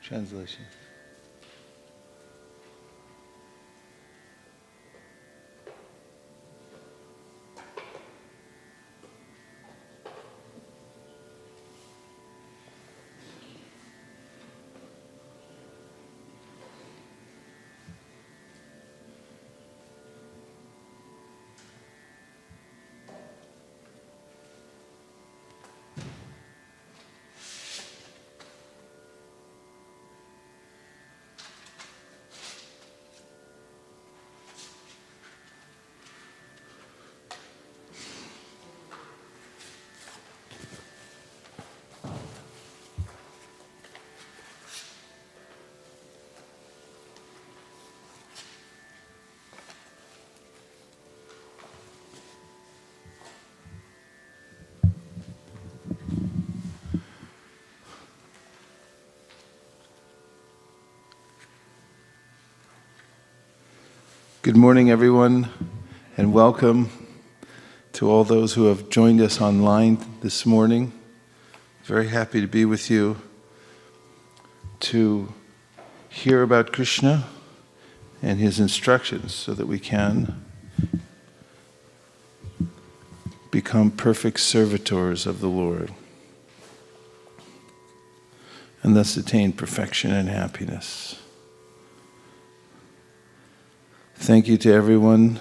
Translation. Good morning, everyone, and welcome to all those who have joined us online this morning. Very happy to be with you to hear about Krishna and his instructions so that we can become perfect servitors of the Lord and thus attain perfection and happiness. Thank you to everyone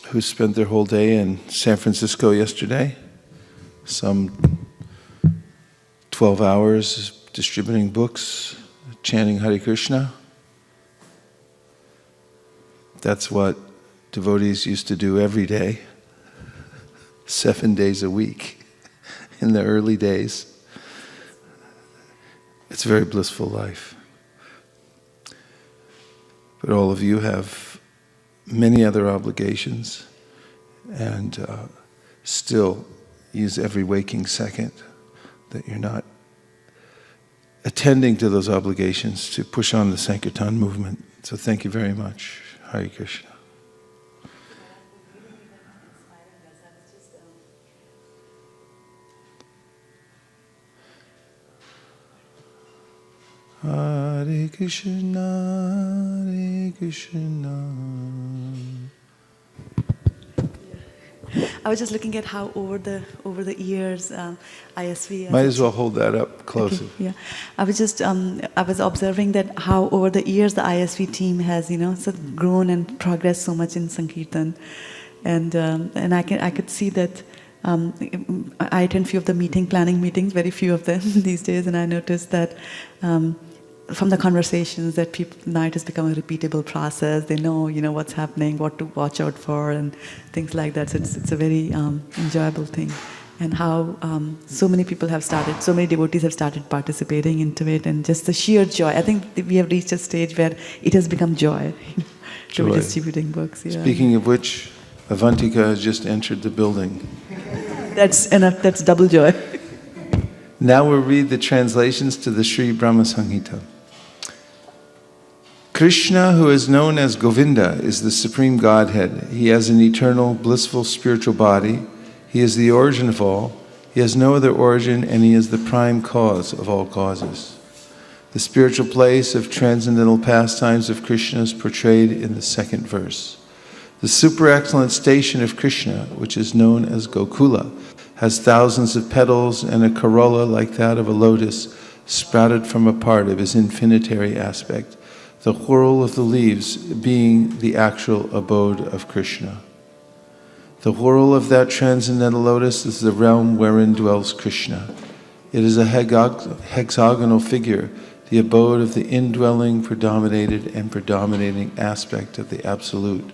who spent their whole day in San Francisco yesterday. Some 12 hours distributing books, chanting Hare Krishna. That's what devotees used to do every day, 7 days a week in the early days. It's a very blissful life. But all of you have many other obligations and still use every waking second that you're not attending to those obligations to push on the Sankirtan movement. So thank you very much. Hare Krishna. Hare Krishna, Hare Krishna. I was just looking at how over the years, ISV. Might as well hold that up closer. Okay, yeah, I was observing that how over the years the ISV team has sort of grown and progressed so much in Sankirtan, and I could see that. I attend few of the planning meetings, very few of them these days, and I noticed that from the conversations that now it has become a repeatable process. They know what's happening, what to watch out for, and things like that. So it's a very enjoyable thing, and how so many people have started, so many devotees have started participating into it, and just the sheer joy. I think we have reached a stage where it has become joy to be distributing books. Yeah. Speaking of which, Avantika has just entered the building. That's enough. That's double joy. Now we'll read the translations to the Sri Brahma Samhita. Krishna, who is known as Govinda, is the Supreme Godhead. He has an eternal, blissful spiritual body. He is the origin of all. He has no other origin, and he is the prime cause of all causes. The spiritual place of transcendental pastimes of Krishna is portrayed in the second verse. The super excellent station of Krishna, which is known as Gokula, has thousands of petals and a corolla like that of a lotus sprouted from a part of his infinitary aspect, the whorl of the leaves being the actual abode of Krishna. The whorl of that transcendental lotus is the realm wherein dwells Krishna. It is a hexagonal figure, the abode of the indwelling, predominating aspect of the Absolute.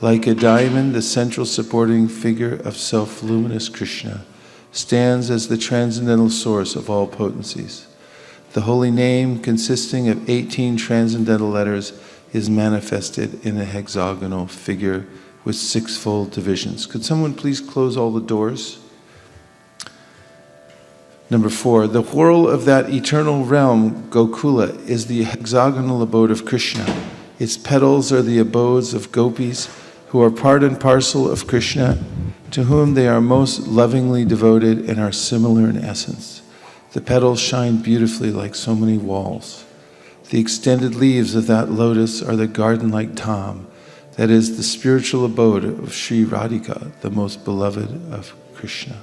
Like a diamond, the central supporting figure of self-luminous Krishna stands as the transcendental source of all potencies. The holy name, consisting of 18 transcendental letters, is manifested in a hexagonal figure with sixfold divisions. Could someone please close all the doors? Number 4, the whorl of that eternal realm, Gokula, is the hexagonal abode of Krishna. Its petals are the abodes of gopis, who are part and parcel of Krishna, to whom they are most lovingly devoted and are similar in essence. The petals shine beautifully like so many walls. The extended leaves of that lotus are the garden-like Dham, that is the spiritual abode of Sri Radhika, the most beloved of Krishna.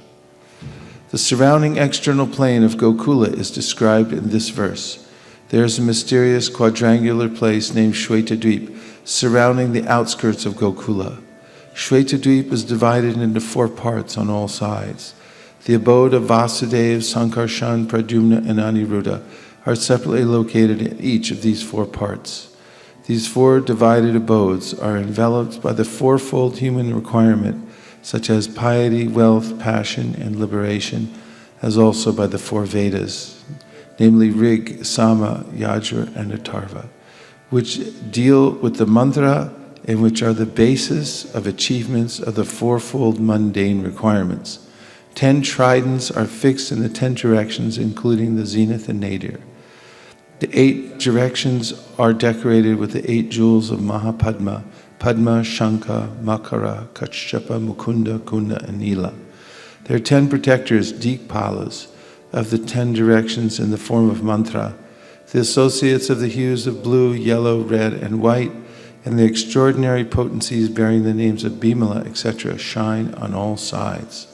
The surrounding external plane of Gokula is described in this verse. There is a mysterious quadrangular place named Shwetadweep surrounding the outskirts of Gokula. Shwetadweep is divided into 4 parts on all sides. The abode of Vasudeva, Sankarshan, Pradyumna, and Aniruddha are separately located in each of these 4 parts. These 4 divided abodes are enveloped by the 4-fold human requirement, such as piety, wealth, passion, and liberation, as also by the 4 Vedas, namely Rig, Sama, Yajur, and Atharva, which deal with the mantra and which are the basis of achievements of the 4-fold mundane requirements. 10 tridents are fixed in the 10 directions, including the zenith and nadir. The 8 directions are decorated with the 8 jewels of Mahapadma, Padma, Shankha, Makara, Kachapa, Mukunda, Kunda, and Nila. There are 10 protectors, Dikpalas, of the 10 directions in the form of mantra, the associates of the hues of blue, yellow, red, and white, and the extraordinary potencies bearing the names of Bimala, etc., shine on all sides.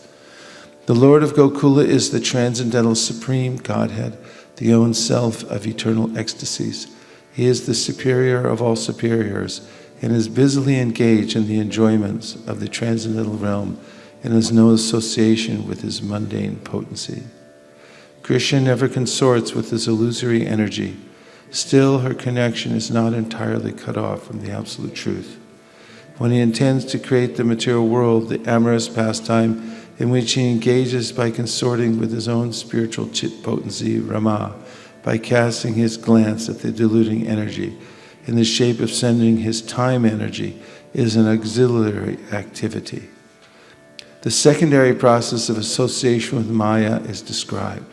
The Lord of Gokula is the transcendental supreme Godhead, the own self of eternal ecstasies. He is the superior of all superiors and is busily engaged in the enjoyments of the transcendental realm and has no association with his mundane potency. Krishna never consorts with this illusory energy. Still, her connection is not entirely cut off from the absolute truth. When he intends to create the material world, the amorous pastime in which he engages by consorting with his own spiritual chit potency, Rama, by casting his glance at the diluting energy in the shape of sending his time energy, is an auxiliary activity. The secondary process of association with Maya is described.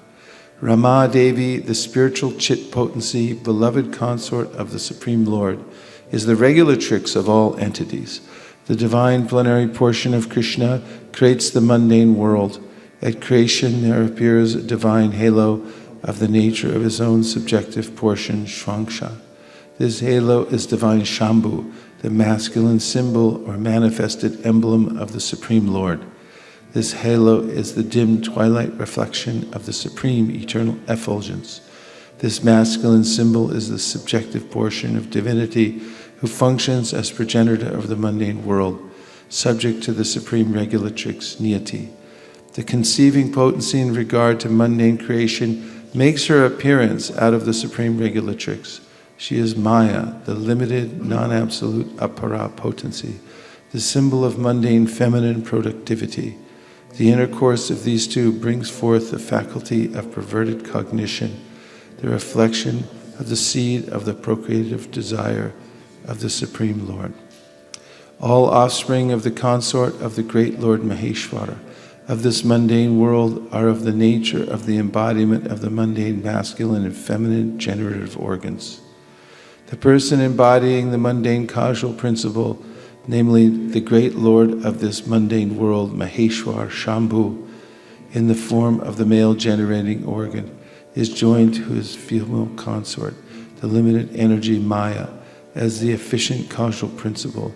Rama Devi, the spiritual chit potency, beloved consort of the Supreme Lord, is the regulatrix of all entities. The divine plenary portion of Krishna creates the mundane world. At creation there appears a divine halo of the nature of his own subjective portion, Shwanksha. This halo is divine Shambhu, the masculine symbol or manifested emblem of the Supreme Lord. This halo is the dim twilight reflection of the supreme eternal effulgence. This masculine symbol is the subjective portion of divinity who functions as progenitor of the mundane world, subject to the supreme regulatrix, Niyati. The conceiving potency in regard to mundane creation makes her appearance out of the supreme regulatrix. She is Maya, the limited, non-absolute apara potency, the symbol of mundane feminine productivity. The intercourse of these two brings forth the faculty of perverted cognition, the reflection of the seed of the procreative desire of the Supreme Lord. All offspring of the consort of the great Lord Maheshwara of this mundane world are of the nature of the embodiment of the mundane masculine and feminine generative organs. The person embodying the mundane causal principle, namely the great Lord of this mundane world, Maheshwar Shambhu, in the form of the male generating organ, is joined to his female consort, the limited energy Maya, as the efficient causal principle.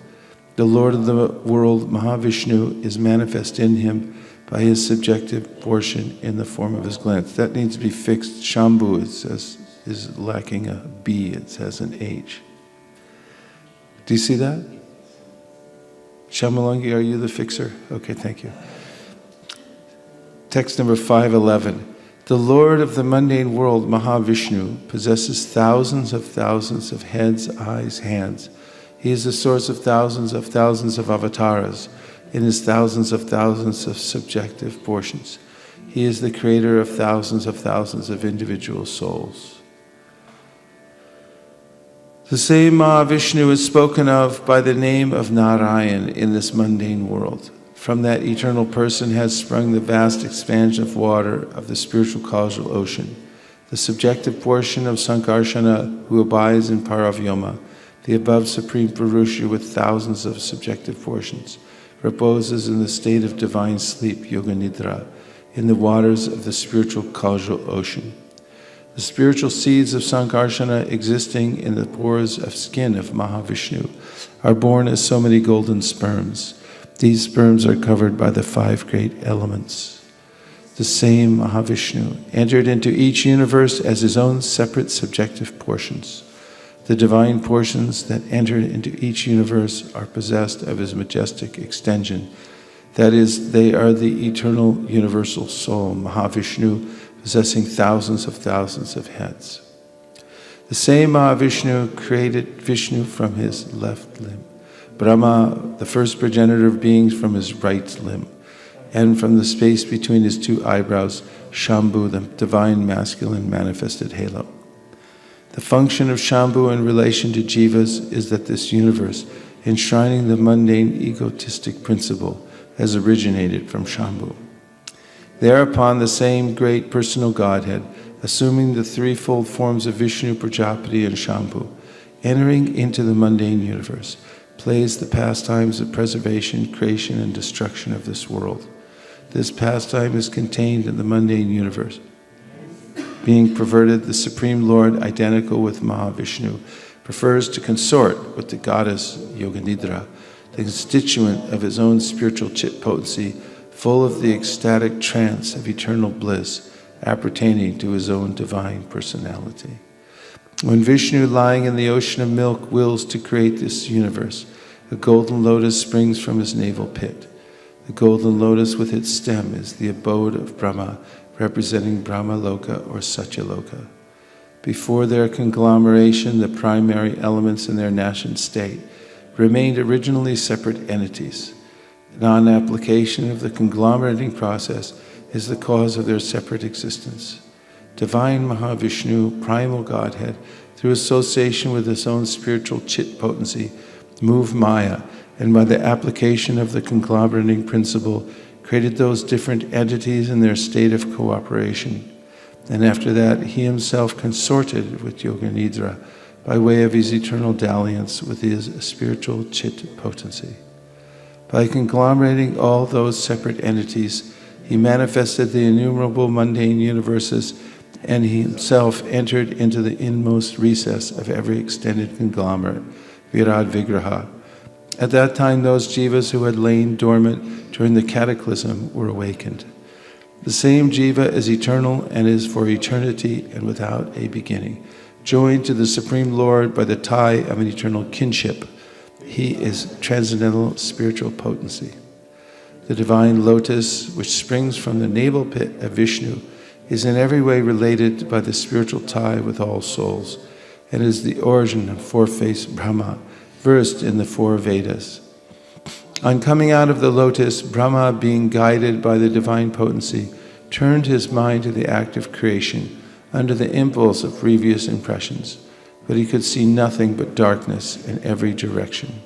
The Lord of the world, Mahavishnu, is manifest in him by his subjective portion in the form of his glance. That needs to be fixed. Shambhu, it says, is lacking a B, it says an H. Do you see that? Shamalangi, are you the fixer? Okay, thank you. Text number 511. The Lord of the mundane world, Mahavishnu, possesses thousands of heads, eyes, hands. He is the source of thousands of avatars in his thousands of subjective portions. He is the creator of thousands of individual souls. The same Mahavishnu is spoken of by the name of Narayan in this mundane world. From that eternal person has sprung the vast expansion of water of the spiritual causal ocean. The subjective portion of Sankarsana, who abides in Paravyoma, the above supreme Purusha with thousands of subjective portions, reposes in the state of divine sleep, Yoga Nidra, in the waters of the spiritual causal ocean. The spiritual seeds of Sankarsana existing in the pores of skin of Mahavishnu are born as so many golden sperms. These sperms are covered by the 5 great elements. The same Mahavishnu entered into each universe as his own separate subjective portions. The divine portions that entered into each universe are possessed of his majestic extension. That is, they are the eternal universal soul, Mahavishnu, possessing thousands of heads. The same Mahavishnu created Vishnu from his left limb, Brahma, the first progenitor of beings, from his right limb, and from the space between his 2 eyebrows, Shambhu, the divine masculine manifested halo. The function of Shambhu in relation to jivas is that this universe, enshrining the mundane egotistic principle, has originated from Shambhu. Thereupon the same great personal Godhead, assuming the threefold forms of Vishnu, Prajapati, and Shambhu, entering into the mundane universe, plays the pastimes of preservation, creation, and destruction of this world. This pastime is contained in the mundane universe. Being perverted, the Supreme Lord, identical with Mahavishnu, prefers to consort with the goddess Yoganidra, the constituent of his own spiritual chit potency, full of the ecstatic trance of eternal bliss appertaining to his own divine personality. When Vishnu, lying in the ocean of milk, wills to create this universe, a golden lotus springs from his navel pit. The golden lotus with its stem is the abode of Brahma, representing Brahma Loka or Satya Loka. Before their conglomeration, the primary elements in their nascent state remained originally separate entities. Non-application of the conglomerating process is the cause of their separate existence. Divine Mahavishnu, primal Godhead, through association with his own spiritual chit potency, moved Maya, and by the application of the conglomerating principle, created those different entities in their state of cooperation. And after that, he himself consorted with Yoganidra by way of his eternal dalliance with his spiritual chit potency. By conglomerating all those separate entities, he manifested the innumerable mundane universes, and he himself entered into the inmost recess of every extended conglomerate, Virad Vigraha. At that time, those jivas who had lain dormant during the cataclysm were awakened. The same jiva is eternal and is for eternity and without a beginning, joined to the Supreme Lord by the tie of an eternal kinship. He is transcendental spiritual potency. The divine lotus, which springs from the navel pit of Vishnu, is in every way related by the spiritual tie with all souls, and is the origin of four-faced Brahma, versed in the 4 Vedas. On coming out of the lotus, Brahma, being guided by the divine potency, turned his mind to the act of creation under the impulse of previous impressions, but he could see nothing but darkness in every direction.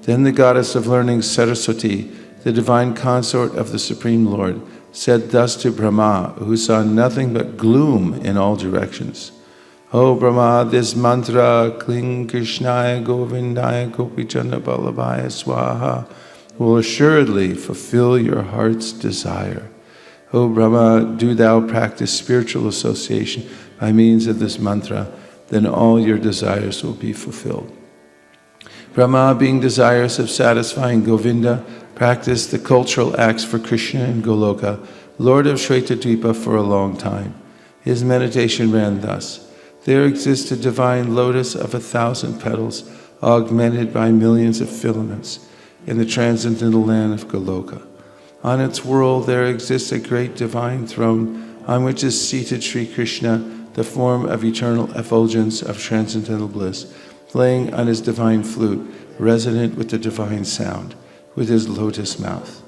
Then the goddess of learning, Saraswati, the divine consort of the Supreme Lord, said thus to Brahma, who saw nothing but gloom in all directions: "O Brahma, this mantra, Kling Krishnaya Govindaya Gopichanda Ballabhaya Swaha, will assuredly fulfill your heart's desire. O Brahma, do thou practice spiritual association by means of this mantra, then all your desires will be fulfilled." Brahma, being desirous of satisfying Govinda, practiced the cultural acts for Krishna in Goloka, Lord of Shvetadvipa, for a long time. His meditation ran thus: there exists a divine lotus of 1,000 petals, augmented by millions of filaments, in the transcendental land of Goloka. On its world there exists a great divine throne, on which is seated Sri Krishna, the form of eternal effulgence of transcendental bliss, playing on his divine flute, resonant with the divine sound, with his lotus mouth.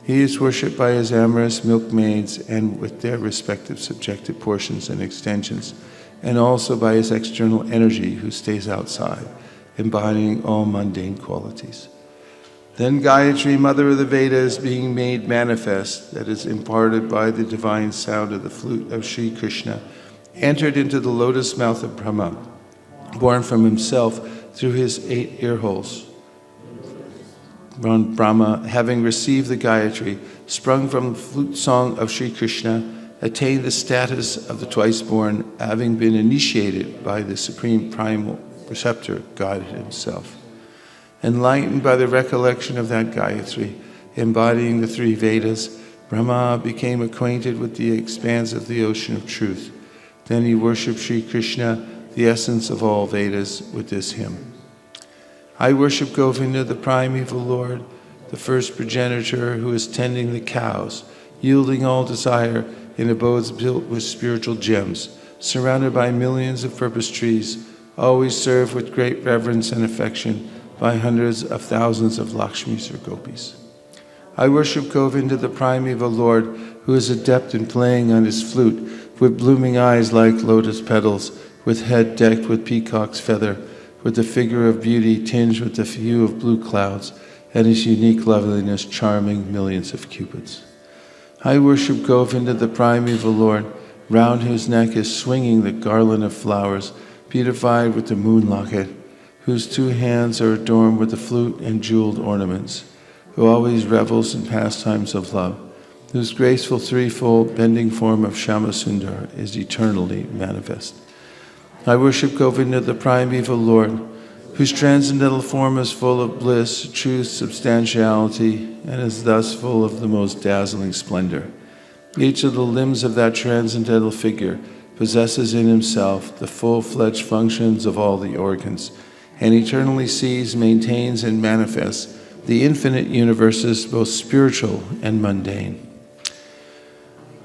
He is worshipped by his amorous milkmaids and with their respective subjective portions and extensions, and also by his external energy who stays outside, embodying all mundane qualities. Then Gayatri, mother of the Vedas, being made manifest, that is imparted by the divine sound of the flute of Sri Krishna, entered into the lotus mouth of Brahma, born from himself through his 8 ear holes. Brahma, having received the Gayatri, sprung from the flute song of Sri Krishna, attained the status of the twice-born, having been initiated by the Supreme Primal Preceptor, God Himself. Enlightened by the recollection of that Gayatri, embodying the three Vedas, Brahma became acquainted with the expanse of the ocean of truth. Then he worshipped Sri Krishna, the essence of all Vedas, with this hymn. I worship Govinda, the primeval Lord, the first progenitor who is tending the cows, yielding all desire in abodes built with spiritual gems, surrounded by millions of purpose trees, always served with great reverence and affection by hundreds of thousands of Lakshmis or Gopis. I worship Govinda, the primeval Lord, who is adept in playing on his flute, with blooming eyes like lotus petals, with head decked with peacock's feather, with the figure of beauty tinged with the hue of blue clouds, and his unique loveliness charming millions of cupids. I worship Govinda, the primeval Lord, round whose neck is swinging the garland of flowers, beautified with the moon locket, whose two hands are adorned with the flute and jeweled ornaments, who always revels in pastimes of love, whose graceful threefold bending form of Shyamasundar is eternally manifest. I worship Govinda, the primeval Lord, whose transcendental form is full of bliss, truth, substantiality, and is thus full of the most dazzling splendor. Each of the limbs of that transcendental figure possesses in himself the full-fledged functions of all the organs, and eternally sees, maintains, and manifests the infinite universes, both spiritual and mundane.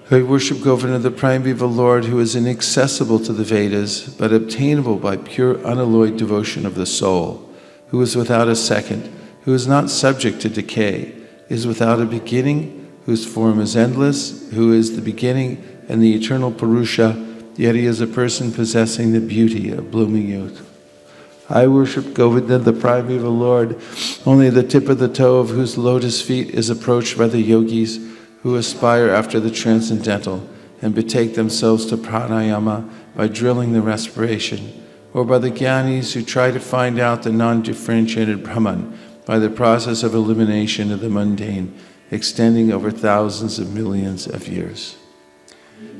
I worship Govinda, the primeval Lord, who is inaccessible to the Vedas, but obtainable by pure unalloyed devotion of the soul, who is without a second, who is not subject to decay, is without a beginning, whose form is endless, who is the beginning and the eternal Purusha, yet he is a person possessing the beauty of blooming youth. I worship Govinda, the primeval Lord, only the tip of the toe of whose lotus feet is approached by the yogis who aspire after the transcendental and betake themselves to pranayama by drilling the respiration, or by the jnanis who try to find out the non-differentiated Brahman by the process of elimination of the mundane, extending over thousands of millions of years.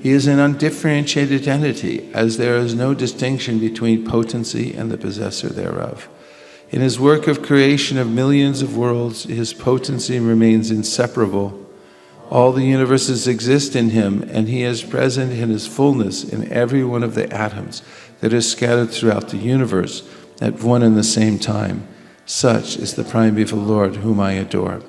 He is an undifferentiated entity, as there is no distinction between potency and the possessor thereof. In his work of creation of millions of worlds, his potency remains inseparable. All the universes exist in him, and he is present in his fullness in every one of the atoms that is scattered throughout the universe at one and the same time. Such is the primeval Lord whom I adore.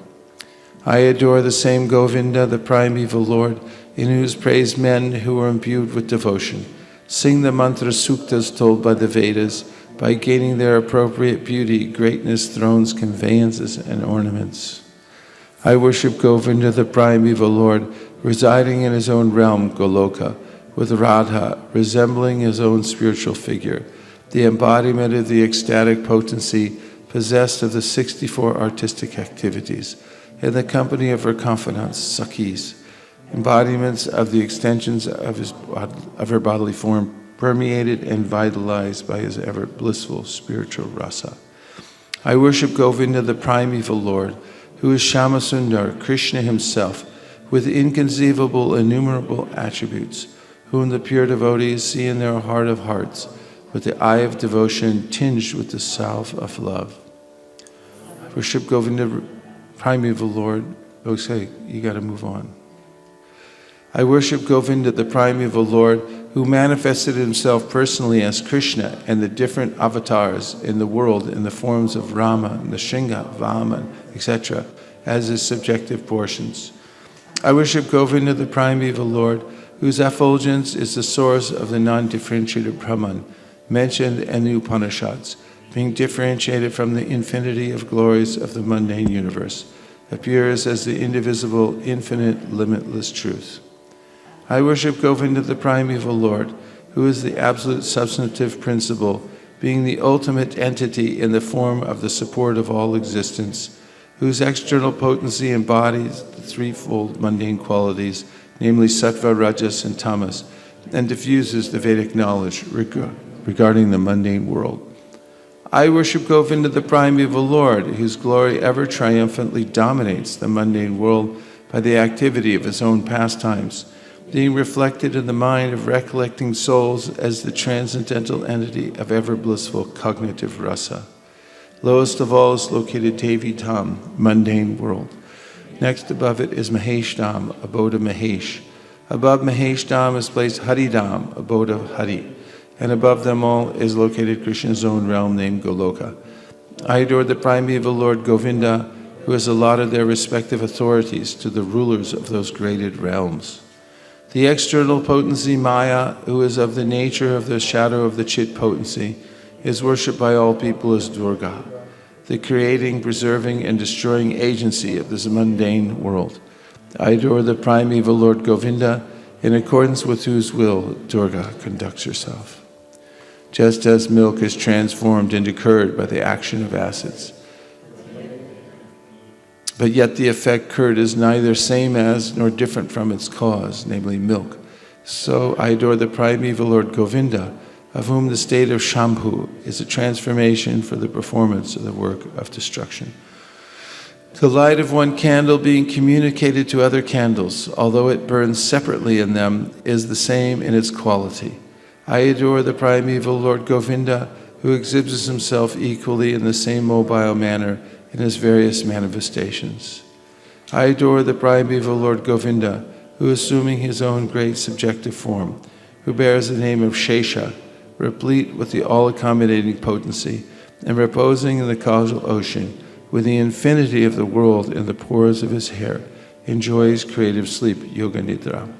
I adore the same Govinda, the primeval Lord, in whose praise men who are imbued with devotion sing the mantra suktas told by the Vedas, by gaining their appropriate beauty, greatness, thrones, conveyances, and ornaments. I worship Govinda, the primeval Lord, residing in his own realm, Goloka, with Radha, resembling his own spiritual figure, the embodiment of the ecstatic potency possessed of the 64 artistic activities, in the company of her confidants, Sakhis, embodiments of the extensions of her bodily form, permeated and vitalized by his ever blissful spiritual rasa. I worship Govinda, the primeval Lord, who is Shyamasundar, Krishna himself, with inconceivable, innumerable attributes, whom the pure devotees see in their heart of hearts, with the eye of devotion tinged with the salve of love. I worship Govinda, primeval Lord. Okay, you got to move on. I worship Govinda, the primeval Lord, who manifested himself personally as Krishna and the different avatars in the world in the forms of Rama, Nrsimha, Vaman, etc., as his subjective portions. I worship Govinda, the primeval Lord, whose effulgence is the source of the non-differentiated Brahman, mentioned in the Upanishads, being differentiated from the infinity of glories of the mundane universe, appears as the indivisible, infinite, limitless truth. I worship Govinda, the primeval Lord, who is the absolute substantive principle, being the ultimate entity in the form of the support of all existence, whose external potency embodies the threefold mundane qualities, namely sattva, rajas, and tamas, and diffuses the Vedic knowledge regarding the mundane world. I worship Govinda, the primeval Lord, whose glory ever triumphantly dominates the mundane world by the activity of his own pastimes, being reflected in the mind of recollecting souls as the transcendental entity of ever-blissful cognitive rasa. Lowest of all is located Devi Dham, mundane world. Next above it is Mahesh Dham, abode of Mahesh. Above Mahesh Dham is placed Hari Dham, abode of Hari. And above them all is located Krishna's own realm named Goloka. I adore the primeval Lord Govinda, who has allotted their respective authorities to the rulers of those graded realms. The external potency Maya, who is of the nature of the shadow of the Chit potency, is worshipped by all people as Durga, the creating, preserving, and destroying agency of this mundane world. I adore the primeval Lord Govinda, in accordance with whose will Durga conducts herself. Just as milk is transformed into curd by the action of acids, but yet the effect curd is neither same as nor different from its cause, namely milk, so I adore the primeval Lord Govinda, of whom the state of Shambhu is a transformation for the performance of the work of destruction. The light of one candle being communicated to other candles, although it burns separately in them, is the same in its quality. I adore the primeval Lord Govinda, who exhibits himself equally in the same mobile manner in his various manifestations. I adore the primeval Lord Govinda, who, assuming his own great subjective form, who bears the name of Shesha, replete with the all-accommodating potency, and reposing in the causal ocean, with the infinity of the world in the pores of his hair, enjoys creative sleep, Yoga Nidra.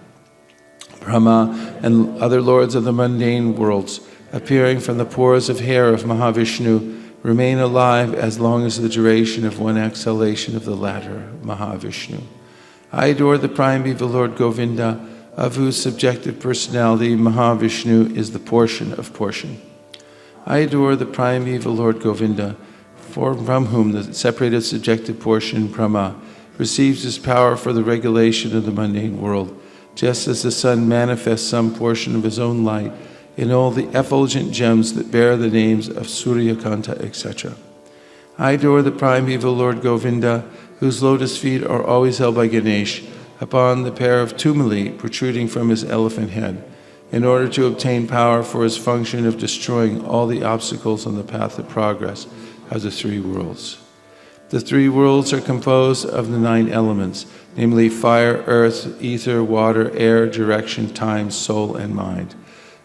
Brahma and other lords of the mundane worlds, appearing from the pores of hair of Mahavishnu, remain alive as long as the duration of one exhalation of the latter, Mahavishnu. I adore the primeval Lord Govinda, of whose subjective personality Mahavishnu is the portion of portion. I adore the primeval Lord Govinda, from whom the separated subjective portion, Brahma, receives his power for the regulation of the mundane world, just as the sun manifests some portion of his own light in all the effulgent gems that bear the names of Suryakanta, etc. I adore the primeval Lord Govinda, whose lotus feet are always held by Ganesh upon the pair of tumuli protruding from his elephant head, in order to obtain power for his function of destroying all the obstacles on the path of progress of the three worlds. The three worlds are composed of the 9 elements, namely fire, earth, ether, water, air, direction, time, soul, and mind.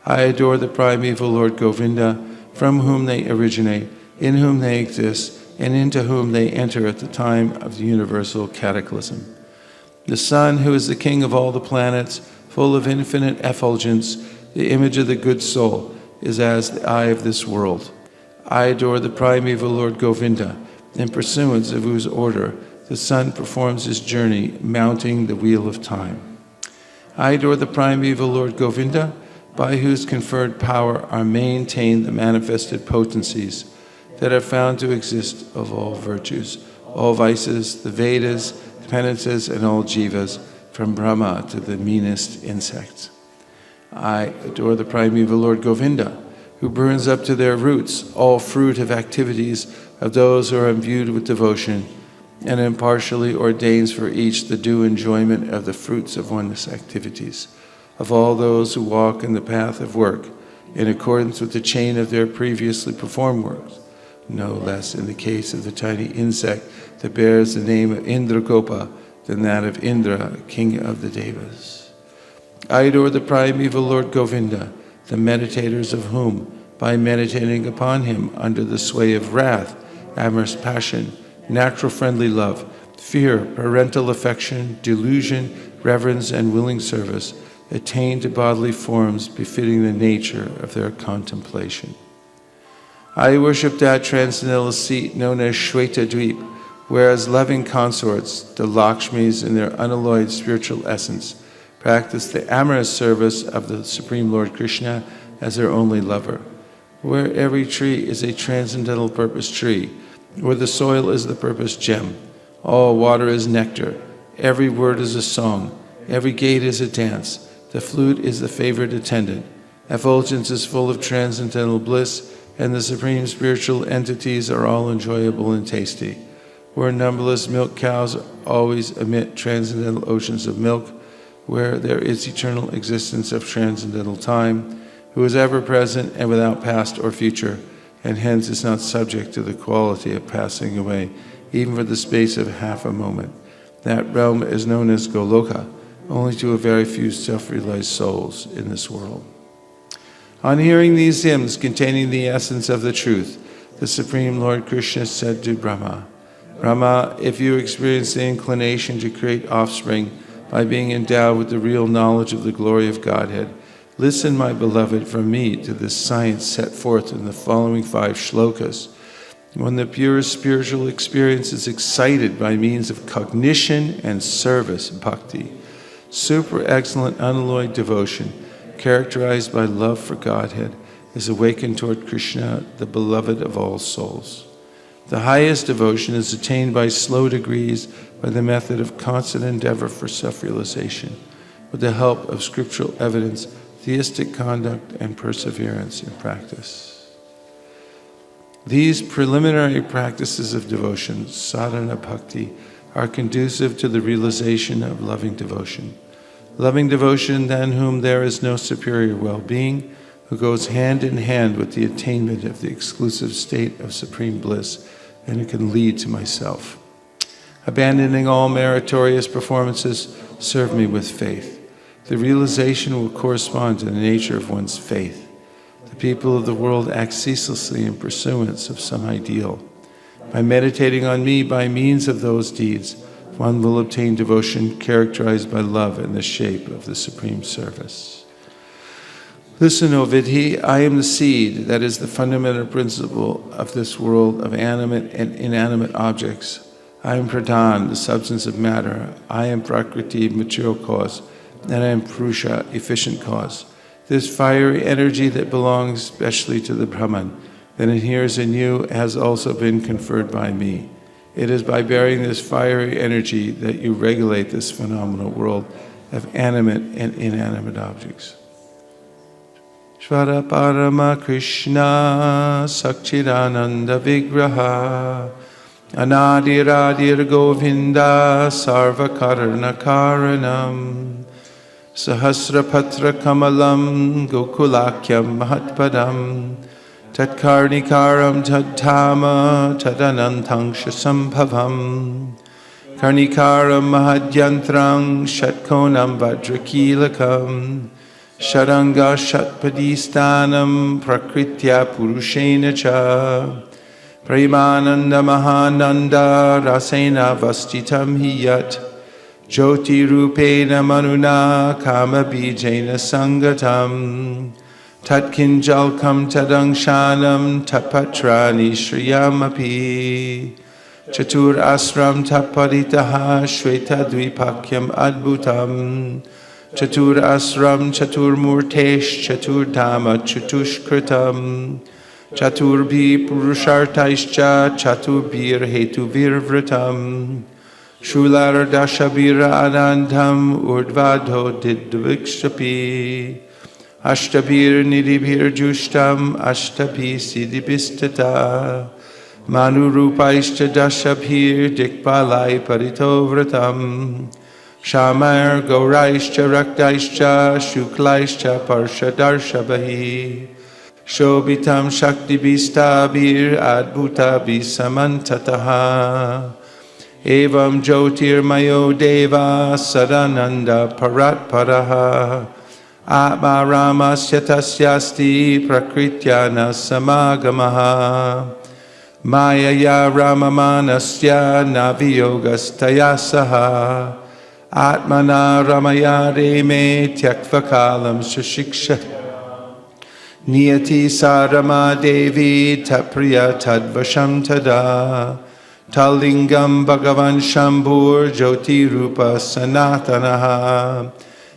I adore the primeval Lord Govinda, from whom they originate, in whom they exist, and into whom they enter at the time of the universal cataclysm. The sun, who is the king of all the planets, full of infinite effulgence, the image of the good soul, is as the eye of this world. I adore the primeval Lord Govinda, in pursuance of whose order the sun performs his journey, mounting the wheel of time. I adore the primeval Lord Govinda, by whose conferred power are maintained the manifested potencies that are found to exist of all virtues, all vices, the Vedas, the penances, and all jivas, from Brahma to the meanest insects. I adore the primeval Lord Govinda, who burns up to their roots all fruit of activities of those who are imbued with devotion, and impartially ordains for each the due enjoyment of the fruits of one's activities, of all those who walk in the path of work, in accordance with the chain of their previously performed works, no less in the case of the tiny insect that bears the name of Indragopa than that of Indra, king of the Devas. I adore the primeval Lord Govinda, the meditators of whom, by meditating upon him under the sway of wrath, amorous passion, natural friendly love, fear, parental affection, delusion, reverence, and willing service, attain to bodily forms befitting the nature of their contemplation. I worship that transcendental seat known as Shweta Dweep, where as loving consorts, the Lakshmis in their unalloyed spiritual essence, practice the amorous service of the Supreme Lord Krishna as their only lover, where every tree is a transcendental purpose tree, where the soil is the purpose gem, all water is nectar, every word is a song, every gait is a dance, the flute is the favored attendant, effulgence is full of transcendental bliss, and the supreme spiritual entities are all enjoyable and tasty, where numberless milk cows always emit transcendental oceans of milk, where there is eternal existence of transcendental time, who is ever present and without past or future, and hence is not subject to the quality of passing away, even for the space of half a moment. That realm is known as Goloka, only to a very few self-realized souls in this world. On hearing these hymns containing the essence of the truth, the Supreme Lord Krishna said to Brahma, Brahma, if you experience the inclination to create offspring by being endowed with the real knowledge of the glory of Godhead, listen, my beloved, from me to this science set forth in the following 5 shlokas. When the purest spiritual experience is excited by means of cognition and service, bhakti, super excellent unalloyed devotion, characterized by love for Godhead, is awakened toward Krishna, the beloved of all souls. The highest devotion is attained by slow degrees by the method of constant endeavor for self-realization, with the help of scriptural evidence, theistic conduct, and perseverance in practice. These preliminary practices of devotion, sadhana bhakti, are conducive to the realization of loving devotion. Loving devotion, than whom there is no superior well-being, who goes hand in hand with the attainment of the exclusive state of supreme bliss, and it can lead to myself. Abandoning all meritorious performances, serve me with faith. The realization will correspond to the nature of one's faith. The people of the world act ceaselessly in pursuance of some ideal. By meditating on me by means of those deeds, one will obtain devotion characterized by love in the shape of the supreme service. Listen, O Vidhi, I am the seed, that is the fundamental principle of this world of animate and inanimate objects. I am Pradhan, the substance of matter. I am Prakriti, material cause, and I am Purusha, efficient cause. This fiery energy that belongs specially to the Brahman, that inheres in you, has also been conferred by me. It is by bearing this fiery energy that you regulate this phenomenal world of animate and inanimate objects. Shvara Parama Krishna Sakchidananda Vigraha Anadiradir Govinda Sarvakarana Karanam Sahasrapatra Kamalam Gokulakyam Mahatpadam Tatkarnikaram Tadtama Tadanantangsha Sambhavam Karnikaram Mahadyantrang Shatkonam Vajrakilakam Sharanga Shatpadistanam Prakritya Purushena Cha Premananda Mahananda Rasena Vastitam Hiyat Jyoti Rupena Manuna Kama Bijena Sangatam Tatkinjalkam Tadangshanam Tapatrani Shriyamapi Chatur Asram Taparitaha Shweta Dvipakyam Adbhutam Chatur Asram Chatur Murtesh Chatur Dhamma Chatushkritam Chaturbhi Purushartaischa Chaturbhir Hetuvir Vratam Shular Dashabira Anandam Urdvadho Didvikshapi Ashtabhir Nidibhir Jushtam Ashtabhi Siddhibhistata Manurupaishcha Dashabhir Dikpalai Paritovratam Shamar Gauraishcha Raktaishcha Shuklaishcha Parshadarshabahi Shobitam Shakti Bistabir Adbhuta Bisamantataha Evam Jyotir Mayo Deva Sadananda Parat Paraha Atma Ramasya Tasyasti Prakrityana Samagamaha Mayaya Ramamanasya Naviyogasthaya Saha Atmana Ramaya Reme Tyakvakalam Shashiksha Niyati Sarama Devi Tapriya Tadvasham Tada Talingam Bhagavan Shambhur Jyoti Rupa Sanatanaha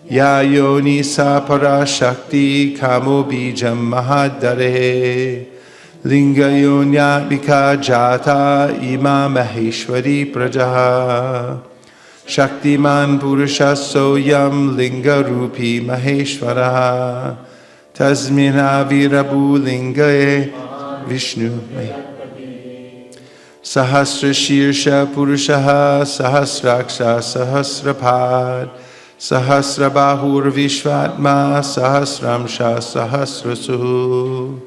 Ya Yoni Sapara Shakti Kamo Bijam Mahadare Linga Yonyatmika Jata Ima Maheshwari Prajaha Shaktiman Purusha Soyam Linga Rupi Maheshwaraha Tasmina Virabu Lingae Vishnu Sahasra Shirsha Purushaha Sahasraksha Sahasrapad Sahasra Bahur Vishvatma Sahasramsha Sahasrasuhu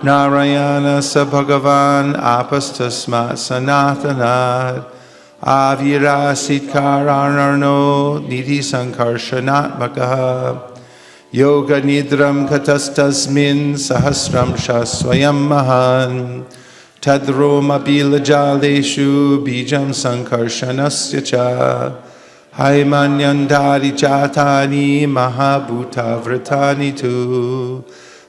Narayana Sabhagavan Apastasma Sanatanad Avirasit Karanarno Nidhi Sankarshanatmakaha Yoga Nidram Katastasmin Sahasramsha Swayam Mahan Tadroma Bilajaleshu Bijam Sankarshanasya Cha Haimanyandari Chatani Mahabhuta Vratani Tu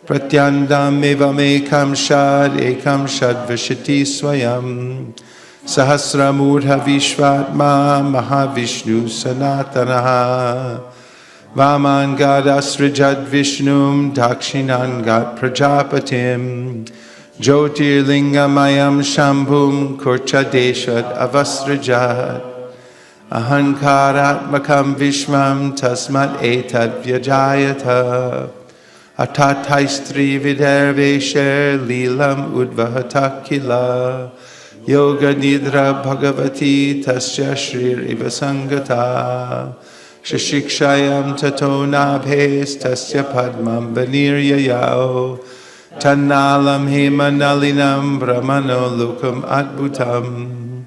Pratyandam Evamekam Shad Ekam Shad Vishati Swayam Sahasramurha Vishvatma Mahavishnu Sanatanaha Vaman Gadasrijad Vishnum Dakshinan Gat Prajapatim Jyotirlingamayam Shambhum Kurchadeshad Avasrajat Ahankaratmakam Vishwam Tasmat Etad Vyajayata Atataistri Vidervesher Lilam Udvahatakila Yoga Nidra Bhagavati Tasya Shrir Ivasangata Shashikshayam Tato Nabhes Tasya Padmam Vaniryayao Tannalam Hemanalinam Brahmano Lokam Adbhutam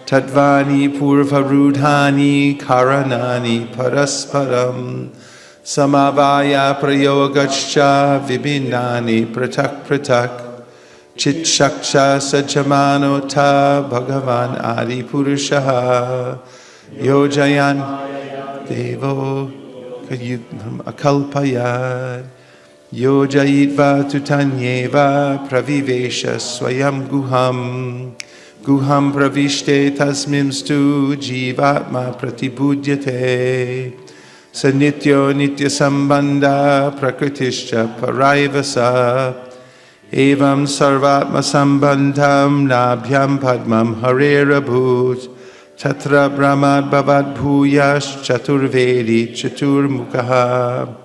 Tadvani Purvarudhani Karanani Parasparam Samavaya Prayogacha Vibhinani Pratak Pratak Chit Shaksha Sajamanota Bhagavan Adi Purushaha Yojayan Devo Kayudham Akalpayad Yojayitva tutanyeva pravivesha swayam guham Guham pravishte tasmimstu jivatma pratibhudyate Sanityo nitya sambandha prakritischa paraivasa Evam sarvatma sambandham nabhyam padmam harerabhut Tatra brahmad bhavad bhuyash chaturvedi chaturmukaha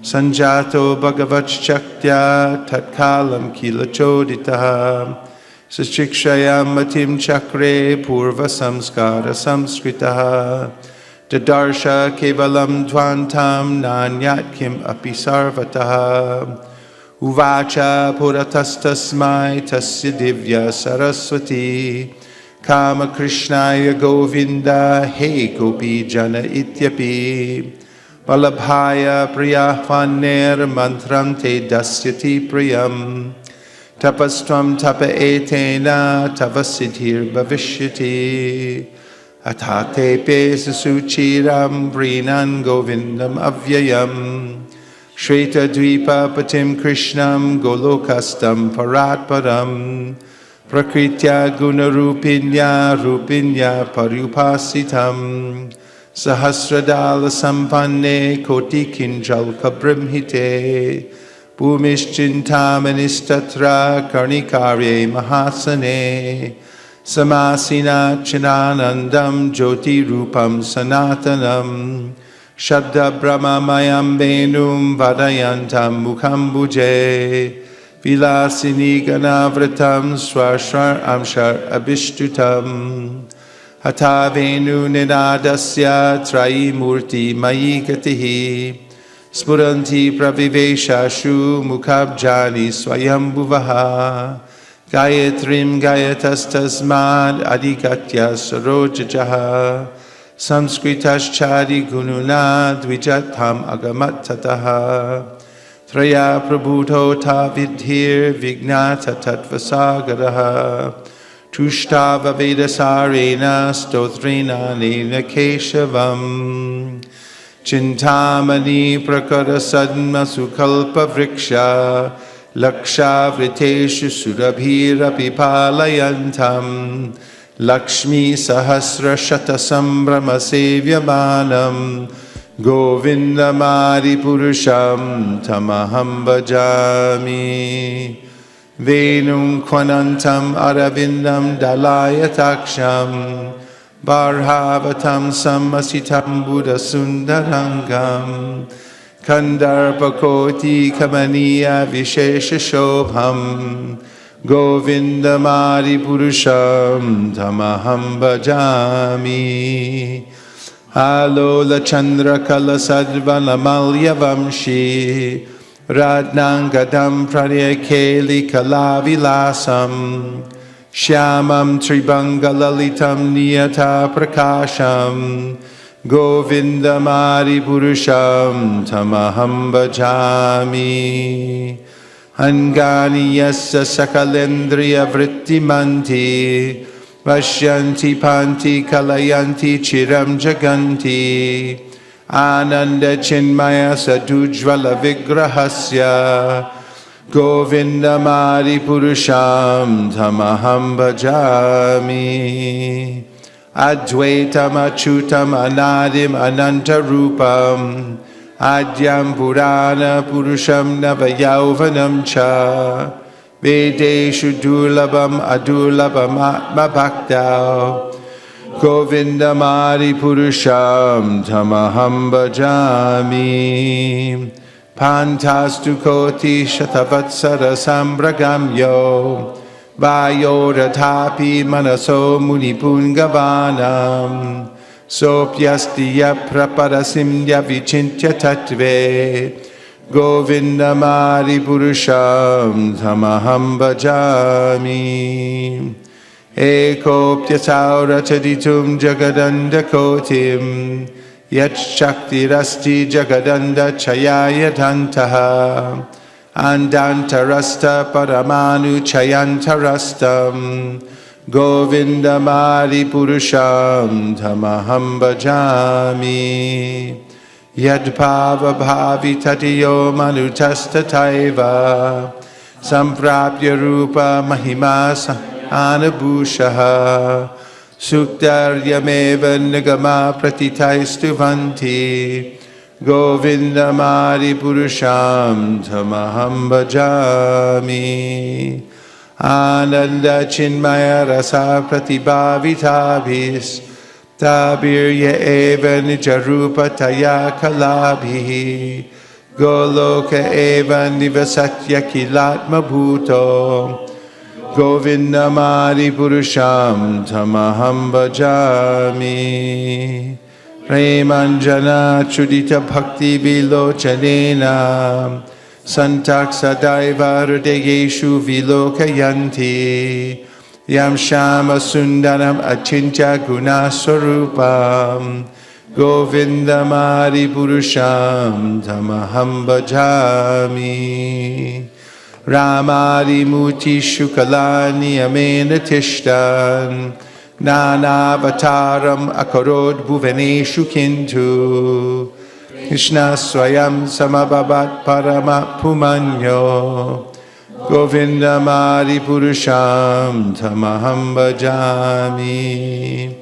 Sanjato Bhagavat Chaktya Tatkalam Kila Choditaha Sachikshayam Matim Chakre Purva Samskara Samskritaha Dadarsha Kevalam Dvantam Nanyat Kim Api Sarvataha Uvacha Puratastasmai Tasya Divya Saraswati Kama Krishnaya Govinda He Gopi Jana Ityapi Valabhaya Priyahvaner Mantram Te Dasyati Priyam Tapastvam Tapa Etena Tavasidhir Bhavishyati Atate Pesasuchiram Vrinan Govindam Avyayam Shreta Dvipa Patim Krishnam Golokastam Paratparam Prakritya Gunarupinya Rupinya Parupasitam Sahasradala Sampanne Koti Kinjal Kabrimhite Bhumishchintamanishtatra Karnikarye Mahasane Samasina Chinanandam Jyoti Rupam Sanatanam Shabda Brahmamayam Venum Vadayantam Mukhambuje Vilasini Ganavratam Swashar Amshar Abhishtutam Hatha Venu Ninadasya Trayi Murti Mayi Gatihi Spuranti Praviveshashu Mukhabjani Swayambhuvaha Gayatrim Gayatastasmad Adigatya Sarojajaha Samskritaschari Gununa Dvijatham Agamattataha Traya Prabhuto Tavidhir Vignata Tatvasagaraha Tushtava Vedasarena Stotrina Nena Keshavam Chintamani Prakara Sadma Sukalpa Vriksha Laksha Vriteshu Surabhira Pipalayantam Lakshmi Sahasra Shata Sambrama Sevyamanam Govinda Mari Purusham Tamaham Bhajami Venum Kwanantam Aravindam Dalayataksham Barhavatam Samasitam Buddha Sundarangam Kandarpakoti Kamaniya Vishesha Shobham Govindam Adipurusham Tamaham bhajami. Alola Chandra Kala Sadvana Malya Vamshi Radnangadam Pradyakeli Kalavilasam Shyamam Tribangalalitam Niyata Prakasham Govindam Adipurusham Tamaham bhajami. Angani yassa sakalendriya vrittimanti Vashyanti panti kalayanti chiram jaganti Ananda chinmaya sadujvala vigrahasya Govindam Adipurusham tamaham bhajami. Advaitam achutam anadim anantarupam Adyam Purana Purusham Navayauvanam Cha Vedeshu Durlabam Adurlabam Atma Bhaktau Govindam Adipurusham Tamaham bhajami. Pantastu Koti Shatavatsara Sambragamyo Vayoratapi Manaso Munipungavanam Sopyastiya praparasimya vichintya tatve Govindam Adipurusham tamaham bhajami. Ekopyasaura chaditum jagadanda kotim Yat shaktirasti jagadanda chayaya dantaha Andantarasta paramanu chayantarastam Govindam Adipurusham tamaham bhajami. Yadbhava bhavi tatiyo manutastataiva Samprapya rupa mahima anabhushaha Suktaryameva nigama pratitaistuvanti Govindam Adipurusham tamaham bhajami. Ananda chinmaya rasa pratibhavitabhis Tabirya eva nijarupa taya kalabhi Goloka eva nivasatya kilatma bhuto Govindam Adipurusham tamaham bhajami. Premanjana chudita bhakti vilochanena Santak sadaiva hridayeshu vilokayanti Yam shama sundaram achintya gunaswarupam Govindam Adipurusham tamaham bhajami. Ramadi muti shukalani amena tishtan Nanavataram akarod bhuvaneshu kintu Krishna swayam samabhavat parama pumanyo Govindam Adipurusham tamaham bhajami.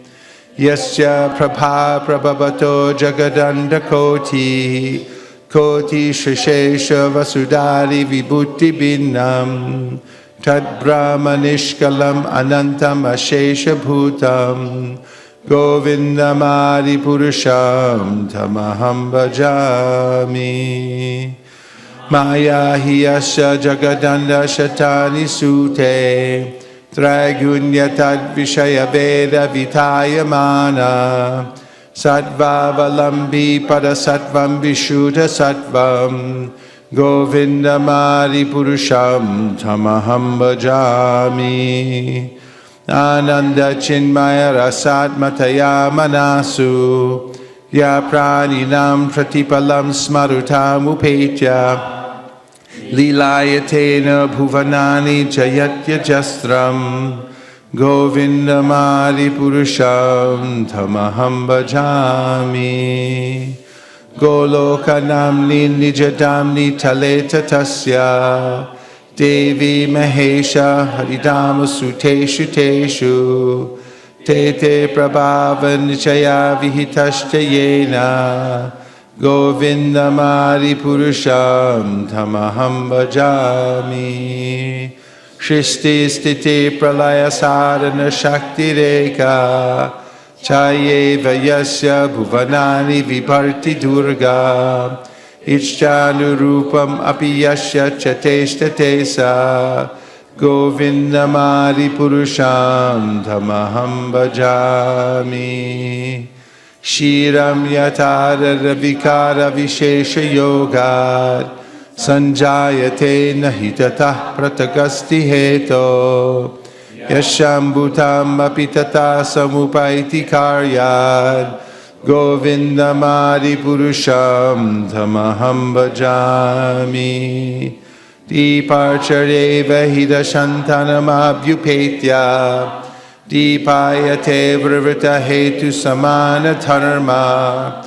Yasya prabha prabhavato jagadanda koti Koti shishesha vasudari vibhuti binnam Tad Brahma nishkalam anantam ashesha bhutam Govindam Adipurusham tamaham bhajami. Maya hiyasya jagadanda shatani sute Traigunya tad vishaya veda vitayamana Sattva-valambi pada-sattvam vishuddha-sattvam Govindam Adipurusham tamaham bhajami. Ananda chinmaya rasatmataya manasu Ya praninam pratipalam smarutam upetya Lilayatena bhuvanani jayatya jastram Govindam Adipurusham tamaham bhajami. Golokanamni nijadamni taleta tasya Devi Mahesha Haridama Suteshu Teshu Tete Prabhava Nichaya Vihitashta Yena Govindam Adipurusham tamaham bhajami. Shristi Stiti Pralaya Sadhana Shakti Reka Chayeva Yasya Bhuvanani Viparti Durga Ichchanurupam Api Yasya Chateshta Tesa Govindamari Purusham Tamaham Bhajami. Shiram Yatara Ravikara Vishesha Yoga Sanjayate Nahitatah Pratagasti Heto Yasham Bhutam Apitata Samupaiti Karyad Govindamari Purusham Tamaham Bhajami. Deeparchareva Hidashantanam Abhyupetya Deepayate Vrivrita Hetu Samana Dharma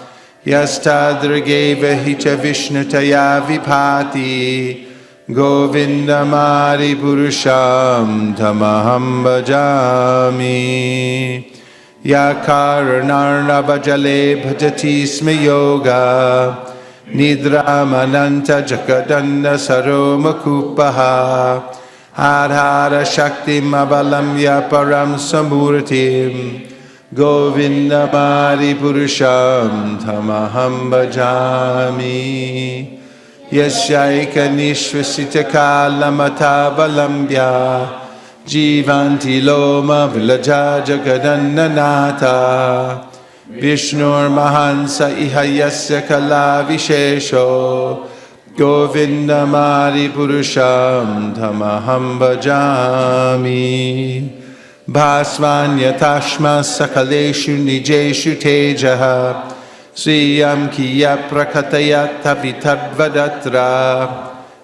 Yastadrageva Hicha Vishnutaya Vipati Govindamari Purusham Tamaham Bhajami. Yakaranarnavajale Bhajati Sma Yoga Nidramananta Jakadanda Saromakupaha Adhara Shaktim Avalamya Param Samurtim Govindamari Purusham Tamaham Bhajami. Yasyaika Nishvasita Kalamata Valambya Jivanti Loma Vilaja Jagadannanata Vishnur Mahansa Ihayasya Kala Vishesho Govindamari Purusham Tamaham Bhajami. Bhasvanya Tashma Sakaleshu Nijeshu Tejaha Sriyam Kiya Prakatayat Tavitadvadatra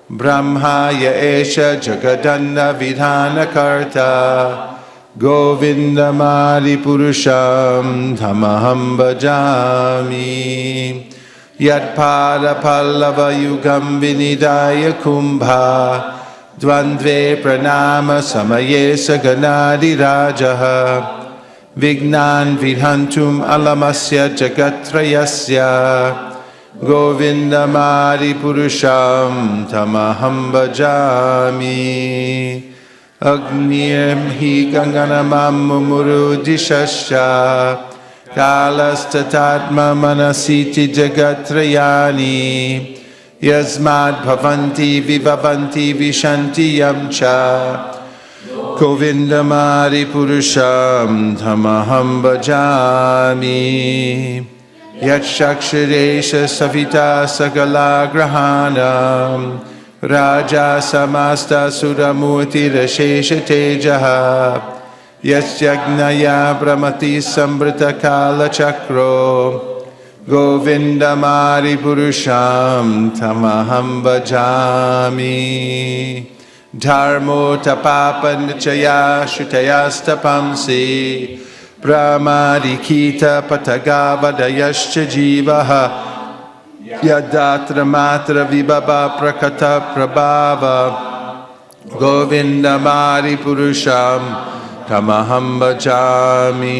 Brahmaya Esha Jagadanda Vidhana Karta Govindamari Purusham Tamaham Bhajami. Yadpada Pallava Yugam Vinidaya Kumbha Dvandve Pranama Samaye Saganadi Rajaha Vignan Vidhantum Alamasya Jagatrayasya Govindamari Purusham Tamaham Bhajami. Agnir hi ganganamam mumuru dishasya Kalastatatma manasiti jagatrayani Yasmad bhavanti vibhavanti vishanti yamcha Govindamari Purusham Tamaham Bhajami. Yatshaksharesha savita sagala grahanam Raja Samasta Suramurti Rashesha Tejaha Yasyagnaya Brahmati Sambrita Kala Chakro Govindamari Purusham Tamaham Bhajami. Dharmo Tapapan Chaya Shutayastapamsi Brahmarikita Patagavadayascha Jivaha Yadatra Matra Vibhava Prakata Prabhava Govindamari Purusham Tamaham Bhajami.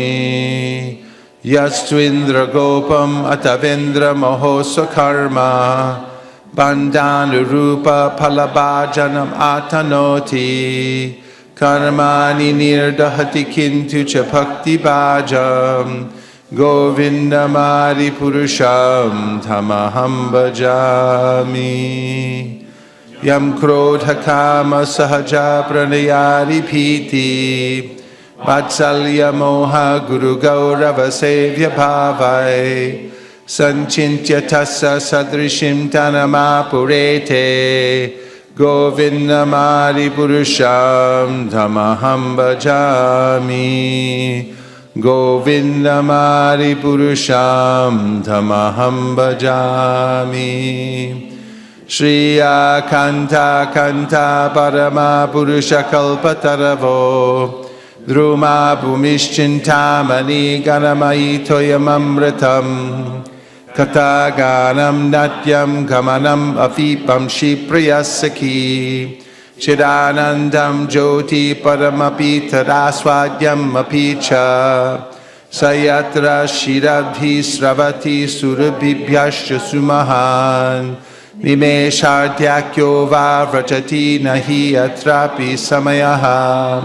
Yastwindra Gopam Atavendra Mahosa Karma Bandhanu Rupa Palabhajanam Atanoti Karmani Nirdahati Kintu Chapakti Bhajam Govindamari Purusham Tamaham Bhajami. Yam Krodha Kama Sahaja Pranayari Piti Vatsalya Moha Guru Gaurava Sevya Bhavai Sanchintya Tassa Sadrishim Tanama Purete Govindamari Purusham Tamaham Bhajami. Govindamari Purusham Tamaham Bhajami. Shriya Kanta Kanta Parama Purusha Kalpataravo Druma Bhumischintamani Ganamai Toyamamritam Kataganam Natyam Kamanam Afipam Shipriyasaki Chidanandam Jyoti Paramapi Tadaswadyam Apicha Sayatra Shiradhi Sravati Surabhibhyascha Sumahan Nimeshartyakyo va vrachati nahi atrapi samayaha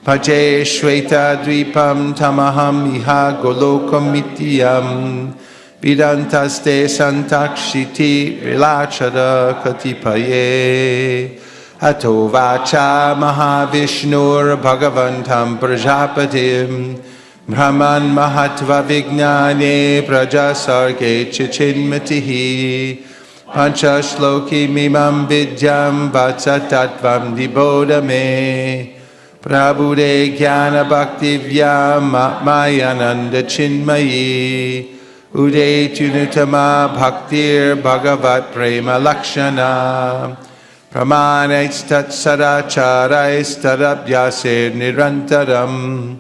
Paje Shweta Dvipam Tamaham Iha Golokam Mityam Vidantaste Santakshiti Vilachara Katipaye Ato vacha Mahavishnur Bhagavantam Prajapatim Brahman Mahatva Vijnane Praja Sarge Chichinmatihi Pancha Shloki Mimam Vidyam Vatsa Tattvam Dibodame Prabhude Jnana Bhakti Vyam Mayananda Chinmayi Ude Tunutama Bhaktir Bhagavat Prema Lakshana Pramaneis Tat Sadacharais Tadabhyasir Nirantaram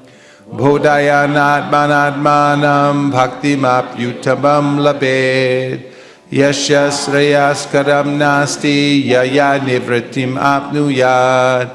Bodhayanat Manatmanam Bhakti Mapyutamam Labed Yasya Sreyas Karam Nasti Yaya Nivritim Apnuyad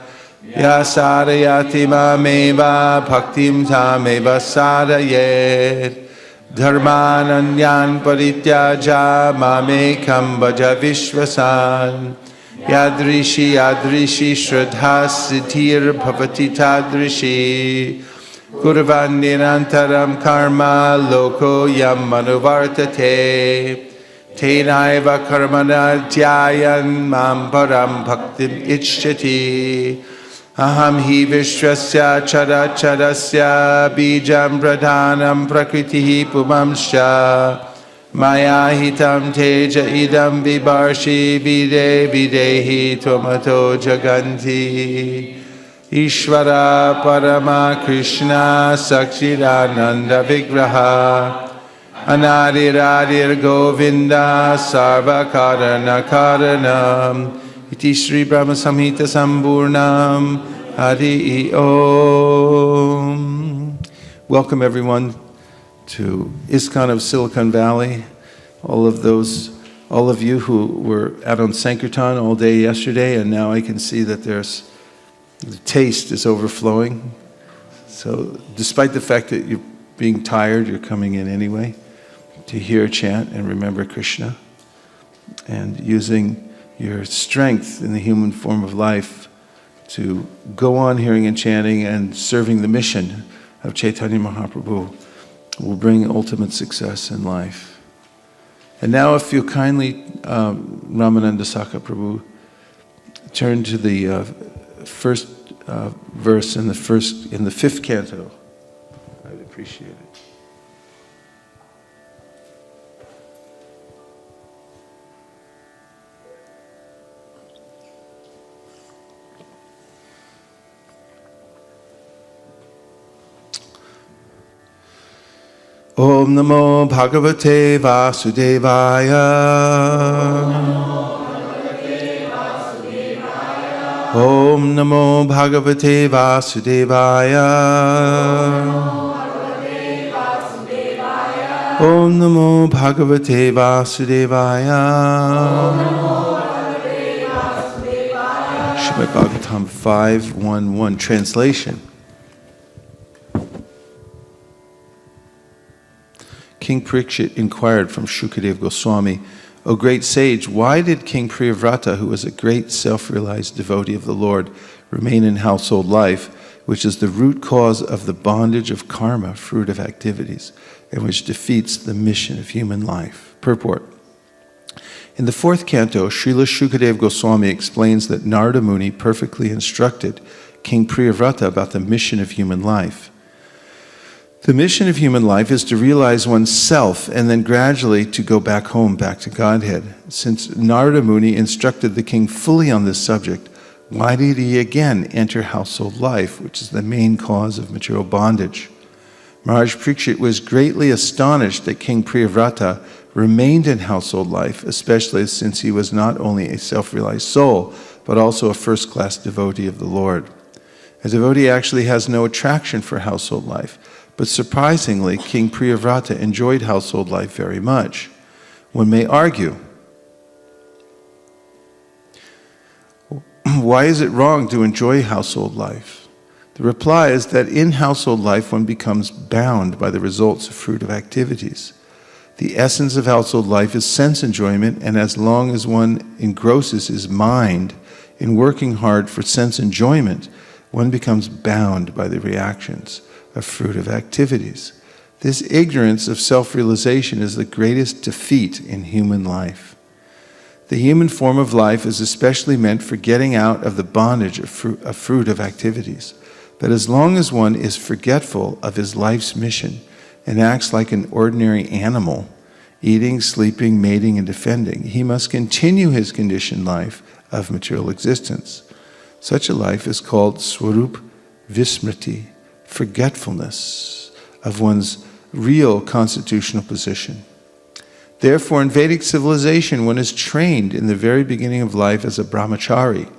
Yasarayati Mameva Bhaktim Tameva Sadayet Dharmananyan Parityaja Mamekam Bhaja Vishwasan Yadrishi Yadrishi Shraddha Siddhir Bhavati Tadrishi Gurvan Nirantaram Karma Loko Yam Manuvartate Tenaiva Karmana Dhyayan Mam Param Bhaktim Ichyati Aham hi Vishwasya Chara Charasya Bijam Pradhanam Prakritihi Pumamsha Maya hitam teja idam vibarshi vide videhi tomato jaganti Ishvara Parama Krishna Sakshidananda Vigraha Anadiradir Govinda Sarva Karana Karanam Iti Sri Brahma Samhita Samburnam Hari Om. Welcome everyone to ISKCON of Silicon Valley. All of you who were out on Sankirtan all day yesterday, and now I can see that the taste is overflowing. So despite the fact that you're being tired, you're coming in anyway to hear chant and remember Krishna, and using your strength in the human form of life to go on hearing and chanting and serving the mission of Chaitanya Mahaprabhu will bring ultimate success in life. And now if you kindly, Ramananda Saka Prabhu, turn to the first verse in the 5th canto, I'd appreciate it. Om Namo Bhagavate Vasudevaya. Om Namo Bhagavate Vasudevaya. Om Namo Bhagavate Vasudevaya. Srimad Bhagavatam 5.1.1 translation. King Parikshit inquired from Shukadev Goswami, O great sage, why did King Priyavrata, who was a great self-realized devotee of the Lord, remain in household life, which is the root cause of the bondage of karma, fruit of activities, and which defeats the mission of human life? Purport. In the 4th canto, Srila Shukadev Goswami explains that Narada Muni perfectly instructed King Priyavrata about the mission of human life. The mission of human life is to realize oneself and then gradually to go back home, back to Godhead. Since Narada Muni instructed the king fully on this subject, why did he again enter household life, which is the main cause of material bondage? Maharaj Parikshit was greatly astonished that King Priyavrata remained in household life, especially since he was not only a self-realized soul, but also a first-class devotee of the Lord. A devotee actually has no attraction for household life. But surprisingly, King Priyavrata enjoyed household life very much. One may argue, why is it wrong to enjoy household life? The reply is that in household life one becomes bound by the results of fruit of activities. The essence of household life is sense enjoyment, and as long as one engrosses his mind in working hard for sense enjoyment, one becomes bound by the reactions of fruit of activities. This ignorance of self-realization is the greatest defeat in human life. The human form of life is especially meant for getting out of the bondage of fruitive activities. But as long as one is forgetful of his life's mission and acts like an ordinary animal, eating, sleeping, mating, and defending, he must continue his conditioned life of material existence. Such a life is called Swarup Vismriti, forgetfulness of one's real constitutional position. Therefore, in Vedic civilization, one is trained in the very beginning of life as a brahmachari.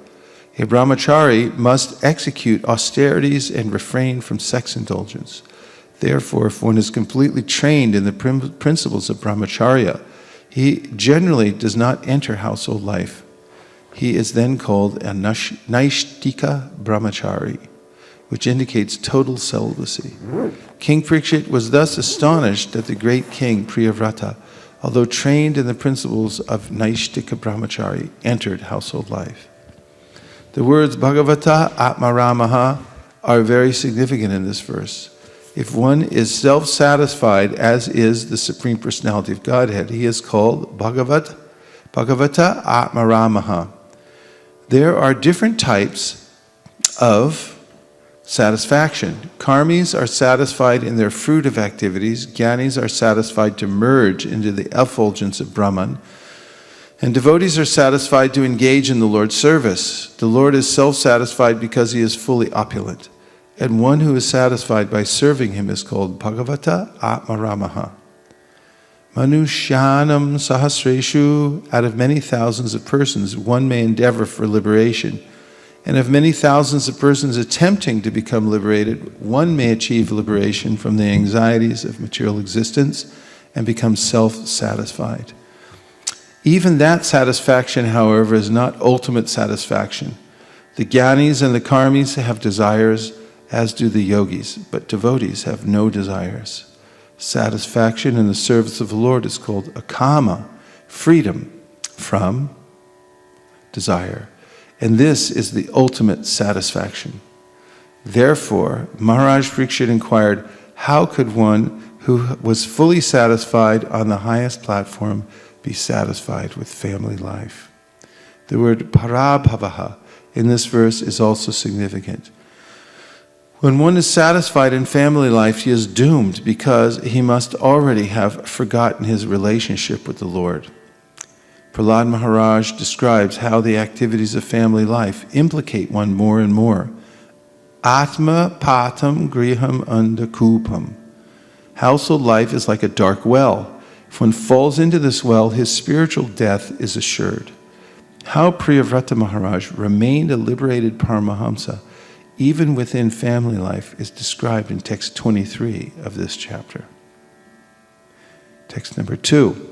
A brahmachari must execute austerities and refrain from sex indulgence. Therefore, if one is completely trained in the principles of brahmacharya, he generally does not enter household life. He is then called a Naishtika brahmachari, which indicates total celibacy. King Parikshit was thus astonished that the great king Priyavrata, although trained in the principles of Naishtika brahmachari, entered household life. The words Bhagavata Atmaramaha are very significant in this verse. If one is self-satisfied, as is the Supreme Personality of Godhead, he is called Bhagavata Atmaramaha. There are different types of satisfaction. Karmis are satisfied in their fruitive activities. Jnanis are satisfied to merge into the effulgence of Brahman. And devotees are satisfied to engage in the Lord's service. The Lord is self-satisfied because he is fully opulent. And one who is satisfied by serving him is called Bhagavata Atmaramaha. Manushyanam Sahasreshu, out of many thousands of persons, one may endeavor for liberation. And of many thousands of persons attempting to become liberated, one may achieve liberation from the anxieties of material existence and become self-satisfied. Even that satisfaction, however, is not ultimate satisfaction. The jnanis and the karmis have desires, as do the yogis, but devotees have no desires. Satisfaction in the service of the Lord is called akama, freedom from desire. And this is the ultimate satisfaction. Therefore, Maharaj Parikshit inquired, how could one who was fully satisfied on the highest platform be satisfied with family life? The word parabhavaha in this verse is also significant. When one is satisfied in family life, he is doomed because he must already have forgotten his relationship with the Lord. Prahlad Maharaj describes how the activities of family life implicate one more and more. Atma patam griham andakupam. Household life is like a dark well. If one falls into this well, his spiritual death is assured. How Priyavrata Maharaj remained a liberated Paramahamsa, even within family life, is described in text 23 of this chapter. Text number 2.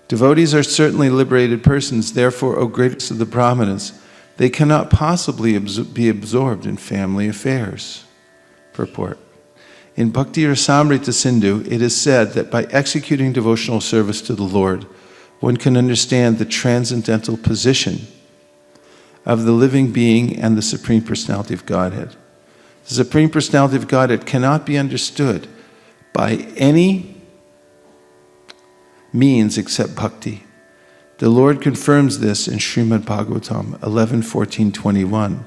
Devotees are certainly liberated persons, therefore, O greatest of the Brahmanas, they cannot possibly be absorbed in family affairs. Purport. In Bhakti Rasamrita Sindhu, it is said that by executing devotional service to the Lord, one can understand the transcendental position of the living being and the Supreme Personality of Godhead. The Supreme Personality of Godhead cannot be understood by any means except bhakti. The Lord confirms this in Srimad Bhagavatam 11:14-21.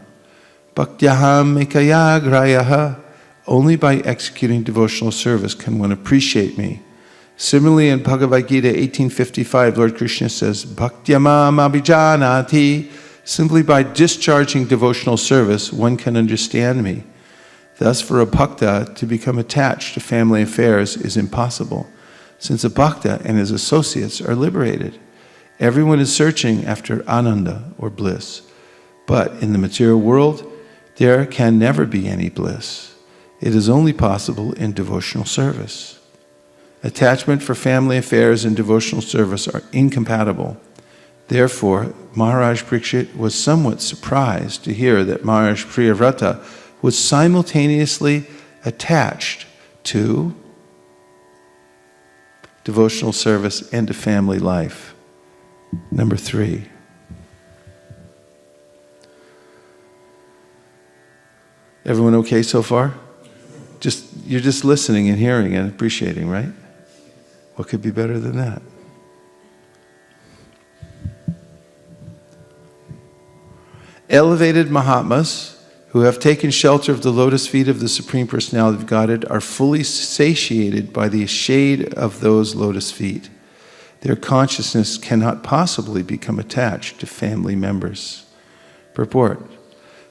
Bhaktyaham ekaya grayaha. Only by executing devotional service can one appreciate me. Similarly, in Bhagavad Gita 18:55, Lord Krishna says, Bhaktyamam abhijanati. Simply by discharging devotional service, one can understand me. Thus, for a bhakta to become attached to family affairs is impossible, since a bhakta and his associates are liberated. Everyone is searching after ananda, or bliss. But in the material world, there can never be any bliss. It is only possible in devotional service. Attachment for family affairs and devotional service are incompatible. Therefore, Maharaj Parikshit was somewhat surprised to hear that Maharaj Priyavrata was simultaneously attached to devotional service and to family life. Number 3. Everyone okay so far? Just you're just listening and hearing and appreciating, right? What could be better than that? Elevated Mahatmas who have taken shelter of the lotus feet of the Supreme Personality of Godhead are fully satiated by the shade of those lotus feet. Their consciousness cannot possibly become attached to family members. Purport.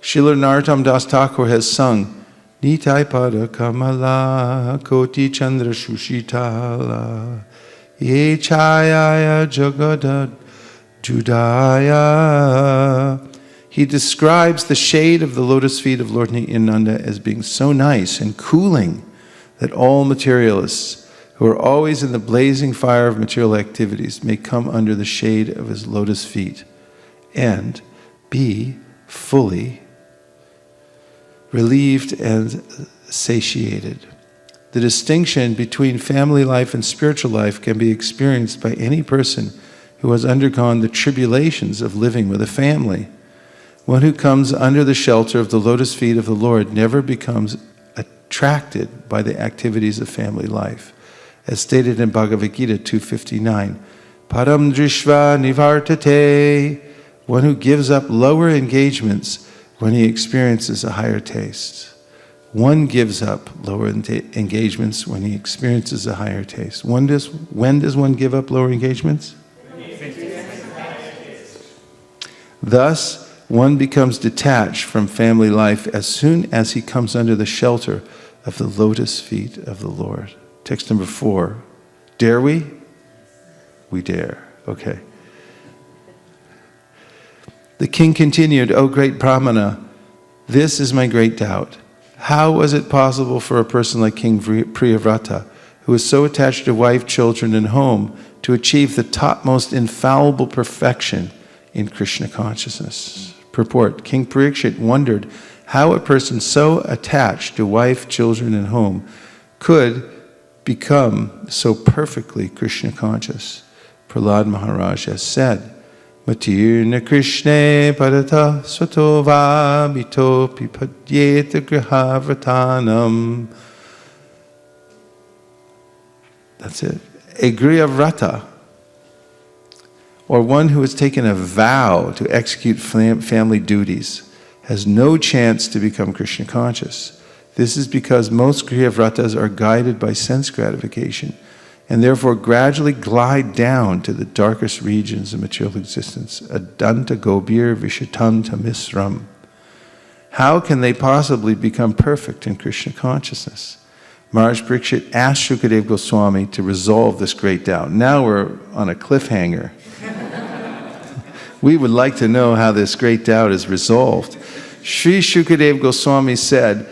Srila Narottam Das Thakur has sung Nitai Pada Kamala Koti Chandra Shushitala Ye Chayaya Jagada Judaya. He describes the shade of the lotus feet of Lord Nityananda as being so nice and cooling that all materialists who are always in the blazing fire of material activities may come under the shade of his lotus feet and be fully relieved and satiated. The distinction between family life and spiritual life can be experienced by any person who has undergone the tribulations of living with a family. One who comes under the shelter of the lotus feet of the Lord never becomes attracted by the activities of family life. As stated in Bhagavad Gita 2:59, Param drishva nivartate, one who gives up lower engagements when he experiences a higher taste. One gives up lower engagements when he experiences a higher taste. When does one give up lower engagements? Thus, one becomes detached from family life as soon as he comes under the shelter of the lotus feet of the Lord. Text number 4. Dare we? We dare. Okay. The king continued, O great Brahmana, this is my great doubt. How was it possible for a person like King Priyavrata, who is so attached to wife, children, and home, to achieve the topmost infallible perfection in Krishna consciousness? Purport. King Parikshit wondered how a person so attached to wife, children, and home could become so perfectly Krishna conscious. Prahlad Maharaj has said, Matirna Krishna Padata Swatova Mito Pipadyeta Grihavratanam. That's it. A Grihavrata, or one who has taken a vow to execute family duties, has no chance to become Krishna conscious. This is because most Grihavratas are guided by sense gratification and therefore gradually glide down to the darkest regions of material existence, adanta gobir vishatanta misram. How can they possibly become perfect in Krishna consciousness? Maharaj Parikshit asked Shukadeva Goswami to resolve this great doubt. Now we're on a cliffhanger. We would like to know how this great doubt is resolved. Sri Shukadeva Goswami said,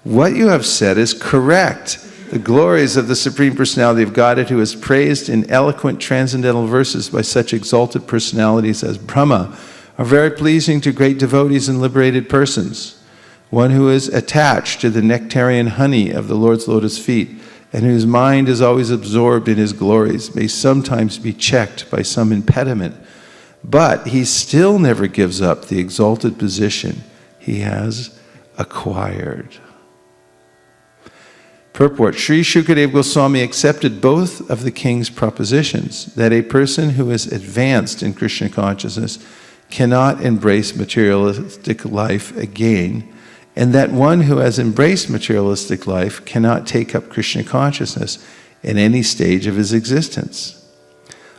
what you have said is correct. The glories of the Supreme Personality of Godhead, who is praised in eloquent transcendental verses by such exalted personalities as Brahma, are very pleasing to great devotees and liberated persons. One who is attached to the nectarian honey of the Lord's lotus feet and whose mind is always absorbed in his glories may sometimes be checked by some impediment, but he still never gives up the exalted position he has acquired. Purport. Sri Shukadeva Goswami accepted both of the king's propositions, that a person who is advanced in Krishna consciousness cannot embrace materialistic life again, and that one who has embraced materialistic life cannot take up Krishna consciousness in any stage of his existence.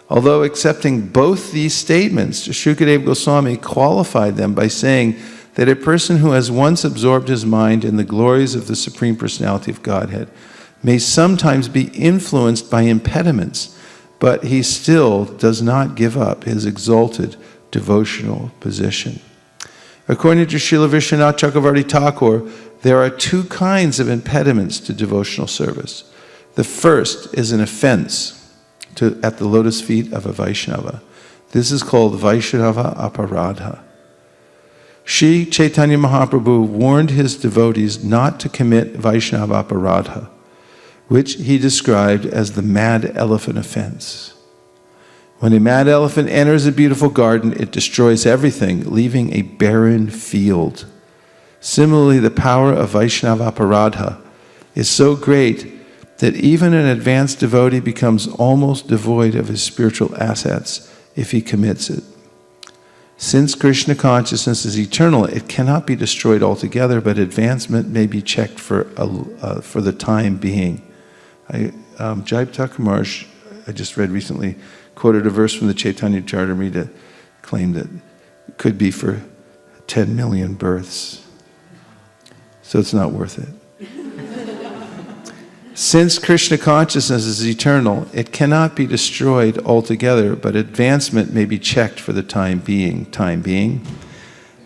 Although accepting both these statements, Shukadeva Goswami qualified them by saying that a person who has once absorbed his mind in the glories of the Supreme Personality of Godhead may sometimes be influenced by impediments, but he still does not give up his exalted devotional position. According to Srila Vishwanath Chakravarti Thakur, there are two kinds of impediments to devotional service. The first is an offense at the lotus feet of a Vaishnava. This is called Vaishnava Aparadha. Sri Chaitanya Mahaprabhu warned his devotees not to commit Vaishnava Aparadha, which he described as the mad elephant offense. When a mad elephant enters a beautiful garden, it destroys everything, leaving a barren field. Similarly, the power of Vaishnava Aparadha is so great that even an advanced devotee becomes almost devoid of his spiritual assets if he commits it. Since Krishna consciousness is eternal, it cannot be destroyed altogether, but advancement may be checked for the time being. Jai Thakur, I just read recently, quoted a verse from the Chaitanya Charitamrita, claimed that it could be for 10 million births. So it's not worth it. Since Krishna consciousness is eternal, it cannot be destroyed altogether, but advancement may be checked for the time being.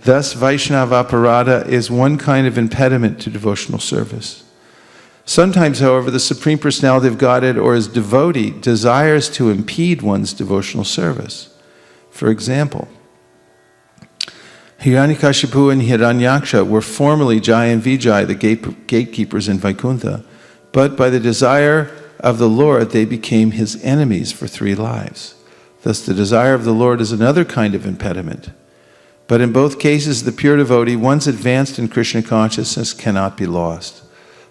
Thus, Vaishnava aparada is one kind of impediment to devotional service. Sometimes, however, the Supreme Personality of Godhead or his devotee desires to impede one's devotional service. For example, Hiranyakashipu and Hiranyaksha were formerly Jai and Vijay, the gatekeepers in Vaikuntha, but by the desire of the Lord, they became his enemies for 3 lives. Thus, the desire of the Lord is another kind of impediment. But in both cases, the pure devotee, once advanced in Krishna consciousness, cannot be lost.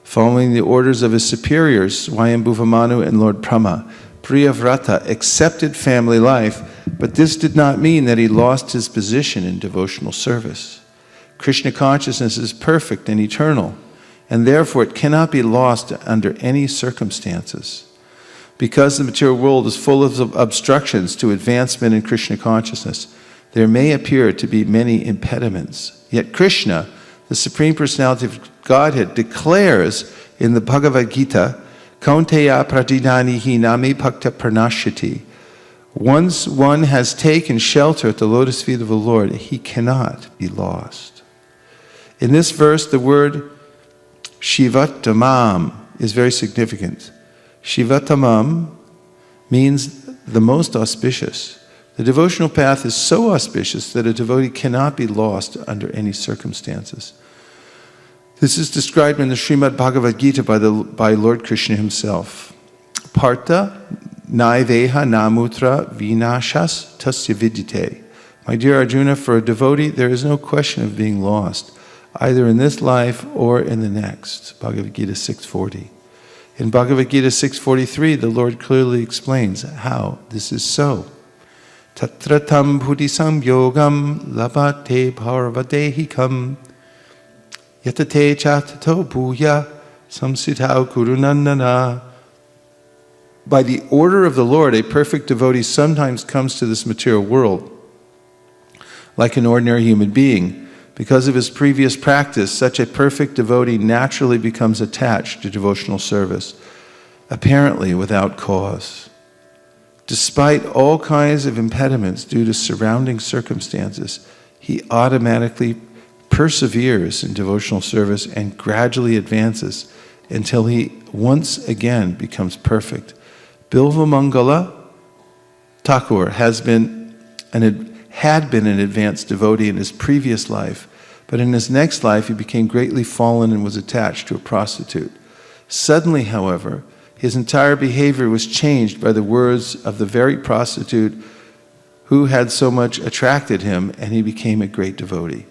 Following the orders of his superiors, Swayambhuva Manu and Lord Brahma, Priyavrata accepted family life, but this did not mean that he lost his position in devotional service. Krishna consciousness is perfect and eternal, and therefore it cannot be lost under any circumstances. Because the material world is full of obstructions to advancement in Krishna consciousness, there may appear to be many impediments. Yet Krishna, the Supreme Personality of Godhead, declares in the Bhagavad Gita, Kaunteya pradinanihi nami bhakta pranashati. Once one has taken shelter at the lotus feet of the Lord, he cannot be lost. In this verse, the word Shivatamam is very significant. Shivatamam means the most auspicious. The devotional path is so auspicious that a devotee cannot be lost under any circumstances. This is described in the Srimad Bhagavad Gita by Lord Krishna himself. Partha naiveha namutra vinashas tasya vidyate. My dear Arjuna, for a devotee there is no question of being lost, either in this life or in the next. Bhagavad Gita 6.40. In Bhagavad Gita 6.43, the Lord clearly explains how this is so. Tatratam buddhisam yogam labate bharvadehikam yatate chatato bhuya samsitau kurunandana. By the order of the Lord, a perfect devotee sometimes comes to this material world like an ordinary human being. Because of his previous practice, such a perfect devotee naturally becomes attached to devotional service, apparently without cause. Despite all kinds of impediments due to surrounding circumstances, he automatically perseveres in devotional service and gradually advances until he once again becomes perfect. Bilva Mangala Thakur had been an advanced devotee in his previous life, but in his next life he became greatly fallen and was attached to a prostitute. Suddenly, however, his entire behavior was changed by the words of the very prostitute who had so much attracted him, and he became a great devotee.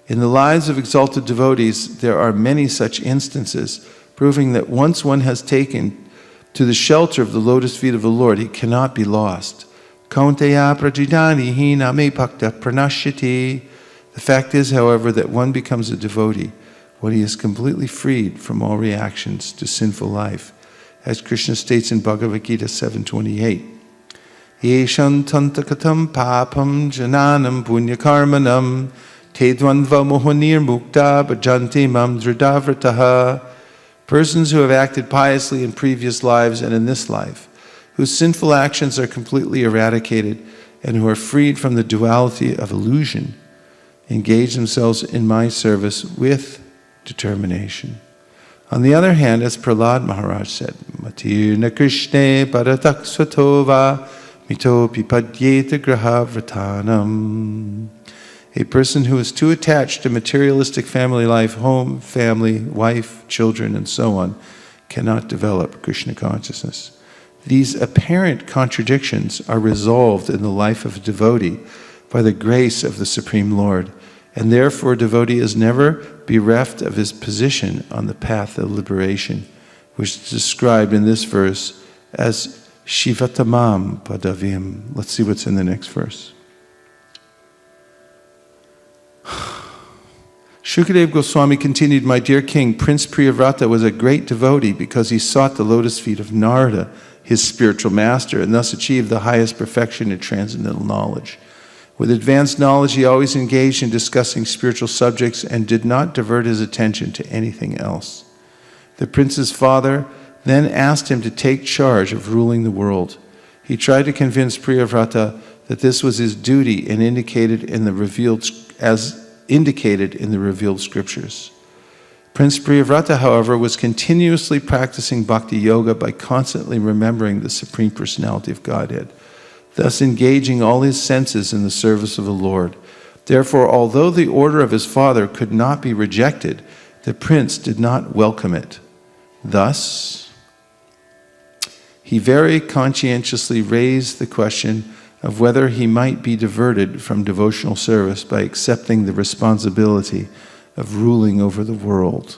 In the lives of exalted devotees, there are many such instances, proving that once one has taken to the shelter of the lotus feet of the Lord, he cannot be lost. Kaunteya prajidani name bhakta pranashati. The fact is, however, that one becomes a devotee when he is completely freed from all reactions to sinful life. As Krishna states in Bhagavad Gita 7.28, Yeshan tantakatam papam jananam punyakarmanam tedvanva mohanir mukta bhajanti mam dridhavrataha. Persons who have acted piously in previous lives and in this life, whose sinful actions are completely eradicated and who are freed from the duality of illusion, engage themselves in my service with determination. On the other hand, as Prahlad Maharaj said, Matirna Krishne Bharatak Svatova Mito Pipadyeta Graha Vratanam. A person who is too attached to materialistic family life, home, family, wife, children, and so on, cannot develop Krishna consciousness. These apparent contradictions are resolved in the life of a devotee by the grace of the Supreme Lord, and therefore a devotee is never bereft of his position on the path of liberation, which is described in this verse as Shivatamam Padavim. Let's see what's in the next verse. Shukadev Goswami continued, "My dear king, Prince Priyavrata was a great devotee because he sought the lotus feet of Narada, his spiritual master, and thus achieved the highest perfection in transcendental knowledge. With advanced knowledge, he always engaged in discussing spiritual subjects and did not divert his attention to anything else. The prince's father then asked him to take charge of ruling the world. He tried to convince Priyavrata that this was his duty and indicated in the revealed scriptures. Prince Priyavrata, however, was continuously practicing bhakti yoga by constantly remembering the Supreme Personality of Godhead, thus engaging all his senses in the service of the Lord. Therefore, although the order of his father could not be rejected, the prince did not welcome it. Thus, he very conscientiously raised the question of whether he might be diverted from devotional service by accepting the responsibility of ruling over the world."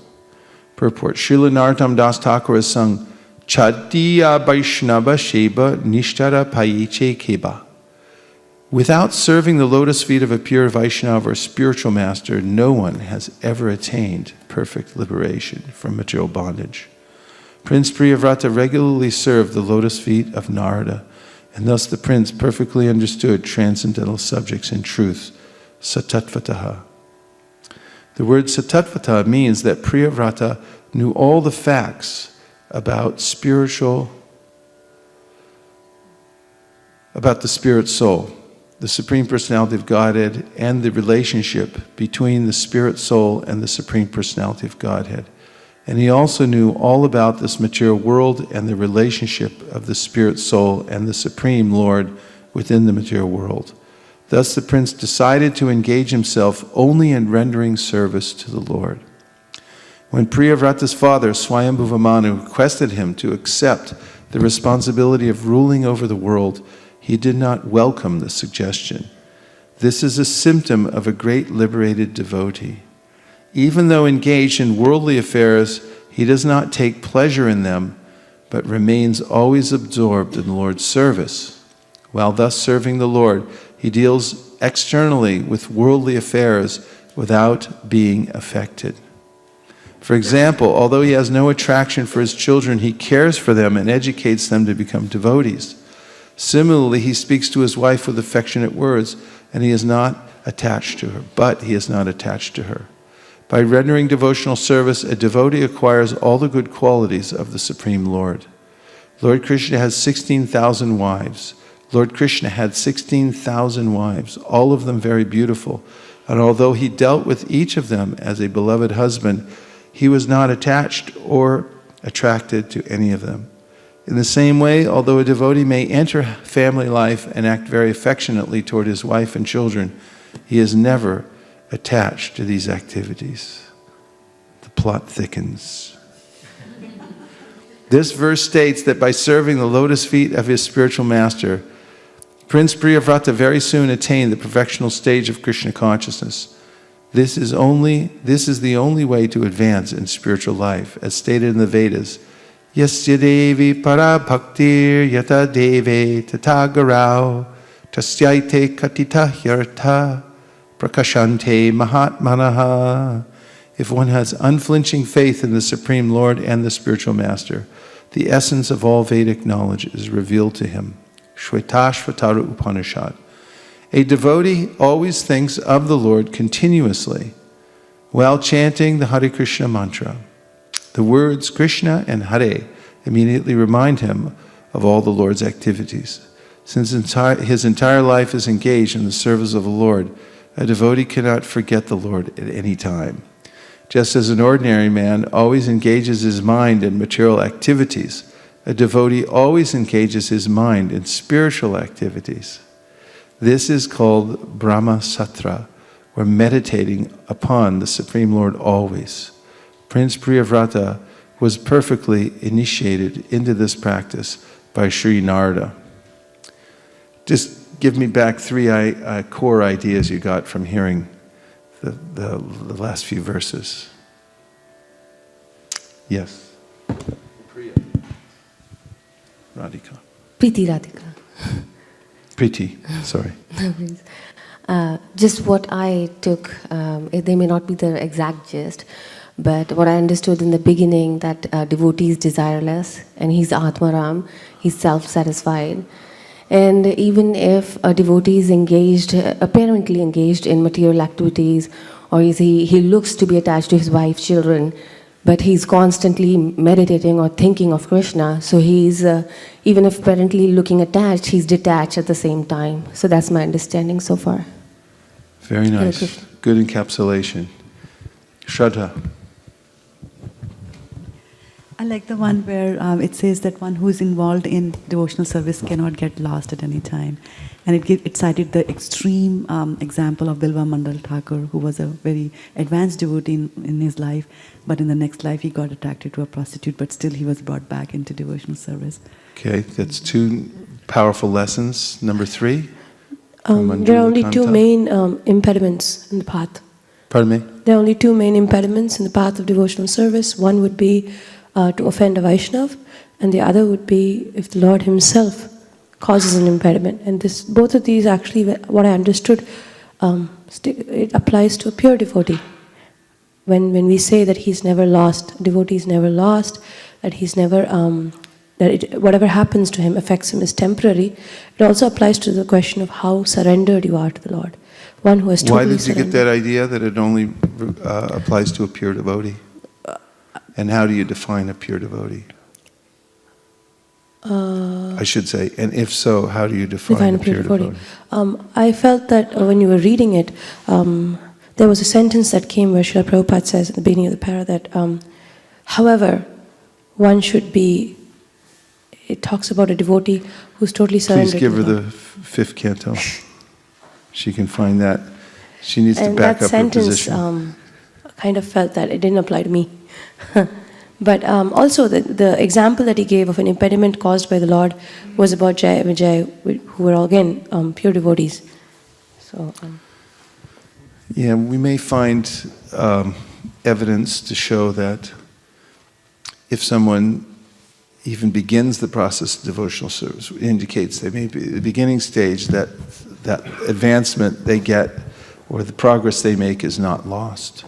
Purport: Srila Narottam Das Thakur has sung, "Chadiya Vaishnava Sheba Nishtara Payiche Keba." Without serving the lotus feet of a pure Vaishnava or spiritual master, no one has ever attained perfect liberation from material bondage. Prince Priyavrata regularly served the lotus feet of Narada, and thus the prince perfectly understood transcendental subjects in truth, satatvataha. The word satatvata means that Priyavrata knew all the facts about the spirit soul, the Supreme Personality of Godhead, and the relationship between the spirit soul and the Supreme Personality of Godhead. And he also knew all about this material world and the relationship of the spirit soul and the Supreme Lord within the material world. Thus the prince decided to engage himself only in rendering service to the Lord. When Priyavrata's father, Swayambhuva Manu, requested him to accept the responsibility of ruling over the world, he did not welcome the suggestion. This is a symptom of a great liberated devotee. Even though engaged in worldly affairs, he does not take pleasure in them, but remains always absorbed in the Lord's service. While thus serving the Lord, he deals externally with worldly affairs without being affected. For example, although he has no attraction for his children, he cares for them and educates them to become devotees. Similarly, he speaks to his wife with affectionate words, and he is not attached to her, By rendering devotional service, a devotee acquires all the good qualities of the Supreme Lord. Lord Krishna has 16,000 wives. Lord Krishna had 16,000 wives, all of them very beautiful. And although he dealt with each of them as a beloved husband, he was not attached or attracted to any of them. In the same way, although a devotee may enter family life and act very affectionately toward his wife and children, he is never attached to these activities. The plot thickens. This verse states that by serving the lotus feet of his spiritual master, Prince Priyavrata very soon attained the perfectional stage of Krishna consciousness. This is the only way to advance in spiritual life, as stated in the Vedas. Yasya devi para bhaktir yata deve tatagarau tasyaite katita hyartha prakashante mahatmanaha. If one has unflinching faith in the Supreme Lord and the spiritual master, the essence of all Vedic knowledge is revealed to him. Shvetashvatara Upanishad. A devotee always thinks of the Lord continuously while chanting the Hare Krishna mantra. The words Krishna and Hare immediately remind him of all the Lord's activities. Since his entire life is engaged in the service of the Lord, a devotee cannot forget the Lord at any time. Just as an ordinary man always engages his mind in material activities, a devotee always engages his mind in spiritual activities. This is called Brahma Samhita, or meditating upon the Supreme Lord always. Prince Priyavrata was perfectly initiated into this practice by Sri Narada. Just give me back three core ideas you got from hearing the last few verses. Yes. Priya. Radhika. Preeti Radhika. Preeti, sorry. No, please. Just what I took, they may not be the exact gist, but what I understood in the beginning that devotee is desireless and he's Atmaram, he's self-satisfied. And even if a devotee is engaged, apparently engaged in material activities, or he looks to be attached to his wife, children, but he's constantly meditating or thinking of Krishna, so he's, even if apparently looking attached, he's detached at the same time. So that's my understanding so far. Very nice. Good encapsulation. Shraddha. I like the one where it says that one who is involved in devotional service cannot get lost at any time. And it cited the extreme example of Bilva Mandal Thakur, who was a very advanced devotee in his life, but in the next life he got attracted to a prostitute, but still he was brought back into devotional service. Okay, that's two powerful lessons. Number 3. There are only two main impediments in the path. Pardon me? There are only two main impediments in the path of devotional service. One would be to offend a Vaishnav, and the other would be if the Lord Himself causes an impediment. And both of these actually, what I understood, it applies to a pure devotee. When we say that he's never lost, devotee is never lost, that he's never, whatever happens to him affects him is temporary, it also applies to the question of how surrendered you are to the Lord. One who has totally surrendered. Why did you get that idea that it only applies to a pure devotee? And how do you define a pure devotee? I should say, and if so, how do you define a pure devotee? I felt that when you were reading it, there was a sentence that came where Srila Prabhupada says at the beginning of the para that, however, one should be, it talks about a devotee who's totally surrendered. Please give her the 5th canto. She can find that. She needs to back up her position. And that sentence kind of felt that it didn't apply to me. But also the example that he gave of an impediment caused by the Lord was about Jai Vijay, who were all again pure devotees. So, yeah, we may find evidence to show that if someone even begins the process of devotional service, it indicates they may be at the beginning stage, that advancement they get or the progress they make is not lost.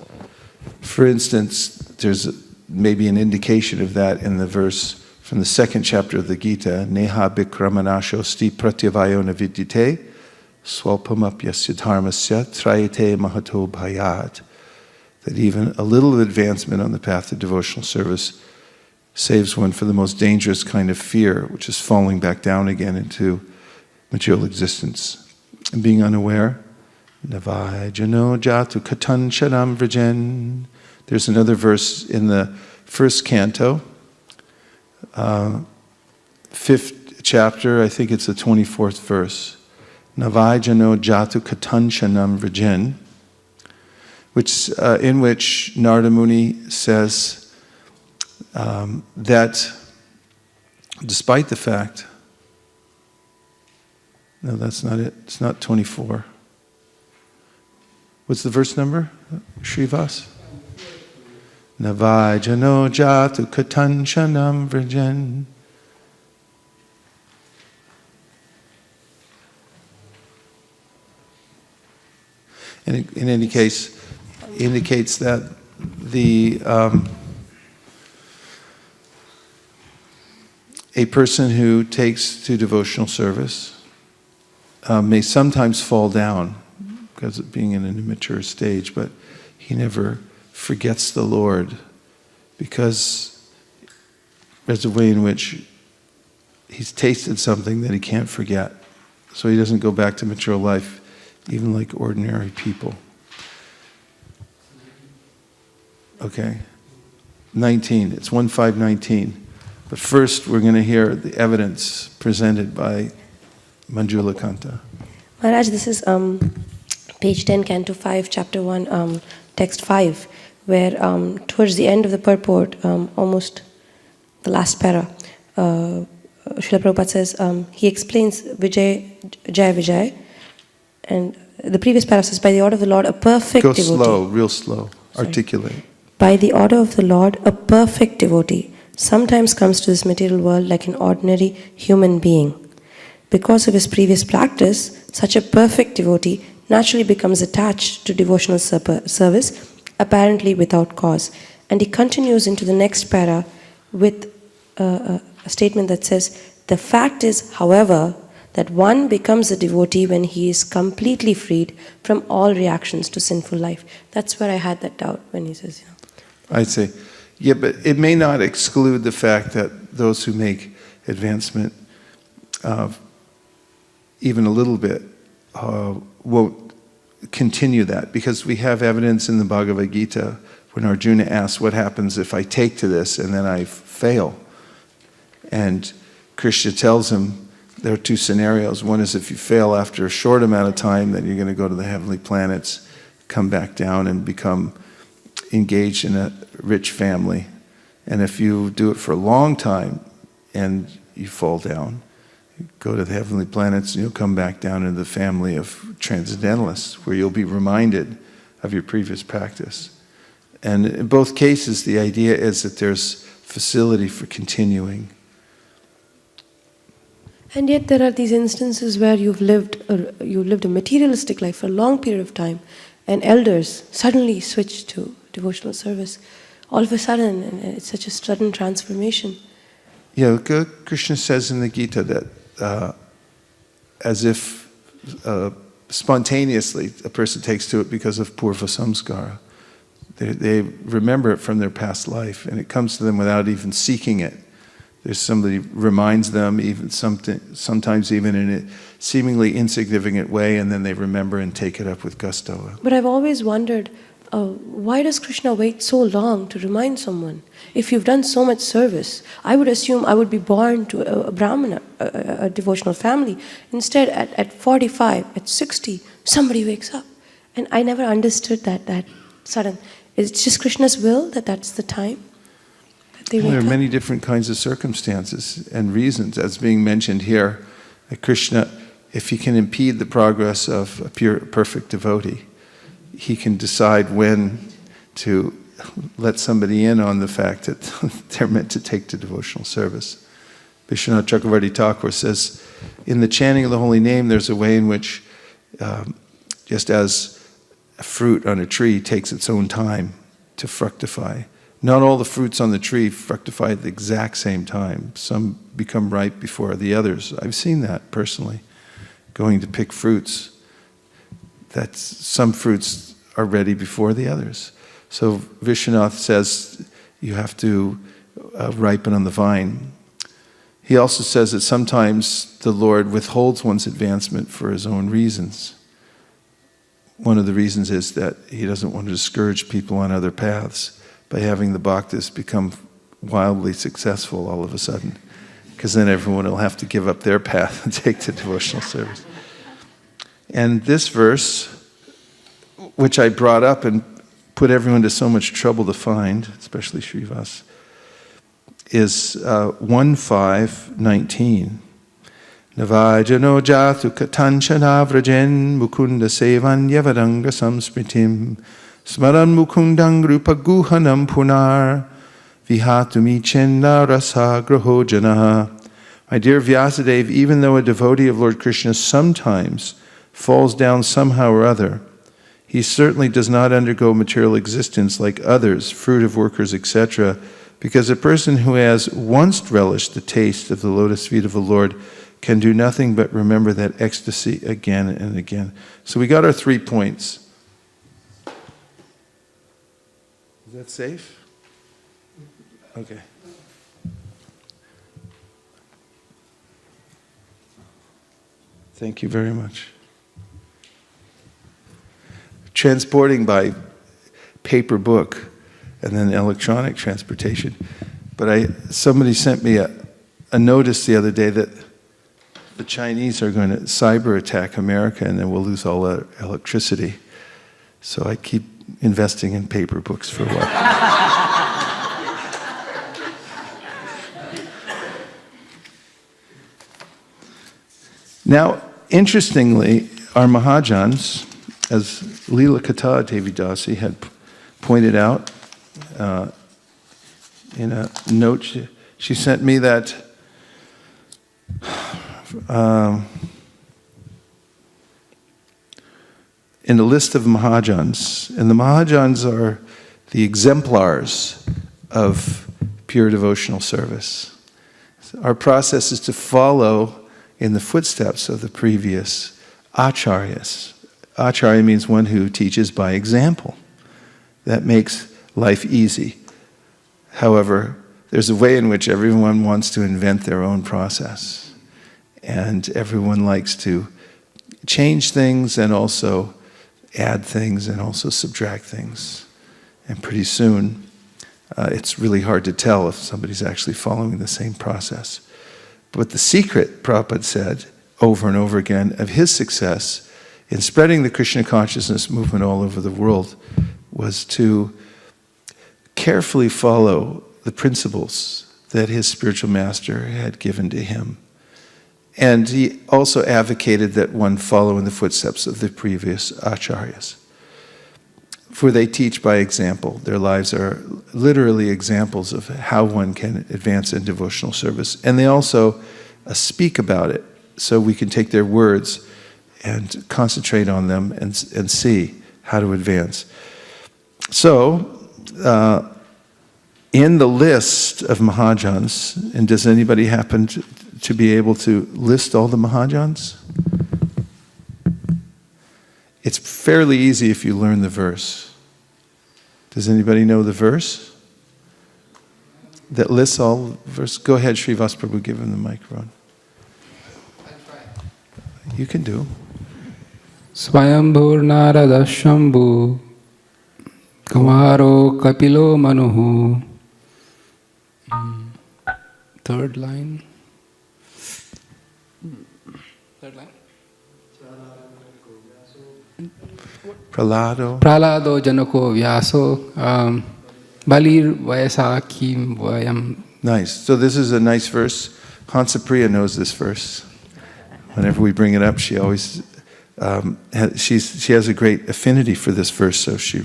For instance, there's maybe an indication of that in the verse from the 2nd chapter of the Gita, Neha Bikramanasho sti pratyavayo navidyate swalpamapyasya dharmasya trayate mahato bhayat. That even a little advancement on the path of devotional service saves one from the most dangerous kind of fear, which is falling back down again into material existence. And being unaware, Navai jano jatu katan sharam vrajen. There's another verse in the 1st canto, 5th chapter, I think it's the 24th verse. Navai jano jatu katan shanam vrajen, in which Narada Muni says that despite the fact, no, that's not it. It's not 24. What's the verse number, Srivas? Navai jano jatu katan shanam vrajen. In any case, indicates that a person who takes to devotional service may sometimes fall down because of being in an immature stage, but he never forgets the Lord because there's a way in which he's tasted something that he can't forget. So he doesn't go back to mature life even like ordinary people. Okay. 19. It's 1519. But first we're going to hear the evidence presented by Manjula Kanta. Maharaj, this is page 10, Canto 5, Chapter 1, Text 5, where towards the end of the purport, almost the last para, Srila Prabhupada says, he explains Jai Vijay, and the previous para says, by the order of the Lord, a perfect Go devotee. slow, real slow. Sorry. Articulate. By the order of the Lord, a perfect devotee sometimes comes to this material world like an ordinary human being. Because of his previous practice, such a perfect devotee naturally becomes attached to devotional service, apparently without cause. And he continues into the next para with a statement that says, the fact is, however, that one becomes a devotee when he is completely freed from all reactions to sinful life. That's where I had that doubt when he says, I'd say, yeah, but it may not exclude the fact that those who make advancement even a little bit won't continue that, because we have evidence in the Bhagavad Gita when Arjuna asks, what happens if I take to this and then I fail? And Krishna tells him there are two scenarios. One is if you fail after a short amount of time, then you're going to go to the heavenly planets, come back down and become engaged in a rich family. And if you do it for a long time and you fall down, you go to the heavenly planets and you'll come back down into the family of transcendentalists, where you'll be reminded of your previous practice. And in both cases, the idea is that there's facility for continuing. and yet there are these instances where you've lived a materialistic life for a long period of time, and elders suddenly switch to devotional service. All of a sudden, and it's such a sudden transformation. Yeah, Krishna says in the Gita that as if spontaneously a person takes to it because of purva samskara. They remember it from their past life, and it comes to them without even seeking it. There's somebody reminds them, even sometimes even in a seemingly insignificant way, and then they remember and take it up with gusto. But I've always wondered, why does Krishna wait so long to remind someone? If you've done so much service, I would assume I would be born to a Brahmana, a devotional family. Instead, at 45, at 60, somebody wakes up. And I never understood that sudden. It's just Krishna's will that that's the time that they wake up? There are many different kinds of circumstances and reasons, as being mentioned here, that Krishna, if he can impede the progress of a pure, perfect devotee, he can decide when to let somebody in on the fact that they're meant to take to devotional service. Vishwanath Chakravarti Thakur says, in the chanting of the holy name, there's a way in which, just as a fruit on a tree takes its own time to fructify, not all the fruits on the tree fructify at the exact same time. Some become ripe before the others. I've seen that personally, going to pick fruits. That some fruits are ready before the others. So Vishwanath says you have to ripen on the vine. He also says that sometimes the Lord withholds one's advancement for his own reasons. One of the reasons is that he doesn't want to discourage people on other paths by having the bhaktas become wildly successful all of a sudden, because then everyone will have to give up their path and take to devotional service. And this verse, which I brought up and put everyone to so much trouble to find, especially Srivas, is 1:5:19. Navajano jatu katanchana vrajen mukunda sevan yavadanga samsmritim smaran mukundang rupa guhanam punar vihatumi chenna rasa graho janaha. My dear Vyasadeva, even though a devotee of Lord Krishna sometimes falls down somehow or other, he certainly does not undergo material existence like others, fruitive workers, etc., because a person who has once relished the taste of the lotus feet of the Lord can do nothing but remember that ecstasy again and again. So we got our 3 points. Is that safe? Okay. Thank you very much. Transporting by paper book and then electronic transportation. But somebody sent me a notice the other day that the Chinese are going to cyber attack America and then we'll lose all our electricity. So I keep investing in paper books for a while. Now, interestingly, our Mahajans as Leela Kata Devi Dasi had pointed out in a note, she sent me that in a list of Mahajans. And the Mahajans are the exemplars of pure devotional service. Our process is to follow in the footsteps of the previous acharyas. Acharya means one who teaches by example. That makes life easy. However, there's a way in which everyone wants to invent their own process. And everyone likes to change things and also add things and also subtract things. And pretty soon, it's really hard to tell if somebody's actually following the same process. But the secret, Prabhupada said over and over again, of his success in spreading the Krishna consciousness movement all over the world was to carefully follow the principles that his spiritual master had given to him. And he also advocated that one follow in the footsteps of the previous acharyas. For they teach by example. Their lives are literally examples of how one can advance in devotional service. And they also speak about it, so we can take their words and concentrate on them and see how to advance. So, in the list of Mahajans, and does anybody happen to be able to list all the Mahajans? It's fairly easy if you learn the verse. Does anybody know the verse that lists all verse? Go ahead, Srivas Prabhu, give him the microphone. You can do. Swayambhur Narada Shambhu Kumaro Kapilo Manuhu. Third line. Third line. Pralado. Pralado Janako Vyaso Balir Vaisaki Vayam. Nice. So this is a nice verse. Hansapriya knows this verse. Whenever we bring it up, she always she has a great affinity for this verse, so she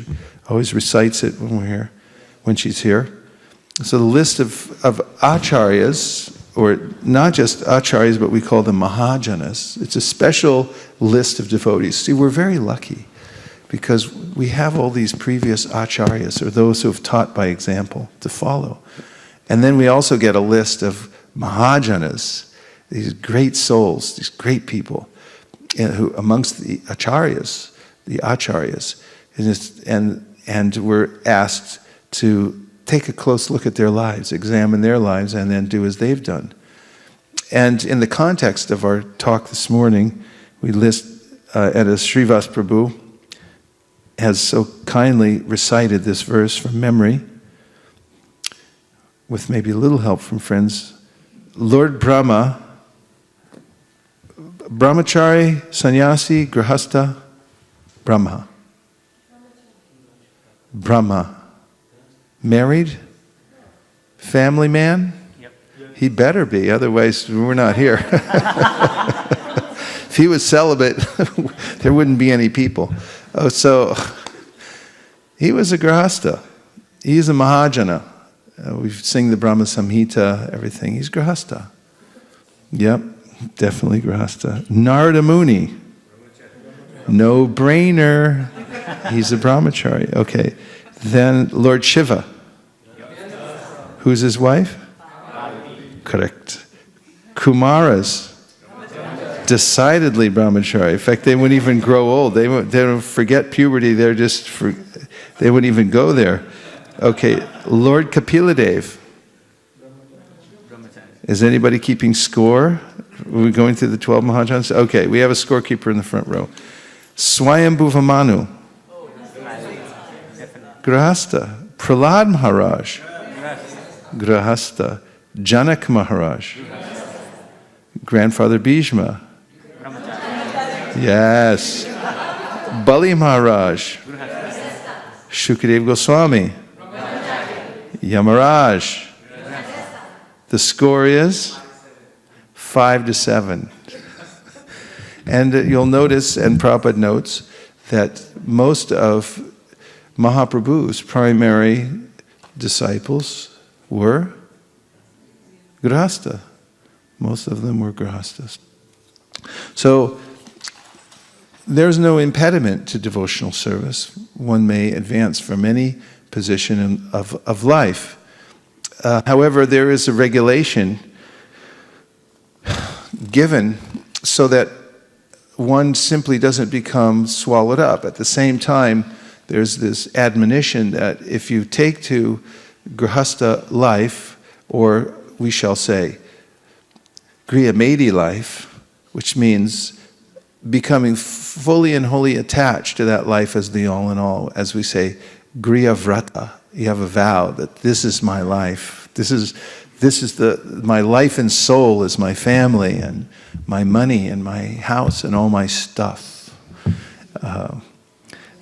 always recites it when she's here. So the list of acharyas, or not just acharyas, but we call them mahajanas. It's a special list of devotees. See, we're very lucky because we have all these previous acharyas, or those who have taught by example, to follow. And then we also get a list of mahajanas, these great souls, these great people, who amongst the acharyas, and we're asked to take a close look at their lives, examine their lives, and then do as they've done. And in the context of our talk this morning, we list, and as Srivas Prabhu has so kindly recited this verse from memory, with maybe a little help from friends, Lord Brahma, Brahmachari, Sannyasi, Grihastha, Brahma. Brahma. Married? Family man? Yep. He better be, otherwise we're not here. If he was celibate, there wouldn't be any people. Oh, so he was a Grihastha. He's a Mahajana. We sing the Brahma Samhita, everything. He's Grihastha. Yep, definitely Grihastha. Narada Muni. No brainer. He's a Brahmachari. Okay. Then Lord Shiva. Who's his wife? Correct. Kumaras. Decidedly Brahmachari. In fact, they wouldn't even grow old. They don't forget puberty. They wouldn't even go there. Okay. Lord Kapiladev. Is anybody keeping score? Are we going through the 12 Mahajans? Okay, we have a scorekeeper in the front row. Swayambhuva Manu. Grihastha. Prahlad Maharaj. Grihastha. Janak Maharaj. Grandfather Bhishma. Yes. Bali Maharaj. Shukadev Goswami. Yamaraj. The score is 5-7. And you'll notice, and Prabhupada notes, that most of Mahaprabhu's primary disciples were grihastha. Most of them were grihasthas. So there's no impediment to devotional service. One may advance from any position of life. However, there is a regulation given so that one simply doesn't become swallowed up. At the same time, there's this admonition that if you take to grihastha life, or we shall say griyamedi life, which means becoming fully and wholly attached to that life as the all in all, as we say, griyavrata. You have a vow that this is my life. This is my life and soul is my family and my money and my house and all my stuff.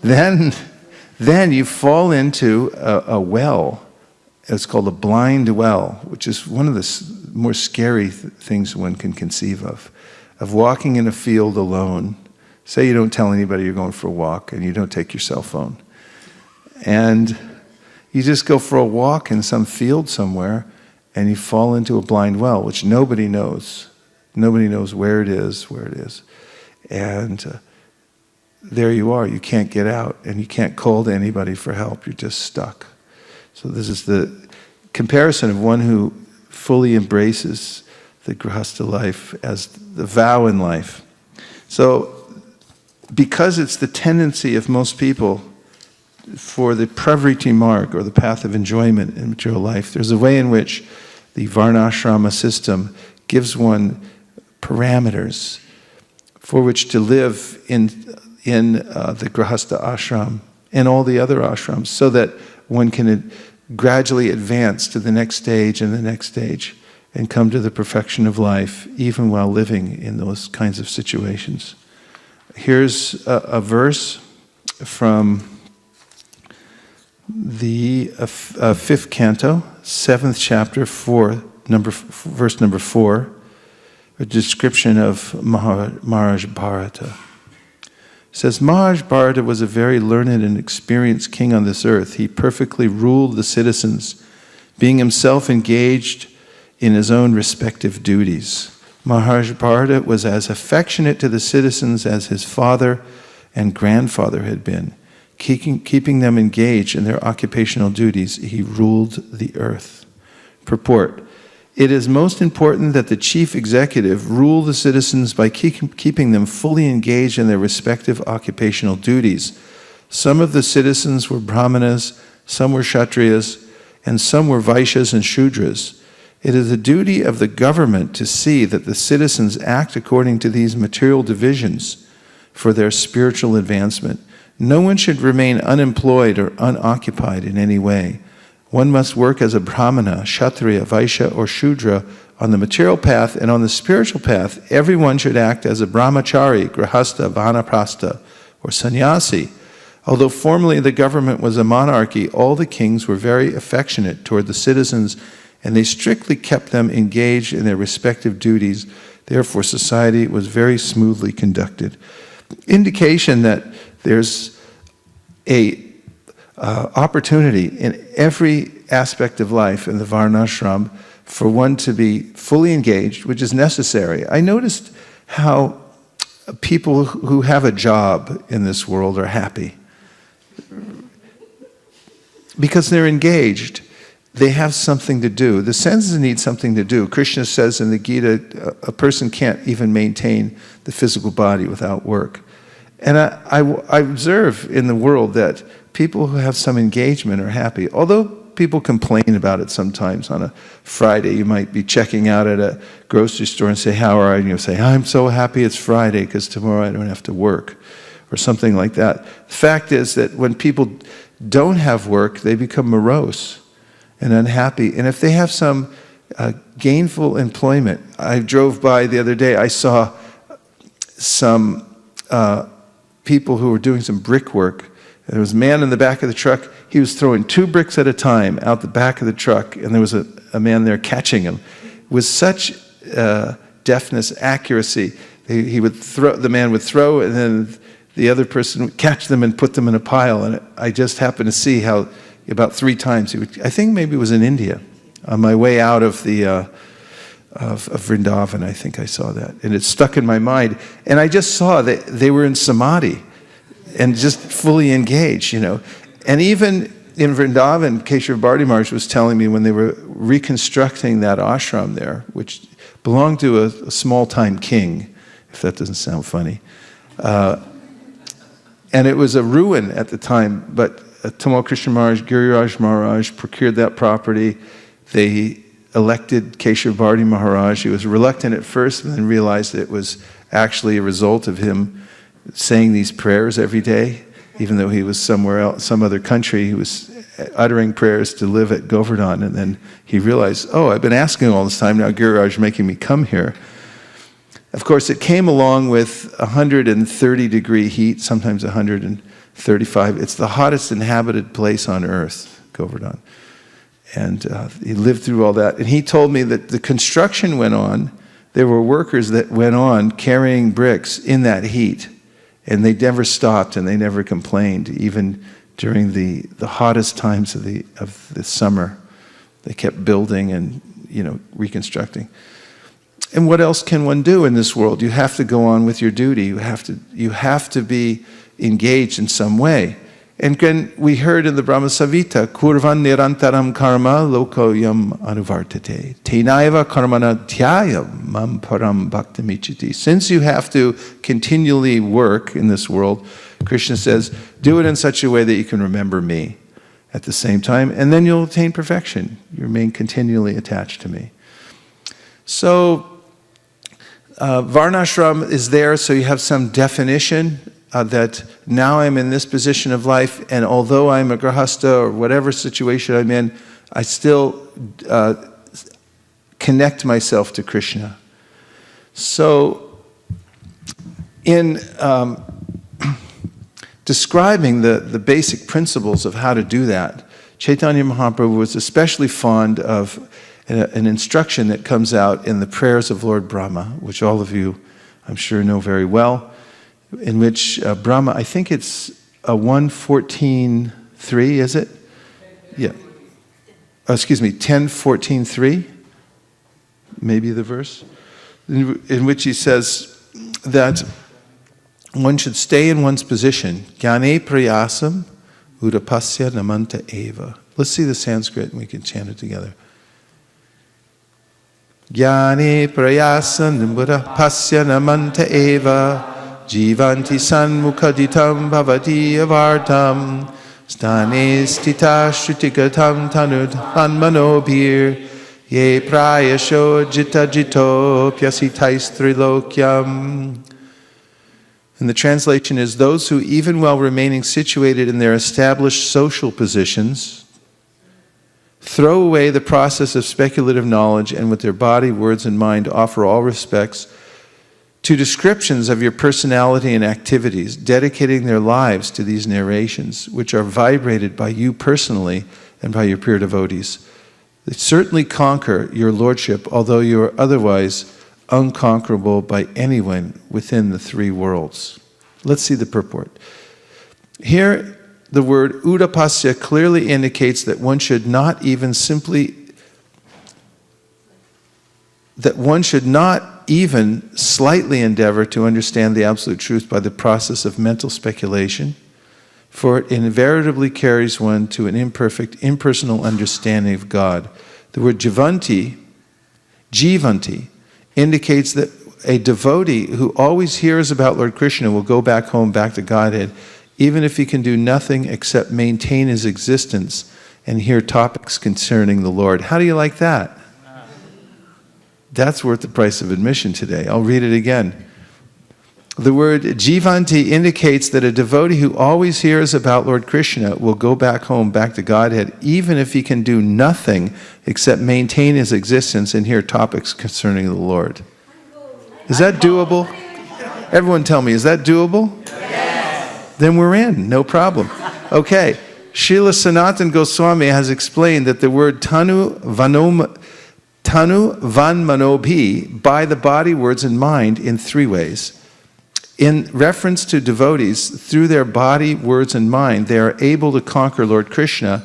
Then you fall into a well. It's called a blind well, which is one of the more scary things one can conceive of walking in a field alone. Say you don't tell anybody you're going for a walk and you don't take your cell phone. And you just go for a walk in some field somewhere and you fall into a blind well, which nobody knows. Nobody knows where it is. And there you are. You can't get out and you can't call to anybody for help. You're just stuck. So this is the comparison of one who fully embraces the grihastha life as the vow in life. So because it's the tendency of most people for the pravriti marg, or the path of enjoyment in material life, there's a way in which the varnashrama system gives one parameters for which to live in the grihastha ashram and all the other ashrams, so that one can gradually advance to the next stage and the next stage and come to the perfection of life, even while living in those kinds of situations. Here's a verse from the 5th canto, 7th chapter, verse number 4, a description of Maharaj Bharata. It says, Maharaj Bharata was a very learned and experienced king on this earth. He perfectly ruled the citizens, being himself engaged in his own respective duties. Maharaj Bharata was as affectionate to the citizens as his father and grandfather had been. Keeping them engaged in their occupational duties, he ruled the earth. Purport. It is most important that the chief executive rule the citizens by keeping them fully engaged in their respective occupational duties. Some of the citizens were brahmanas, some were kshatriyas, and some were vaishyas and shudras. It is the duty of the government to see that the citizens act according to these material divisions for their spiritual advancement. No one should remain unemployed or unoccupied in any way. One must work as a brahmana, kshatriya, vaishya, or shudra on the material path, and on the spiritual path, everyone should act as a brahmachari, grihastha, vanaprastha, or sannyasi. Although formerly the government was a monarchy, all the kings were very affectionate toward the citizens, and they strictly kept them engaged in their respective duties. Therefore, society was very smoothly conducted. Indication that there's a opportunity in every aspect of life in the varnashram for one to be fully engaged, which is necessary. I noticed how people who have a job in this world are happy because they're engaged. They have something to do. The senses need something to do. Krishna says in the Gita, a person can't even maintain the physical body without work. And I observe in the world that people who have some engagement are happy. Although people complain about it sometimes. On a Friday, you might be checking out at a grocery store and say, how are you? And you'll say, I'm so happy it's Friday because tomorrow I don't have to work, or something like that. The fact is that when people don't have work, they become morose and unhappy. And if they have some gainful employment, I drove by the other day, I saw some people who were doing some brickwork. There was a man in the back of the truck. He was throwing 2 bricks at a time out the back of the truck, and there was a man there catching him. With such deftness, accuracy, he would throw. The man would throw, and then the other person would catch them and put them in a pile. And I just happened to see how about 3 times, I think maybe it was in India, on my way out of the of Vrindavan, I think I saw that. And it stuck in my mind. And I just saw that they were in samadhi and just fully engaged, And even in Vrindavan, Keshav Bharti Maharaj was telling me when they were reconstructing that ashram there, which belonged to a small-time king, if that doesn't sound funny. And it was a ruin at the time, but Tamal Krishna Maharaj, Giriraj Maharaj procured that property. They elected Keshav Bharti Maharaj. He was reluctant at first and then realized that it was actually a result of him saying these prayers every day, even though he was somewhere else, some other country. He was uttering prayers to live at Govardhan, and then he realized, I've been asking all this time, now Giriraj is making me come here. Of course, it came along with 130-degree heat, sometimes 135. It's the hottest inhabited place on earth, Govardhan. And he lived through all that. And he told me that the construction went on. There were workers that went on carrying bricks in that heat. And they never stopped and they never complained, even during the hottest times of the summer. They kept building and, reconstructing. And what else can one do in this world? You have to go on with your duty. You have to be engaged in some way. And then we heard in the Brahma Samhita, Kurvan nirantaram karma loko yam anuvartate. Tenaiva karmana dhyayam mam param bhaktamichiti. Since you have to continually work in this world, Krishna says, do it in such a way that you can remember me at the same time, and then you'll attain perfection. You remain continually attached to me. So, Varnashram is there, so you have some definition that now I'm in this position of life, and although I'm a grahastha or whatever situation I'm in, I still connect myself to Krishna. So, in describing the basic principles of how to do that, Chaitanya Mahaprabhu was especially fond of an instruction that comes out in the prayers of Lord Brahma, which all of you, I'm sure, know very well, in which Brahma, I think it's 1:14:3, is it? Yeah. 10:14:3, maybe the verse, in which he says that one should stay in one's position. Jnane prayasam udapasya namanta eva. Let's see the Sanskrit and we can chant it together. Jnane prayasam udapasya namanta eva. Jivanti sanmukhaditam bhavati avartam. Stane stita shrutikatam tanud hanmanobhir. Ye prayasho jita jito pyasitais trilokyam. And the translation is, those who, even while remaining situated in their established social positions, throw away the process of speculative knowledge and with their body, words, and mind offer all respects to descriptions of your personality and activities, dedicating their lives to these narrations, which are vibrated by you personally and by your pure devotees. They certainly conquer your lordship, although you are otherwise unconquerable by anyone within the 3 worlds. Let's see the purport. Here, the word udapasya clearly indicates that one should not even slightly endeavor to understand the absolute truth by the process of mental speculation, for it invariably carries one to an imperfect, impersonal understanding of God. The word jivanti indicates that a devotee who always hears about Lord Krishna will go back home, back to Godhead, even if he can do nothing except maintain his existence and hear topics concerning the Lord. How do you like that? That's worth the price of admission today. I'll read it again. The word jivanti indicates that a devotee who always hears about Lord Krishna will go back home, back to Godhead, even if he can do nothing except maintain his existence and hear topics concerning the Lord. Is that doable? Everyone tell me, is that doable? Yes. Then we're in, no problem. Okay, Srila Sanatan Goswami has explained that the word tanu vanmanobhi, by the body, words, and mind, in 3 ways. In reference to devotees, through their body, words, and mind, they are able to conquer Lord Krishna,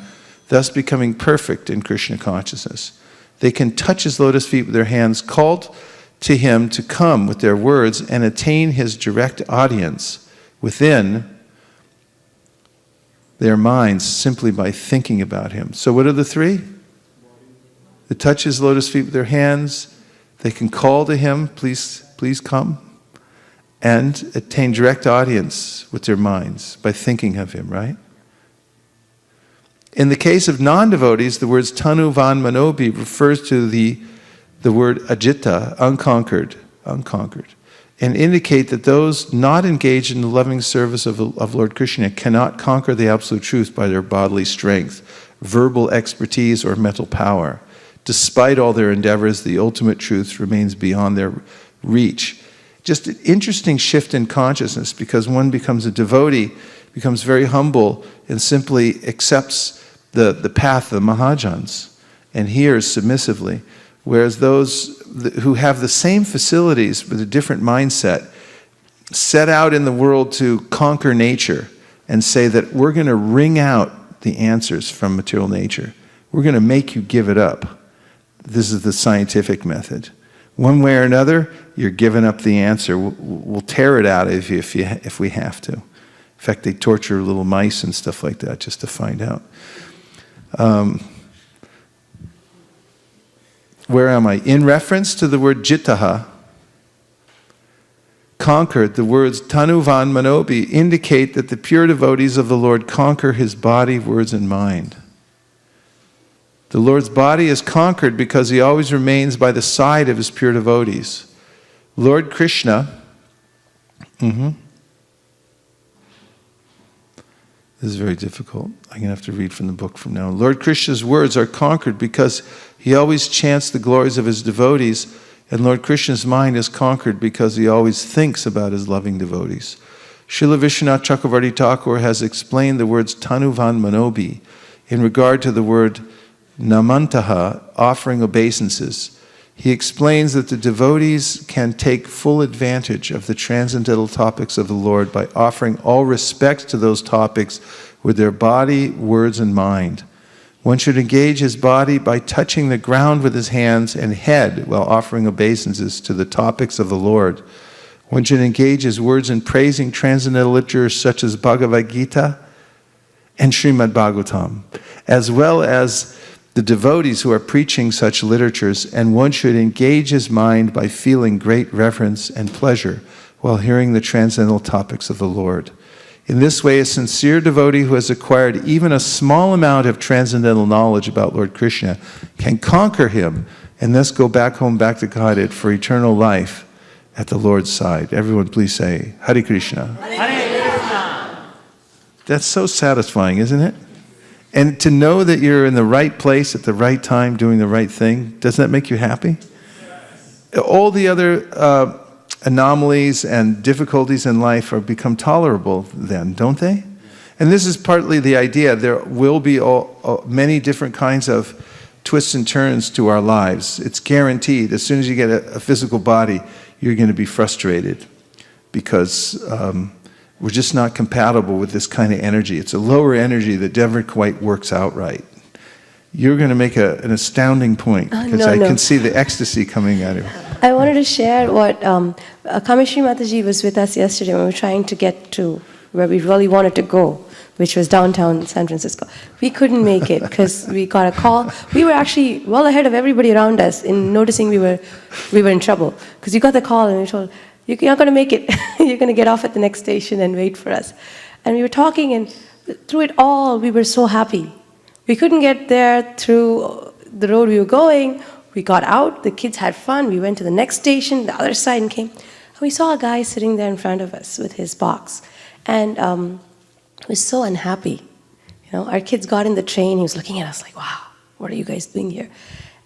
thus becoming perfect in Krishna consciousness. They can touch his lotus feet with their hands, called to him to come with their words, and attain his direct audience within their minds simply by thinking about him. So what are the three? They touch his lotus feet with their hands, they can call to him, please come, and attain direct audience with their minds by thinking of him, right? In the case of non-devotees, the words tanu van manobi refers to the word ajita, unconquered, and indicate that those not engaged in the loving service of Lord Krishna cannot conquer the absolute truth by their bodily strength, verbal expertise, or mental power. Despite all their endeavors, the ultimate truth remains beyond their reach. Just an interesting shift in consciousness, because one becomes a devotee, becomes very humble, and simply accepts the path of the Mahajans and hears submissively. Whereas those who have the same facilities with a different mindset set out in the world to conquer nature and say that we're going to wring out the answers from material nature. We're going to make you give it up. This is the scientific method. One way or another, you're giving up the answer. We'll tear it out of you if we have to. In fact, they torture little mice and stuff like that just to find out. Where am I? In reference to the word jitaha, conquered, the words tanu van manobi indicate that the pure devotees of the Lord conquer his body, words, and mind. The Lord's body is conquered because he always remains by the side of his pure devotees. Lord Krishna, this is very difficult. I'm going to have to read from the book from now on. Lord Krishna's words are conquered because he always chants the glories of his devotees, and Lord Krishna's mind is conquered because he always thinks about his loving devotees. Srila Vishwanath Chakravarti Thakur has explained the words tanu van manobi in regard to the word namantaha, offering obeisances. He explains that the devotees can take full advantage of the transcendental topics of the Lord by offering all respect to those topics with their body, words, and mind. One should engage his body by touching the ground with his hands and head while offering obeisances to the topics of the Lord. One should engage his words in praising transcendental literatures such as Bhagavad Gita and Srimad Bhagavatam, as well as the devotees who are preaching such literatures, and one should engage his mind by feeling great reverence and pleasure while hearing the transcendental topics of the Lord. In this way, a sincere devotee who has acquired even a small amount of transcendental knowledge about Lord Krishna can conquer him and thus go back home, back to Godhead for eternal life at the Lord's side. Everyone please say, Hare Krishna. Hare Krishna. That's so satisfying, isn't it? And to know that you're in the right place at the right time doing the right thing, doesn't that make you happy? Yes. All the other anomalies and difficulties in life are become tolerable then, don't they? And this is partly the idea. There will be many different kinds of twists and turns to our lives. It's guaranteed. As soon as you get a physical body, you're going to be frustrated because we're just not compatible with this kind of energy. It's a lower energy that never quite works out right. You're going to make an astounding point because I can see the ecstasy coming out of you. I wanted to share what Kameshri Mataji was with us yesterday when we were trying to get to where we really wanted to go, which was downtown San Francisco. We couldn't make it because we got a call. We were actually well ahead of everybody around us in noticing we were in trouble because you got the call and we told, you're not going to make it. You're going to get off at the next station and wait for us. And we were talking, and through it all, we were so happy. We couldn't get there through the road we were going. We got out, the kids had fun. We went to the next station, the other side, and came. And we saw a guy sitting there in front of us with his box. And he was so unhappy. You know, our kids got in the train. He was looking at us like, wow, what are you guys doing here?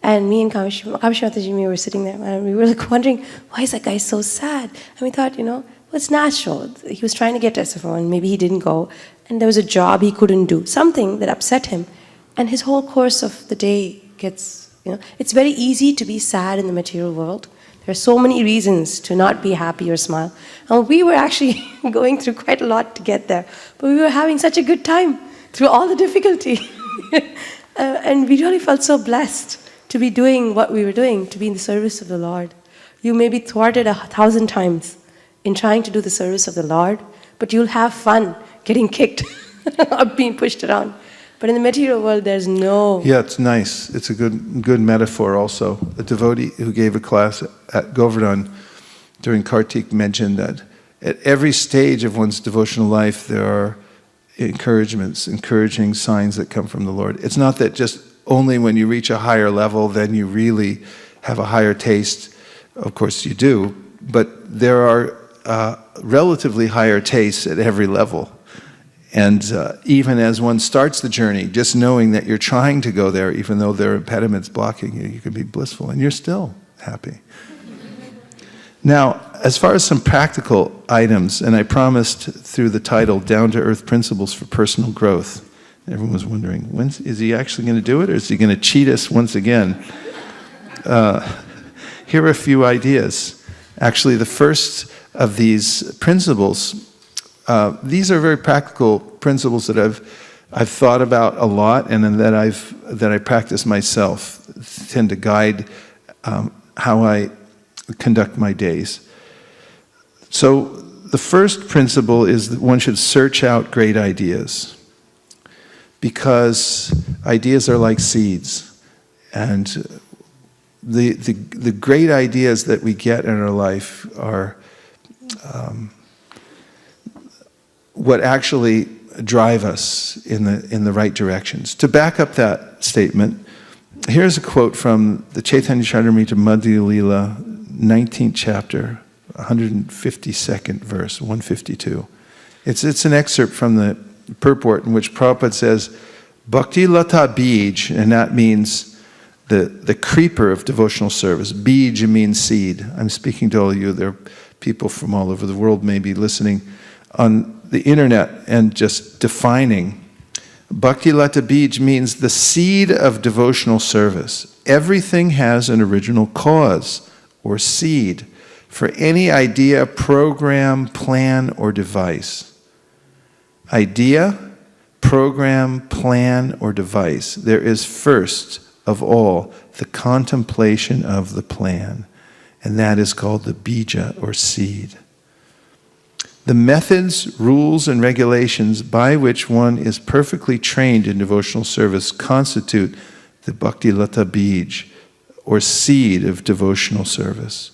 And me and Kameshri Mataji were sitting there, and we were like wondering, why is that guy so sad? And we thought, well, it's natural. He was trying to get to SFO, and maybe he didn't go. And there was a job he couldn't do, something that upset him. And his whole course of the day gets, it's very easy to be sad in the material world There are so many reasons to not be happy or smile. And we were actually going through quite a lot to get there. But we were having such a good time through all the difficulty. And we really felt so blessed to be doing what we were doing, to be in the service of the Lord. You may be thwarted 1,000 times in trying to do the service of the Lord, but you'll have fun getting kicked or being pushed around. But in the material world, there's no... Yeah, it's nice. It's a good metaphor also. A devotee who gave a class at Govardhan during Kartik mentioned that at every stage of one's devotional life, there are encouragements, encouraging signs that come from the Lord. It's not that just only when you reach a higher level, then you really have a higher taste. Of course you do, but there are relatively higher tastes at every level. And even as one starts the journey, just knowing that you're trying to go there, even though there are impediments blocking you, you can be blissful, and you're still happy. Now, as far as some practical items, and I promised through the title, Down-to-Earth Principles for Personal Growth. Everyone was wondering, is he actually going to do it, or is he going to cheat us once again? Here are a few ideas. Actually, the first of these principles, these are very practical principles that I've thought about a lot, and then that I practice myself, tend to guide how I conduct my days. So the first principle is that one should search out great ideas, because ideas are like seeds, and the great ideas that we get in our life are what actually drive us in the right directions. To back up that statement, here's a quote from the Chaitanya Charitamrita Madhya Leela, 19th chapter, 152nd verse, 152. It's an excerpt from the purport in which Prabhupada says, Bhakti Lata Bij, and that means the creeper of devotional service. Bij means seed. I'm speaking to all of you. There are people from all over the world maybe listening on the internet and just defining. Bhakti Lata Bij means the seed of devotional service. Everything has an original cause or seed for any idea, program, plan, or device. Idea, program, plan, or device. There is first of all the contemplation of the plan, and that is called the bija or seed. The methods, rules, and regulations by which one is perfectly trained in devotional service constitute the Bhakti Lata Bij, or seed of devotional service.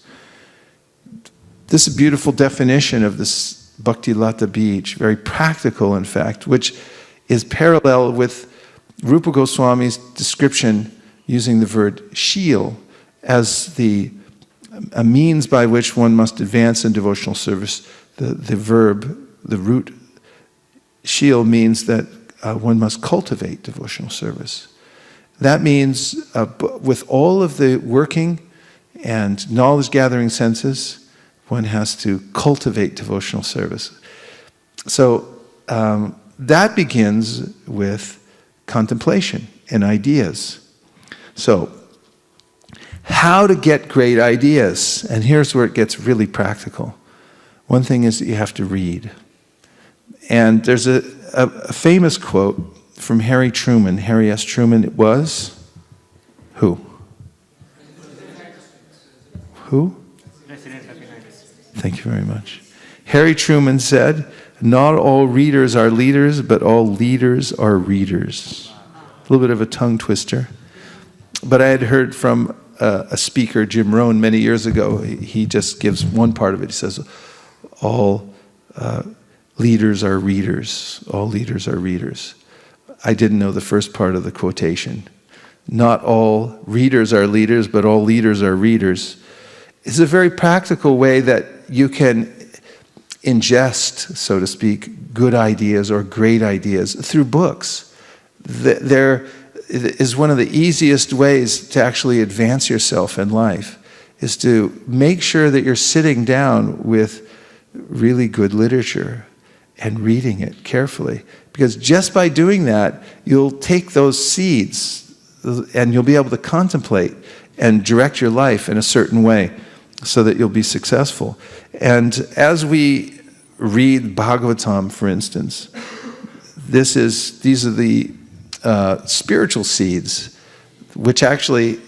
This is a beautiful definition of this Bhakti Lata Bij, very practical in fact, which is parallel with Rupa Goswami's description using the word sheel as a means by which one must advance in devotional service. The verb, the root sheel means that one must cultivate devotional service. That means with all of the working and knowledge-gathering senses, one has to cultivate devotional service. So that begins with contemplation and ideas. So, how to get great ideas? And here's where it gets really practical. One thing is that you have to read. And there's a famous quote from Harry Truman. Harry S. Truman, it was? Who? Who? Thank you very much. Harry Truman said, "Not all readers are leaders, but all leaders are readers." A little bit of a tongue twister. But I had heard from a speaker, Jim Rohn, many years ago. He just gives one part of it. He says, all leaders are readers. All leaders are readers. I didn't know the first part of the quotation. Not all readers are leaders, but all leaders are readers. It's a very practical way that you can ingest, so to speak, good ideas or great ideas through books. There is one of the easiest ways to actually advance yourself in life, is to make sure that you're sitting down with really good literature and reading it carefully. Because just by doing that, you'll take those seeds and you'll be able to contemplate and direct your life in a certain way. so that you'll be successful. And as we read Bhagavatam, for instance, these are the spiritual seeds, which actually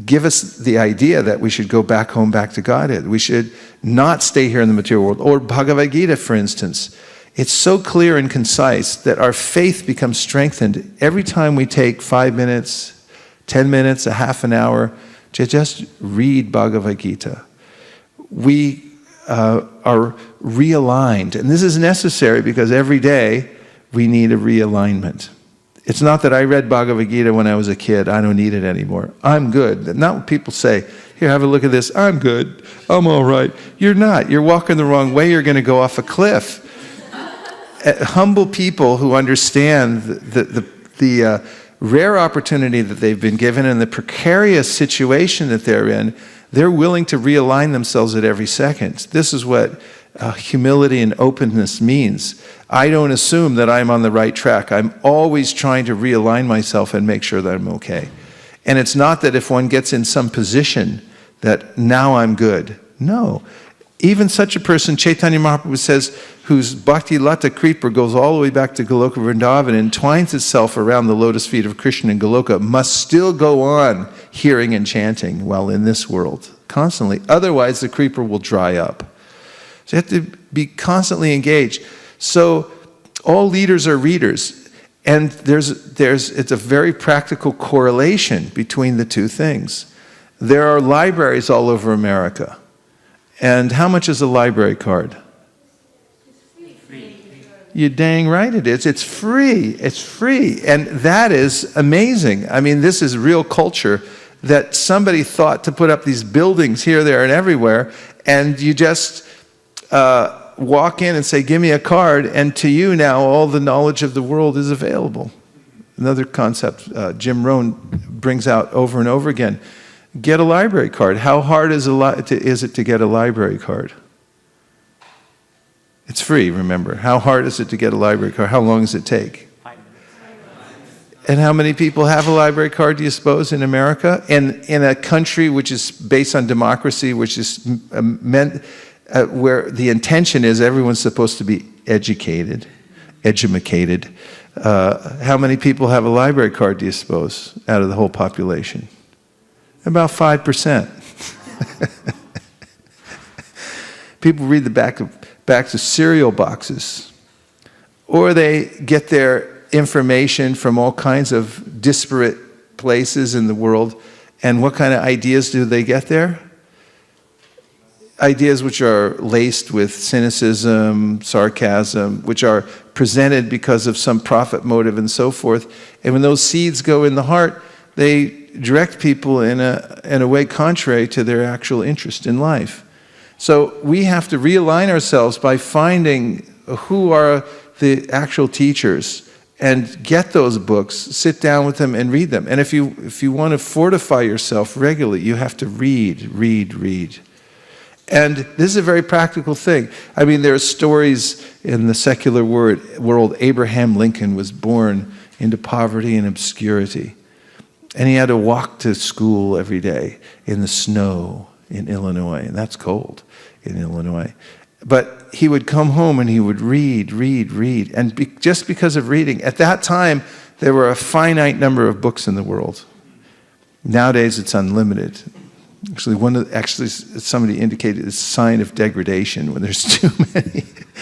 give us the idea that we should go back home, back to Godhead. We should not stay here in the material world. Or Bhagavad Gita, for instance. It's so clear and concise that our faith becomes strengthened every time we take 5 minutes, 10 minutes, a half an hour to just read Bhagavad Gita. We are realigned. And this is necessary because every day we need a realignment. It's not that I read Bhagavad Gita when I was a kid. I don't need it anymore. I'm good. Not what people say. Here, have a look at this. I'm good. I'm all right. You're not. You're walking the wrong way. You're going to go off a cliff. Humble people who understand the rare opportunity that they've been given and the precarious situation that they're in, they're willing to realign themselves at every second. This is what humility and openness means. I don't assume that I'm on the right track. I'm always trying to realign myself and make sure that I'm okay. And it's not that if one gets in some position that now I'm good. No. Even such a person, Chaitanya Mahaprabhu says, whose Bhakti Lata creeper goes all the way back to Goloka Vrindavan and entwines itself around the lotus feet of Krishna in Goloka, must still go on hearing and chanting while in this world, constantly. Otherwise, the creeper will dry up. So you have to be constantly engaged. So all leaders are readers. And it's a very practical correlation between the two things. There are libraries all over America. And how much is a library card? You're dang right it is. It's free. It's free. And that is amazing. I mean, this is real culture that somebody thought to put up these buildings here, there, and everywhere. And you just walk in and say, give me a card. And to you now, all the knowledge of the world is available. Another concept Jim Rohn brings out over and over again. Get a library card. How hard is it to get a library card? It's free, remember. How hard is it to get a library card? How long does it take? 5 minutes. And how many people have a library card, do you suppose, in America? And in a country which is based on democracy, which is meant, where the intention is everyone's supposed to be educated. How many people have a library card, do you suppose, out of the whole population? About 5%. People read the backs of cereal boxes, or they get their information from all kinds of disparate places in the world. And what kind of ideas do they get there? Ideas which are laced with cynicism, sarcasm, which are presented because of some profit motive and so forth. And when those seeds go in the heart, they direct people in a way contrary to their actual interest in life. So we have to realign ourselves by finding who are the actual teachers and get those books, sit down with them and read them. And if you want to fortify yourself regularly, you have to read. And this is a very practical thing. I mean, there are stories in the secular world. Abraham Lincoln was born into poverty and obscurity. And he had to walk to school every day in the snow in Illinois. And that's cold in Illinois. But he would come home and he would read. And just because of reading, at that time, there were a finite number of books in the world. Nowadays, it's unlimited. Actually, somebody indicated it's a sign of degradation when there's too many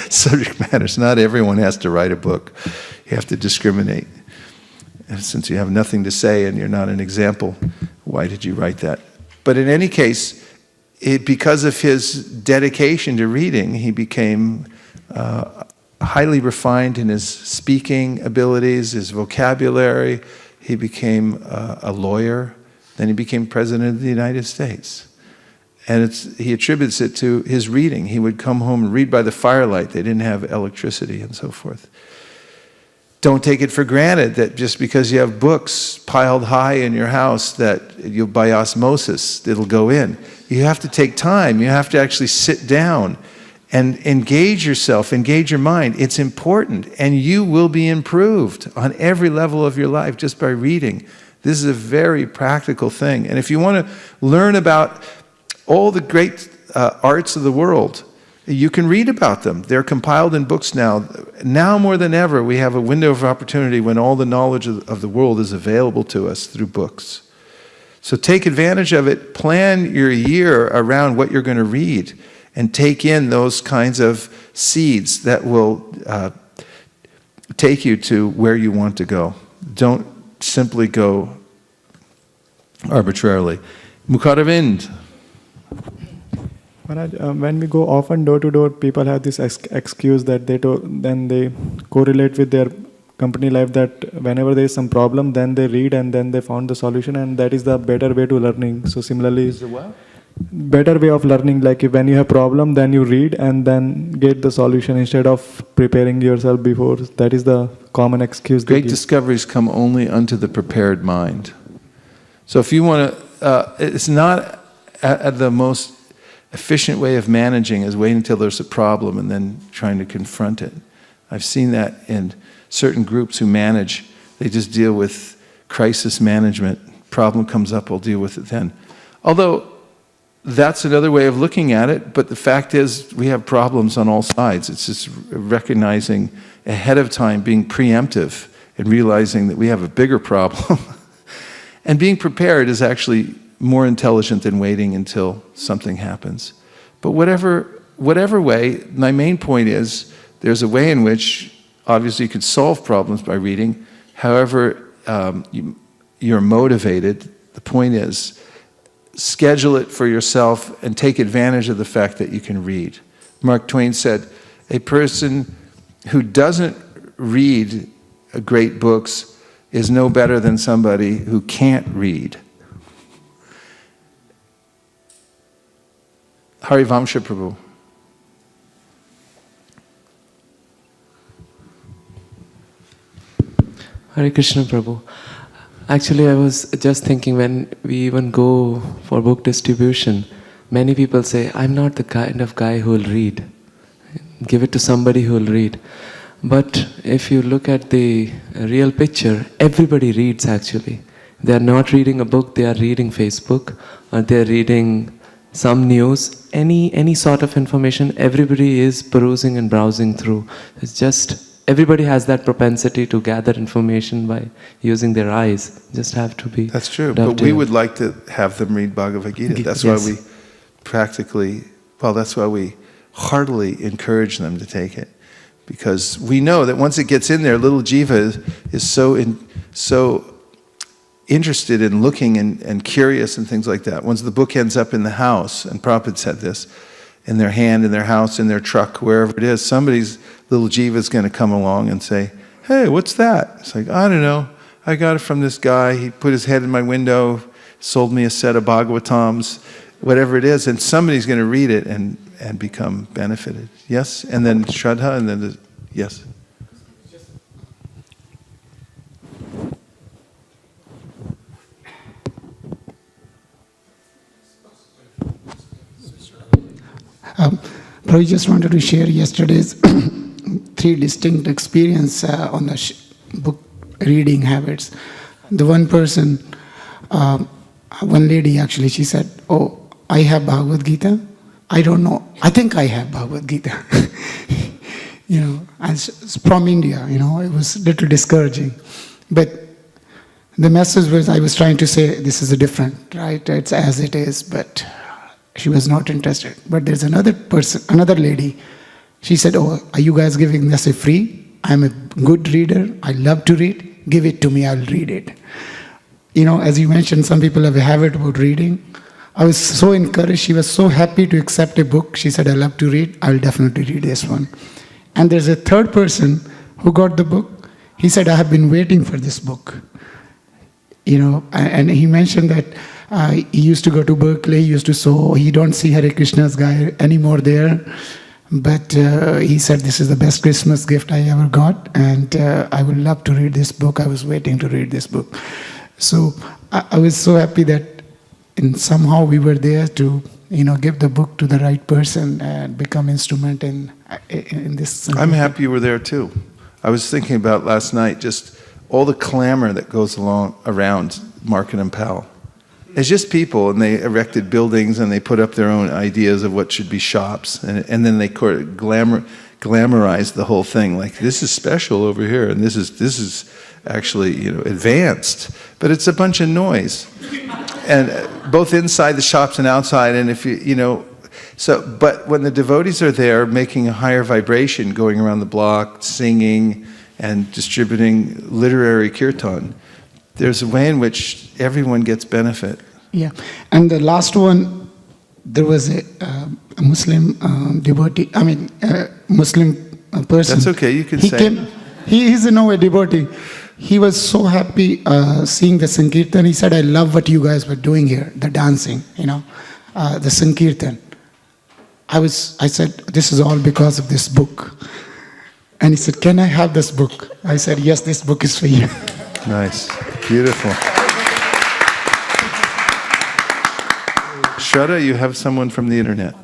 subject matters. Not everyone has to write a book. You have to discriminate. And since you have nothing to say and you're not an example, why did you write that? But in any case, because of his dedication to reading, he became highly refined in his speaking abilities, his vocabulary. He became a lawyer. Then he became president of the United States. And he attributes it to his reading. He would come home and read by the firelight. They didn't have electricity and so forth. Don't take it for granted that just because you have books piled high in your house that you'll by osmosis, it'll go in. You have to take time. You have to actually sit down and engage yourself, engage your mind. It's important. And you will be improved on every level of your life just by reading. This is a very practical thing. And if you want to learn about all the great arts of the world. You can read about them. They're compiled in books now. Now more than ever, we have a window of opportunity when all the knowledge of the world is available to us through books. So take advantage of it. Plan your year around what you're going to read and take in those kinds of seeds that will take you to where you want to go. Don't simply go arbitrarily. Mukaravind. Maharaj, when we go often door to door, people have this excuse that then they correlate with their company life, that whenever there is some problem, then they read and then they found the solution, and that is the better way to learning. So similarly, Is the what? better way of learning, like if when you have problem, then you read and then get the solution instead of preparing yourself before. That is the common excuse. Great discoveries come only unto the prepared mind. So if you want to, it's not the most efficient way of managing is waiting until there's a problem and then trying to confront it. I've seen that in certain groups who manage. They just deal with crisis management. Problem comes up, we'll deal with it then. Although that's another way of looking at it, but the fact is we have problems on all sides. It's just recognizing ahead of time, being preemptive and realizing that we have a bigger problem. And being prepared is actually more intelligent than waiting until something happens. But whatever way, my main point is there's a way in which obviously you could solve problems by reading. However, you're motivated. The point is, schedule it for yourself and take advantage of the fact that you can read. Mark Twain said, a person who doesn't read great books is no better than somebody who can't read. Harivamsha Prabhu. Hare Krishna Prabhu. Actually, I was just thinking when we even go for book distribution, many people say, I'm not the kind of guy who will read. Give it to somebody who will read. But if you look at the real picture, everybody reads actually. They are not reading a book, they are reading Facebook, or they are reading some news, any sort of information, everybody is perusing and browsing through. It's just, everybody has that propensity to gather information by using their eyes. Just have to be. That's true, but we would like to have them read Bhagavad Gita. That's why we that's why we heartily encourage them to take it. Because we know that once it gets in there, little jiva is so interested in looking and curious and things like that. Once the book ends up in the house, and Prabhupada said this, in their hand, in their house, in their truck, wherever it is, somebody's little jiva is going to come along and say, hey, what's that? It's like, I don't know. I got it from this guy. He put his head in my window, sold me a set of Bhagavatams, whatever it is, and somebody's going to read it and become benefited. Yes? And then Shraddha, and then, yes? Prabhu, just wanted to share yesterday's 3 distinct experience on the book reading habits. The one person, one lady actually, she said, oh, I have Bhagavad Gita. I don't know. I think I have Bhagavad Gita. As from India, it was a little discouraging. But the message was, I was trying to say, this is different, right? It's as it is, but she was not interested. But there's another person, another lady. She said, oh, are you guys giving this free? I'm a good reader. I love to read. Give it to me. I'll read it. As you mentioned, some people have a habit about reading. I was so encouraged. She was so happy to accept a book. She said, I love to read. I'll definitely read this one. And there's a third person who got the book. He said, I have been waiting for this book. And he mentioned that he used to go to Berkeley, he used to sew. He don't see Hare Krishna's guy anymore there. But he said, this is the best Christmas gift I ever got. And I would love to read this book. I was waiting to read this book. So I was so happy that somehow we were there to give the book to the right person and become instrument in this. I'm happy you were there too. I was thinking about last night, just all the clamor that goes around Market and Pal. It's just people, and they erected buildings, and they put up their own ideas of what should be shops, and then they glamorized the whole thing. Like, this is special over here, and this is actually, advanced. But it's a bunch of noise, and both inside the shops and outside. And if but when the devotees are there, making a higher vibration, going around the block, singing and distributing literary kirtan, there's a way in which everyone gets benefit. Yeah, and the last one, there was a Muslim devotee. Muslim person. That's okay. You can he say. He's a devotee. He was so happy seeing the Sankirtan. He said, "I love what you guys were doing here, the dancing. The Sankirtan." I said, "This is all because of this book." And he said, "Can I have this book?" I said, "Yes, this book is for you." Nice. Beautiful. Shraddha, you have someone from the internet.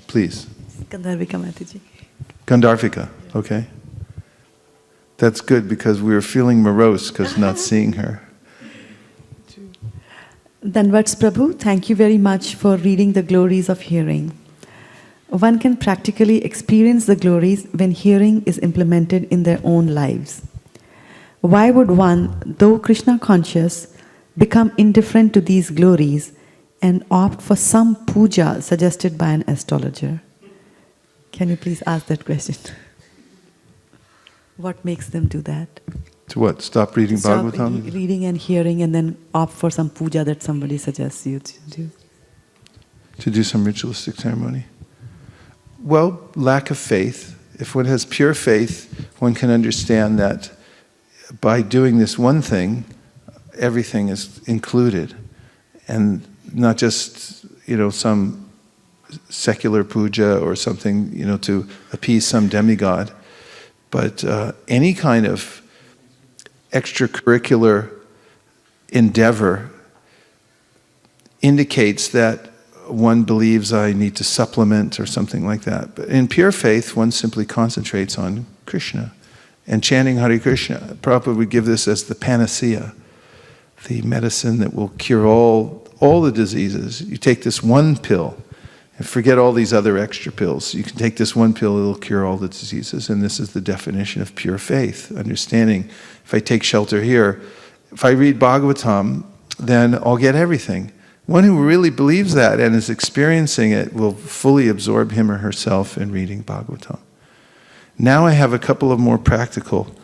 Please. Gandharvika Mataji. Gandharvika, okay. That's good, because we were feeling morose because not seeing her. Dhanvats Prabhu, thank you very much for reading the glories of hearing. One can practically experience the glories when hearing is implemented in their own lives. Why would one, though Krishna conscious, become indifferent to these glories and opt for some puja suggested by an astrologer? Can you please ask that question? What makes them do that? To what? Stop reading Stop Bhagavatam? reading and hearing, and then opt for some puja that somebody suggests you to do. To do some ritualistic ceremony? Well, lack of faith. If one has pure faith, one can understand that by doing this one thing, everything is included. And not just, some secular puja or something, to appease some demigod, but any kind of extracurricular endeavor indicates that one believes I need to supplement or something like that. But in pure faith, one simply concentrates on Krishna and chanting Hare Krishna. Prabhupada would give this as the panacea, the medicine that will cure all the diseases. You take this one pill and forget all these other extra pills. You can take this one pill, it'll cure all the diseases. And this is the definition of pure faith, understanding if I take shelter here, if I read Bhagavatam, then I'll get everything. One who really believes that and is experiencing it will fully absorb him or herself in reading Bhagavatam. Now I have a couple of more practical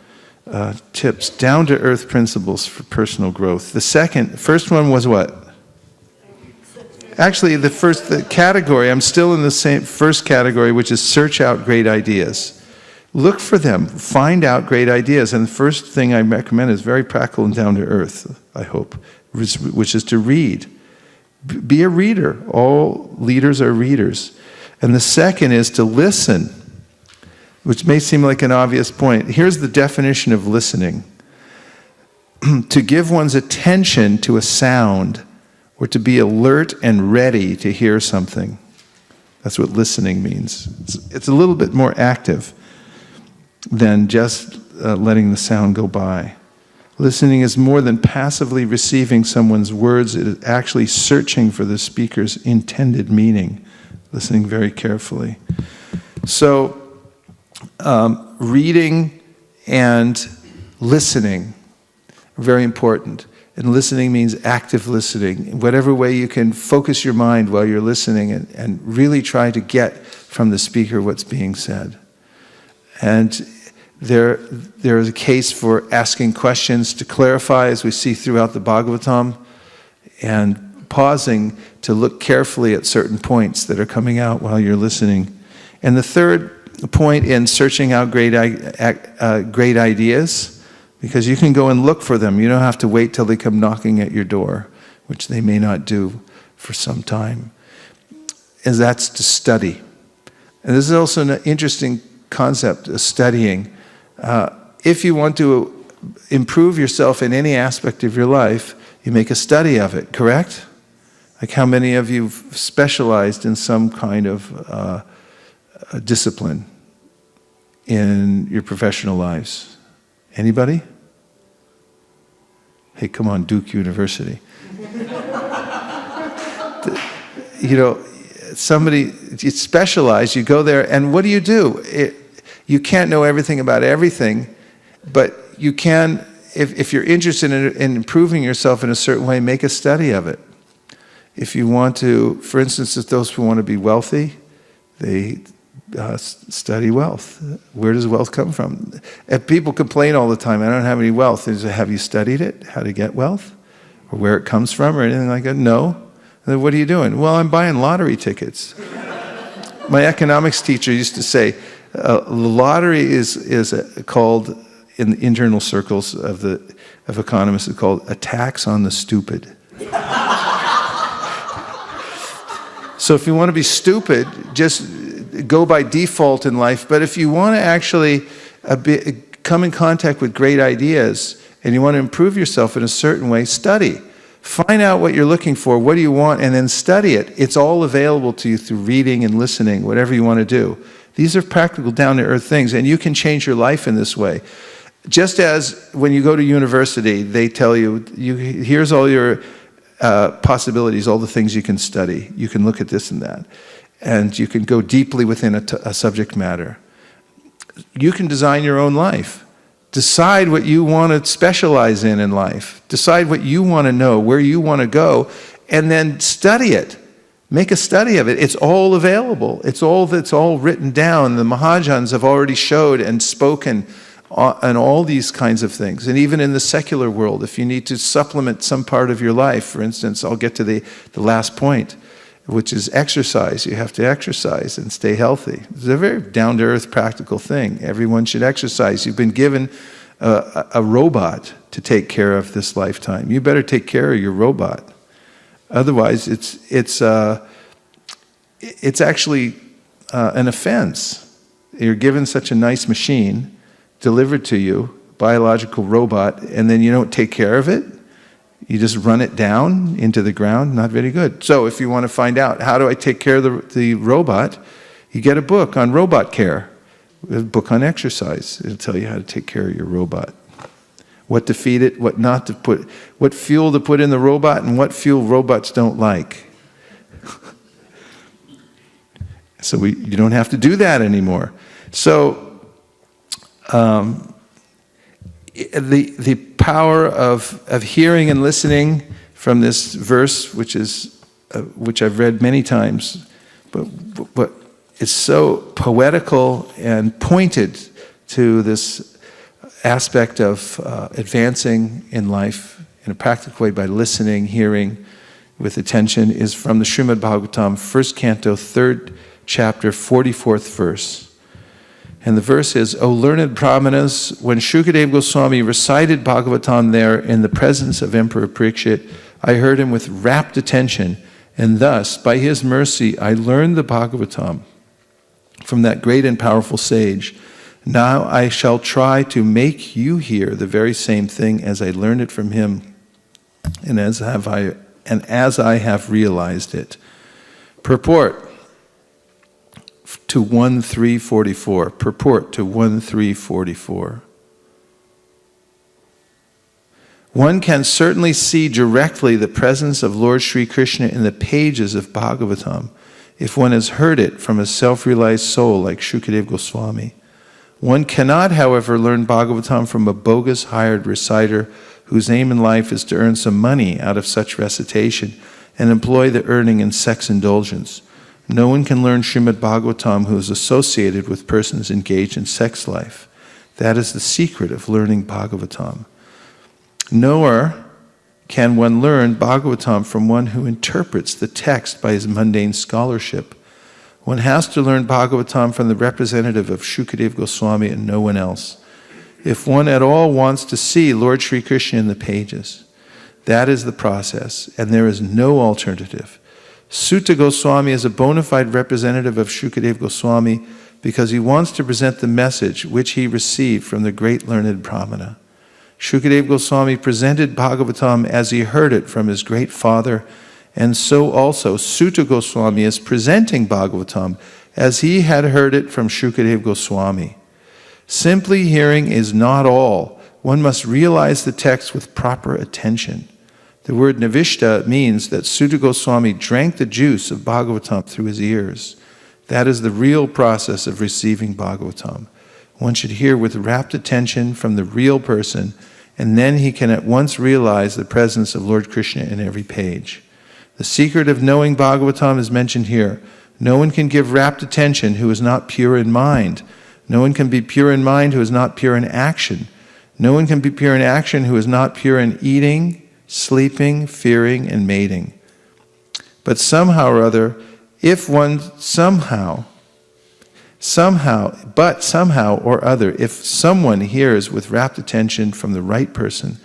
tips, down-to-earth principles for personal growth. The first one was what? Actually, the category, I'm still in the same first category, which is search out great ideas. Look for them, find out great ideas. And the first thing I recommend is very practical and down-to-earth, I hope, which is to read. Be a reader. All leaders are readers. And the second is to listen, which may seem like an obvious point. Here's the definition of listening. To give one's attention to a sound, or to be alert and ready to hear something. That's what listening means. It's a little bit more active than just letting the sound go by. Listening is more than passively receiving someone's words. It is actually searching for the speaker's intended meaning, listening very carefully. So, reading and listening are very important. And listening means active listening. In whatever way you can focus your mind while you're listening and really try to get from the speaker what's being said. And there is a case for asking questions to clarify, as we see throughout the Bhagavatam, and pausing to look carefully at certain points that are coming out while you're listening. And the third point in searching out great ideas, because you can go and look for them. You don't have to wait till they come knocking at your door, which they may not do for some time. And that's to study. And this is also an interesting concept of studying. If you want to improve yourself in any aspect of your life, you make a study of it, correct? Like how many of you have specialized in some kind of discipline in your professional lives? Anybody? Hey, come on, Duke University. somebody, you specialize, you go there, and what do? You can't know everything about everything, but you can, if you're interested in improving yourself in a certain way, make a study of it. If you want to, for instance, if those who want to be wealthy, they study wealth. Where does wealth come from? If people complain all the time, I don't have any wealth. They say, have you studied it, how to get wealth? Or where it comes from or anything like that? No. Then what are you doing? Well, I'm buying lottery tickets. My economics teacher used to say, lottery is called, in the internal circles of economists, it's called a tax on the stupid. So if you want to be stupid, just go by default in life. But if you want to actually come in contact with great ideas and you want to improve yourself in a certain way, study. Find out what you're looking for, what do you want, and then study it. It's all available to you through reading and listening, whatever you want to do. These are practical, down-to-earth things, and you can change your life in this way. Just as when you go to university, they tell you, here's all your possibilities, all the things you can study. You can look at this and that. And you can go deeply within a subject matter. You can design your own life. Decide what you want to specialize in life. Decide what you want to know, where you want to go, and then study it. Make a study of it. It's all available. It's all written down. The Mahajans have already showed and spoken on all these kinds of things. And even in the secular world, if you need to supplement some part of your life, for instance, I'll get to the last point, which is exercise. You have to exercise and stay healthy. It's a very down-to-earth practical thing. Everyone should exercise. You've been given a robot to take care of this lifetime. You better take care of your robot. Otherwise, it's actually an offense. You're given such a nice machine delivered to you, biological robot, and then you don't take care of it. You just run it down into the ground. Not very good. So if you want to find out, how do I take care of the robot? You get a book on robot care, a book on exercise. It'll tell you how to take care of your robot. What to feed it, what not to put, what fuel to put in the robot, and what fuel robots don't like. So you don't have to do that anymore. So the power of hearing and listening from this verse, which I've read many times, but it's so poetical and pointed to this aspect of advancing in life in a practical way by listening, hearing with attention, is from the Srimad Bhagavatam, 1st Canto, 3rd chapter, 44th verse. And the verse is, O learned Brahmanas, when Shukadeva Goswami recited Bhagavatam there in the presence of Emperor Parikshit, I heard him with rapt attention, and thus, by his mercy, I learned the Bhagavatam from that great and powerful sage. Now I shall try to make you hear the very same thing as I learned it from him, and as I have realized it. Purport to 1.3.44. Purport to 1.3.44. One can certainly see directly the presence of Lord Sri Krishna in the pages of Bhagavatam if one has heard it from a self-realized soul like Shukadeva Goswami. One cannot, however, learn Bhagavatam from a bogus hired reciter whose aim in life is to earn some money out of such recitation and employ the earning in sex indulgence. No one can learn Srimad Bhagavatam who is associated with persons engaged in sex life. That is the secret of learning Bhagavatam. Nor can one learn Bhagavatam from one who interprets the text by his mundane scholarship. One has to learn Bhagavatam from the representative of Shukadeva Goswami and no one else. If one at all wants to see Lord Sri Krishna in the pages, that is the process, and there is no alternative. Sutta Goswami is a bona fide representative of Shukadeva Goswami because he wants to present the message which he received from the great learned Brahmana. Shukadeva Goswami presented Bhagavatam as he heard it from his great father, and so also Sutta Goswami is presenting Bhagavatam as he had heard it from Shukadeva Goswami. Simply hearing is not all. One must realize the text with proper attention. The word Navishta means that Sutta Goswami drank the juice of Bhagavatam through his ears. That is the real process of receiving Bhagavatam. One should hear with rapt attention from the real person, and then he can at once realize the presence of Lord Krishna in every page. The secret of knowing Bhagavatam is mentioned here. No one can give rapt attention who is not pure in mind. No one can be pure in mind who is not pure in action. No one can be pure in action who is not pure in eating, sleeping, fearing, and mating. But somehow or other, if someone hears with rapt attention from the right person,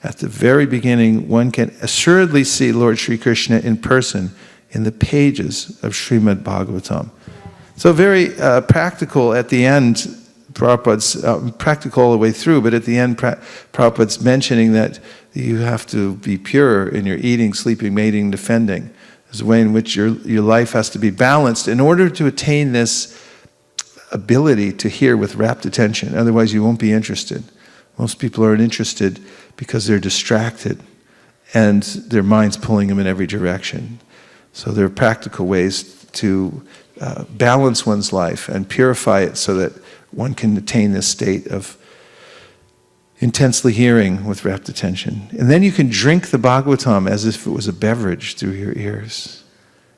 at the very beginning, one can assuredly see Lord Sri Krishna in person in the pages of Srimad Bhagavatam. So very practical at the end, Prabhupada's practical all the way through, but at the end, Prabhupada's mentioning that you have to be pure in your eating, sleeping, mating, defending. There's a way in which your life has to be balanced in order to attain this ability to hear with rapt attention. Otherwise, you won't be interested. Most people aren't interested because they're distracted and their mind's pulling them in every direction. So there are practical ways to balance one's life and purify it so that one can attain this state of intensely hearing with rapt attention. And then you can drink the Bhagavatam as if it was a beverage through your ears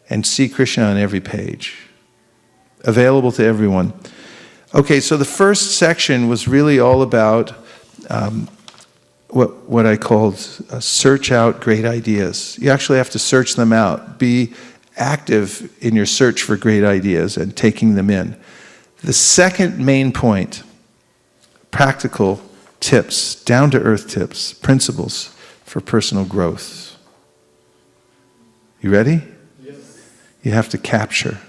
and see Krishna on every page. Available to everyone. Okay, so the first section was really all about what I called search out great ideas. You actually have to search them out. Be active in your search for great ideas and taking them in. The second main point, practical tips, down-to-earth tips, principles for personal growth. You ready? Yes. You have to capture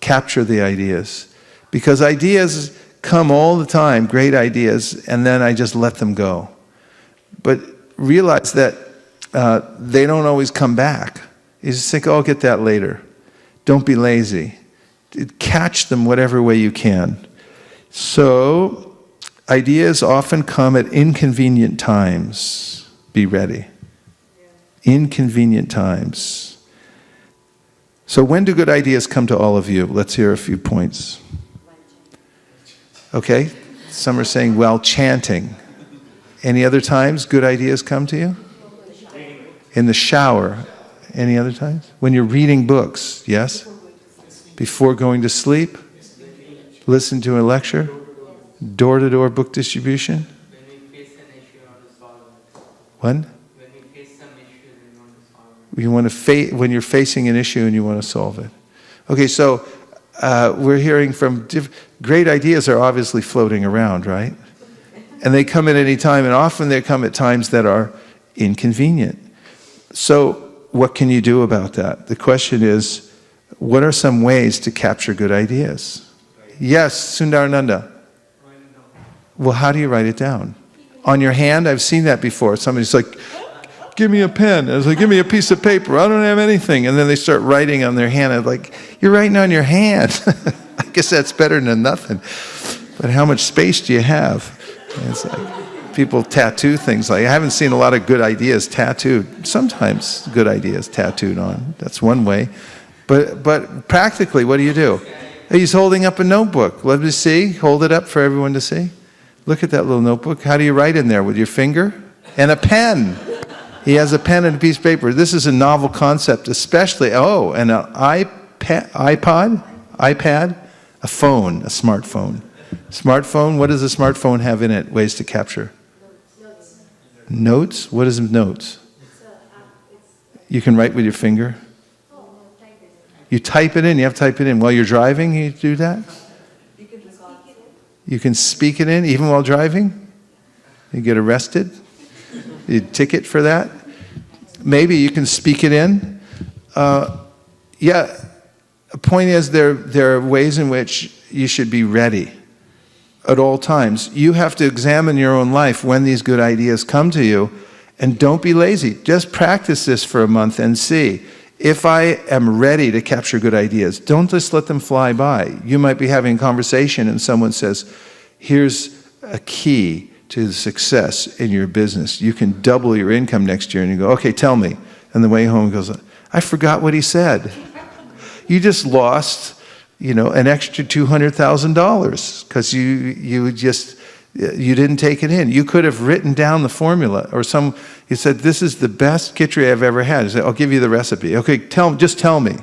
the ideas. Because ideas come all the time, great ideas, and then I just let them go. But realize that they don't always come back. You just think, oh, I'll get that later. Don't be lazy. Catch them whatever way you can. So, ideas often come at inconvenient times. Be ready. Inconvenient times. So when do good ideas come to all of you? Let's hear a few points. Okay, some are saying while chanting. Any other times good ideas come to you? In the shower. Any other times? When you're reading books, yes? Before going to sleep? Listen to a lecture? Door-to-door book distribution? When we face an issue, we want to solve it. What? When we face some issue, we want to solve it. When you're facing an issue and you want to solve it. Okay, so we're hearing from great ideas are obviously floating around, right? And they come at any time, and often they come at times that are inconvenient. So what can you do about that? The question is, what are some ways to capture good ideas? Yes, Sundarananda. Well, how do you write it down? On your hand? I've seen that before. Somebody's like, give me a pen. I was like, give me a piece of paper. I don't have anything. And then they start writing on their hand. I'm like, you're writing on your hand. I guess that's better than nothing. But how much space do you have? And it's like, people tattoo things. Like, I haven't seen a lot of good ideas tattooed. Sometimes good ideas tattooed on. That's one way. But practically, what do? He's holding up a notebook. Let me see. Hold it up for everyone to see. Look at that little notebook. How do you write in there? With your finger? And a pen. He has a pen and a piece of paper. This is a novel concept, especially, and an iPad, a phone, a smartphone. Smartphone, what does a smartphone have in it? Ways to capture? Notes? What is notes? You can write with your finger? You type it in. You have to type it in. While you're driving, you do that? You can speak it in even while driving? You get arrested? You ticket for that? Maybe you can speak it in. The point is there are ways in which you should be ready at all times. You have to examine your own life when these good ideas come to you, and don't be lazy. Just practice this for a month and see. If I am ready to capture good ideas, don't just let them fly by. You might be having a conversation and someone says, here's a key to success in your business. You can double your income next year, and you go, okay, tell me. And the way home goes, I forgot what he said. You just lost, an extra $200,000 because you didn't take it in. You could have written down the formula, or you said, this is the best khichdi I've ever had. You say, I'll give you the recipe. Okay, just tell me.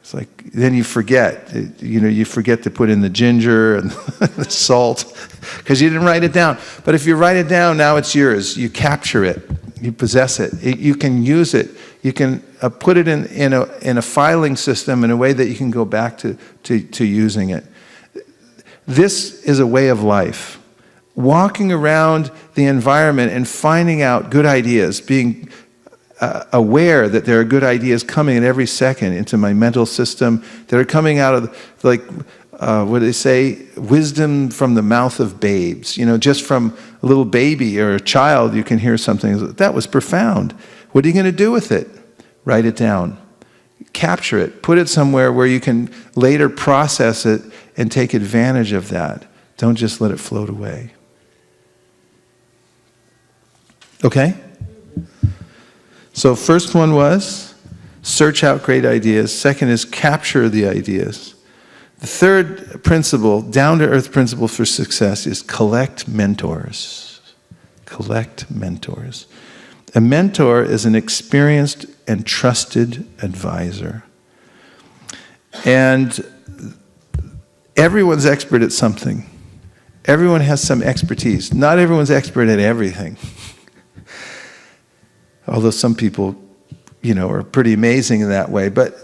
It's like, then you forget. You forget to put in the ginger and the salt because you didn't write it down. But if you write it down, now it's yours. You capture it. You possess it. You can use it. You can put it in a filing system in a way that you can go back to using it. This is a way of life. Walking around the environment and finding out good ideas, being aware that there are good ideas coming in every second into my mental system that are coming out of, what do they say? Wisdom from the mouth of babes. Just from a little baby or a child, you can hear something. That was profound. What are you going to do with it? Write it down. Capture it. Put it somewhere where you can later process it and take advantage of that. Don't just let it float away. Okay? So first one was search out great ideas. Second is capture the ideas. The third principle, down-to-earth principle for success, is collect mentors. Collect mentors. A mentor is an experienced and trusted advisor. And everyone's expert at something. Everyone has some expertise. Not everyone's expert at everything. Although some people, are pretty amazing in that way. But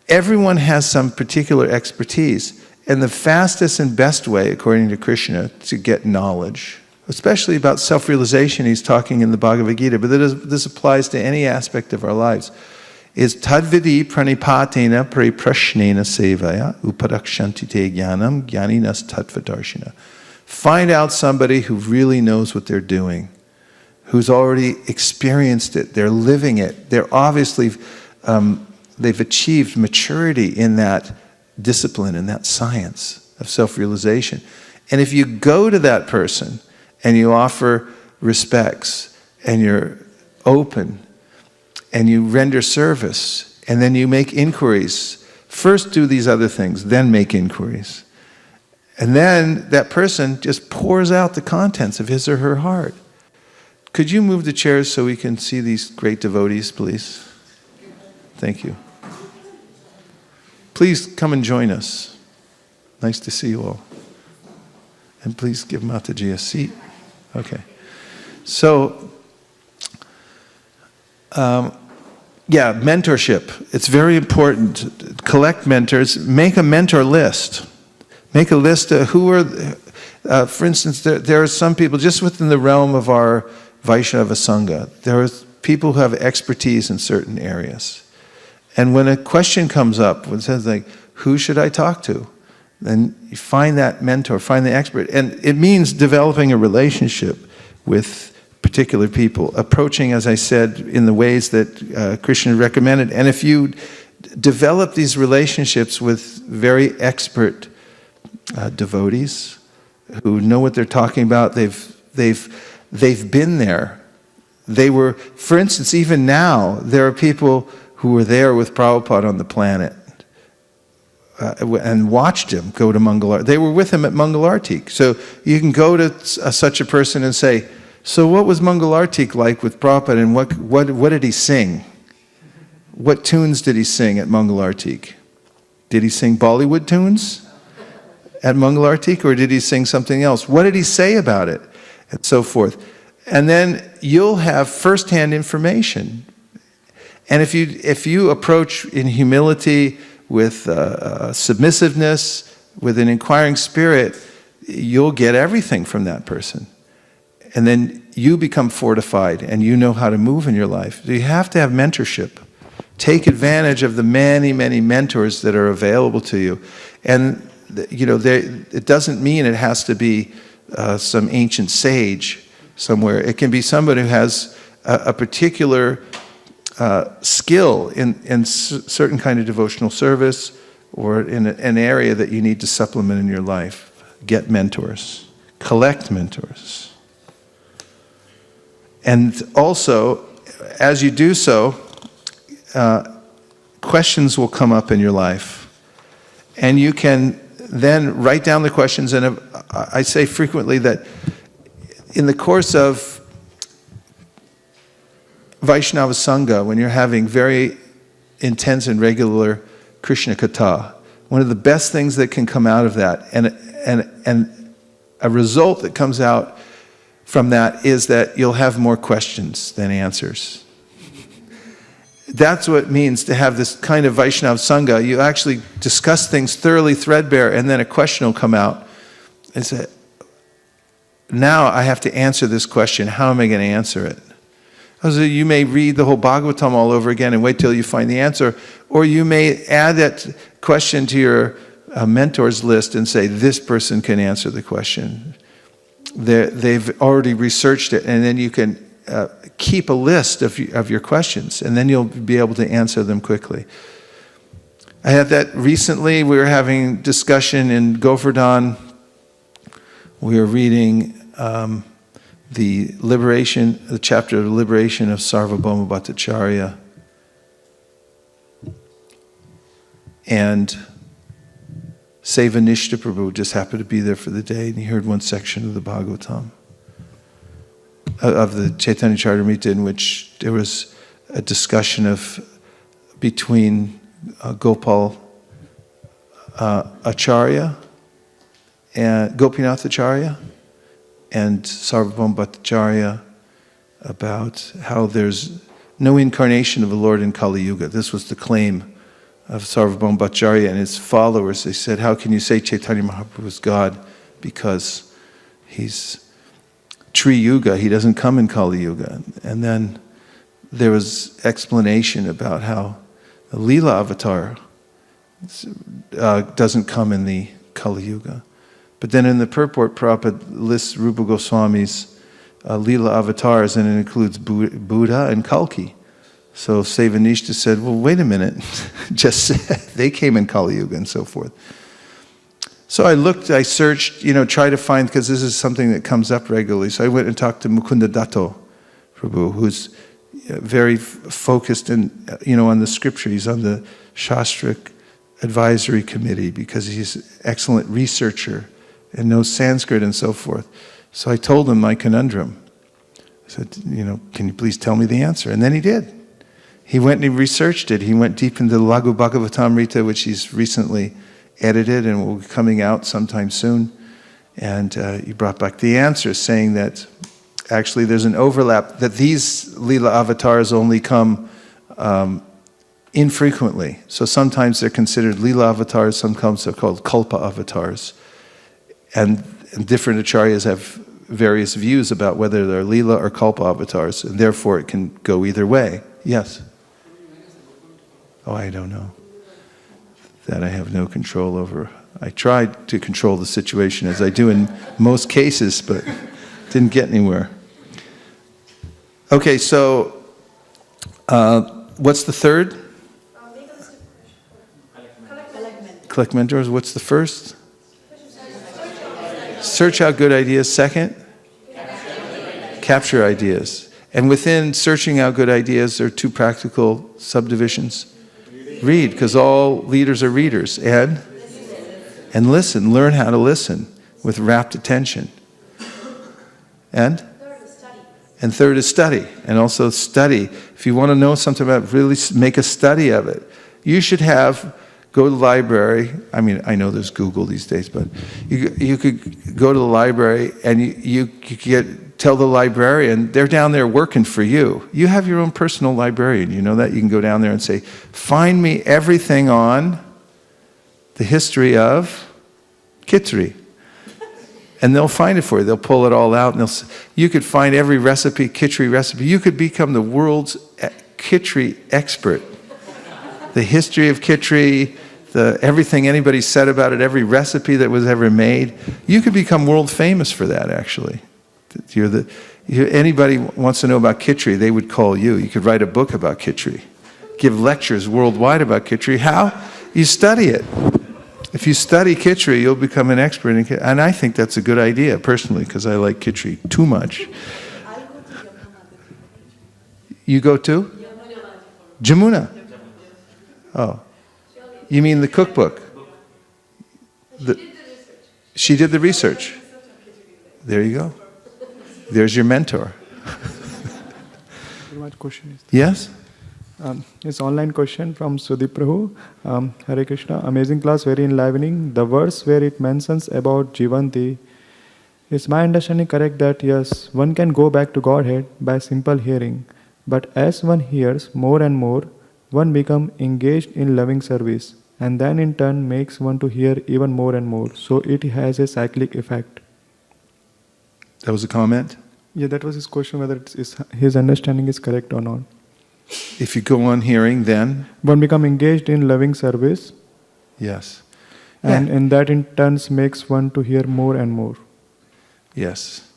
everyone has some particular expertise. And the fastest and best way, according to Krishna, to get knowledge, especially about self-realization, he's talking in the Bhagavad Gita, but this applies to any aspect of our lives, is tadvidi pranipatena pariprashnena sevaya upadakshanti te jnanam jnaninas tattvadarshina. Find out somebody who really knows what they're doing, who's already experienced it, they're living it, they're obviously, they've achieved maturity in that discipline, in that science of self-realization. And if you go to that person and you offer respects and you're open and you render service and then you make inquiries, first do these other things, then make inquiries. And then that person just pours out the contents of his or her heart. Could you move the chairs so we can see these great devotees, please? Thank you. Please come and join us. Nice to see you all. And please give Mataji a seat. Okay. So, mentorship. It's very important. Collect mentors. Make a mentor list. Make a list of who are, for instance, there are some people just within the realm of our Vaisesika Sangha. There are people who have expertise in certain areas. And when a question comes up, when it says who should I talk to? Then you find that mentor, find the expert. And it means developing a relationship with particular people, approaching, as I said, in the ways that Krishna recommended. And if you develop these relationships with very expert devotees who know what they're talking about, they've been there. They were, for instance, even now, there are people who were there with Prabhupada on the planet and watched him go to Mangalartik. They were with him at Mangalartik. So you can go to such a person and say, so what was Mangalartik like with Prabhupada, and what did he sing? What tunes did he sing at Mangalartik? Did he sing Bollywood tunes at Mangalartik, or did he sing something else? What did he say about it? And so forth. And then you'll have first-hand information. And if you approach in humility, with submissiveness, with an inquiring spirit, you'll get everything from that person. And then you become fortified and you know how to move in your life. So you have to have mentorship. Take advantage of the many, many mentors that are available to you. And it doesn't mean it has to be some ancient sage somewhere. It can be somebody who has a particular skill in certain kind of devotional service, or in an area that you need to supplement in your life. Get mentors. Collect mentors. And also, as you do so, questions will come up in your life. And you can then write down the questions. And I say frequently that in the course of Vaishnava Sangha, when you're having very intense and regular Krishna Katha, one of the best things that can come out of that, and a result that comes out from that, is that you'll have more questions than answers. That's what it means to have this kind of Vaishnava Sangha. You actually discuss things thoroughly threadbare, and then a question will come out and say, now I have to answer this question. How am I going to answer it? So you may read the whole Bhagavatam all over again and wait till you find the answer, or you may add that question to your mentor's list and say, this person can answer the question. They've already researched it, and then you can keep a list of your questions, and then you'll be able to answer them quickly. I had that recently. We were having discussion in Govardhan. We were reading the chapter of liberation of Sarvabhauma Bhattacharya. And Sevanishta Prabhu just happened to be there for the day, and he heard one section of the Bhagavatam, of the Chaitanya Charitamrita, in which there was a discussion between Gopal Acharya and Gopinath Acharya and Sarvabhauma Bhattacharya about how there's no incarnation of the Lord in Kali Yuga. This was the claim of Sarvabhauma Bhattacharya and his followers. They said, how can you say Chaitanya Mahaprabhu is God? Because he's Tri Yuga, he doesn't come in Kali Yuga. And then there was explanation about how the Leela avatar doesn't come in the Kali Yuga. But then in the purport, Prabhupada lists Rupa Goswami's Leela avatars, and it includes Buddha and Kalki. So Sevanishta said, well, wait a minute, just they came in Kali Yuga and so forth. So I looked, I searched, tried to find, because this is something that comes up regularly. So I went and talked to Mukunda Dato Prabhu, who's very focused on the scripture. He's on the Shastric Advisory Committee because he's an excellent researcher and knows Sanskrit and so forth. So I told him my conundrum. I said, can you please tell me the answer? And then he did. He went and he researched it. He went deep into the Laghu Bhagavatamrita, which he's recently edited and will be coming out sometime soon. And he brought back the answer, saying that actually there's an overlap, that these Leela avatars only come infrequently. So sometimes they're considered Leela avatars, sometimes they're called Kalpa avatars. And different acharyas have various views about whether they're Leela or Kalpa avatars, and therefore it can go either way. Yes? Oh, I don't know. That I have no control over. I tried to control the situation as I do in most cases, but didn't get anywhere. Okay, so what's the third? Collect mentors. What's the first? Search out good ideas. Second? Capture ideas. And within searching out good ideas, there are two practical subdivisions. Read, because all leaders are readers. And listen. Learn how to listen with rapt attention. And third is study. And also study. If you want to know something about it, really make a study of it. You should go to the library. I mean, I know there's Google these days, but you could go to the library and you tell the librarian, they're down there working for you. You have your own personal librarian, you know that? You can go down there and say, find me everything on the history of Khichdi. And they'll find it for you. They'll pull it all out, and you could find every Khichdi recipe. You could become the world's Khichdi expert. The history of Khichdi, everything anybody said about it, every recipe that was ever made. You could become world famous for that, actually. Anybody wants to know about Khichdi, they would call you. You could write a book about Khichdi. Give lectures worldwide about Khichdi. How? You study it. If you study Khichdi, you'll become an expert in Khichdi. And I think that's a good idea, personally, because I like Khichdi too much. You go too? Jamuna. Oh. You mean the cookbook? She did the research. There you go. There's your mentor. Yes? It's online question from Sudeep Prabhu. Hare Krishna, amazing class, very enlivening. The verse where it mentions about Jivanti, is my understanding correct that yes, one can go back to Godhead by simple hearing, but as one hears more and more, one becomes engaged in loving service, and then in turn makes one to hear even more and more. So it has a cyclic effect. That was a comment? Yeah, that was his question, whether his understanding is correct or not. If you go on hearing, then? One become engaged in loving service. Yes. And that in turns makes one to hear more and more. Yes.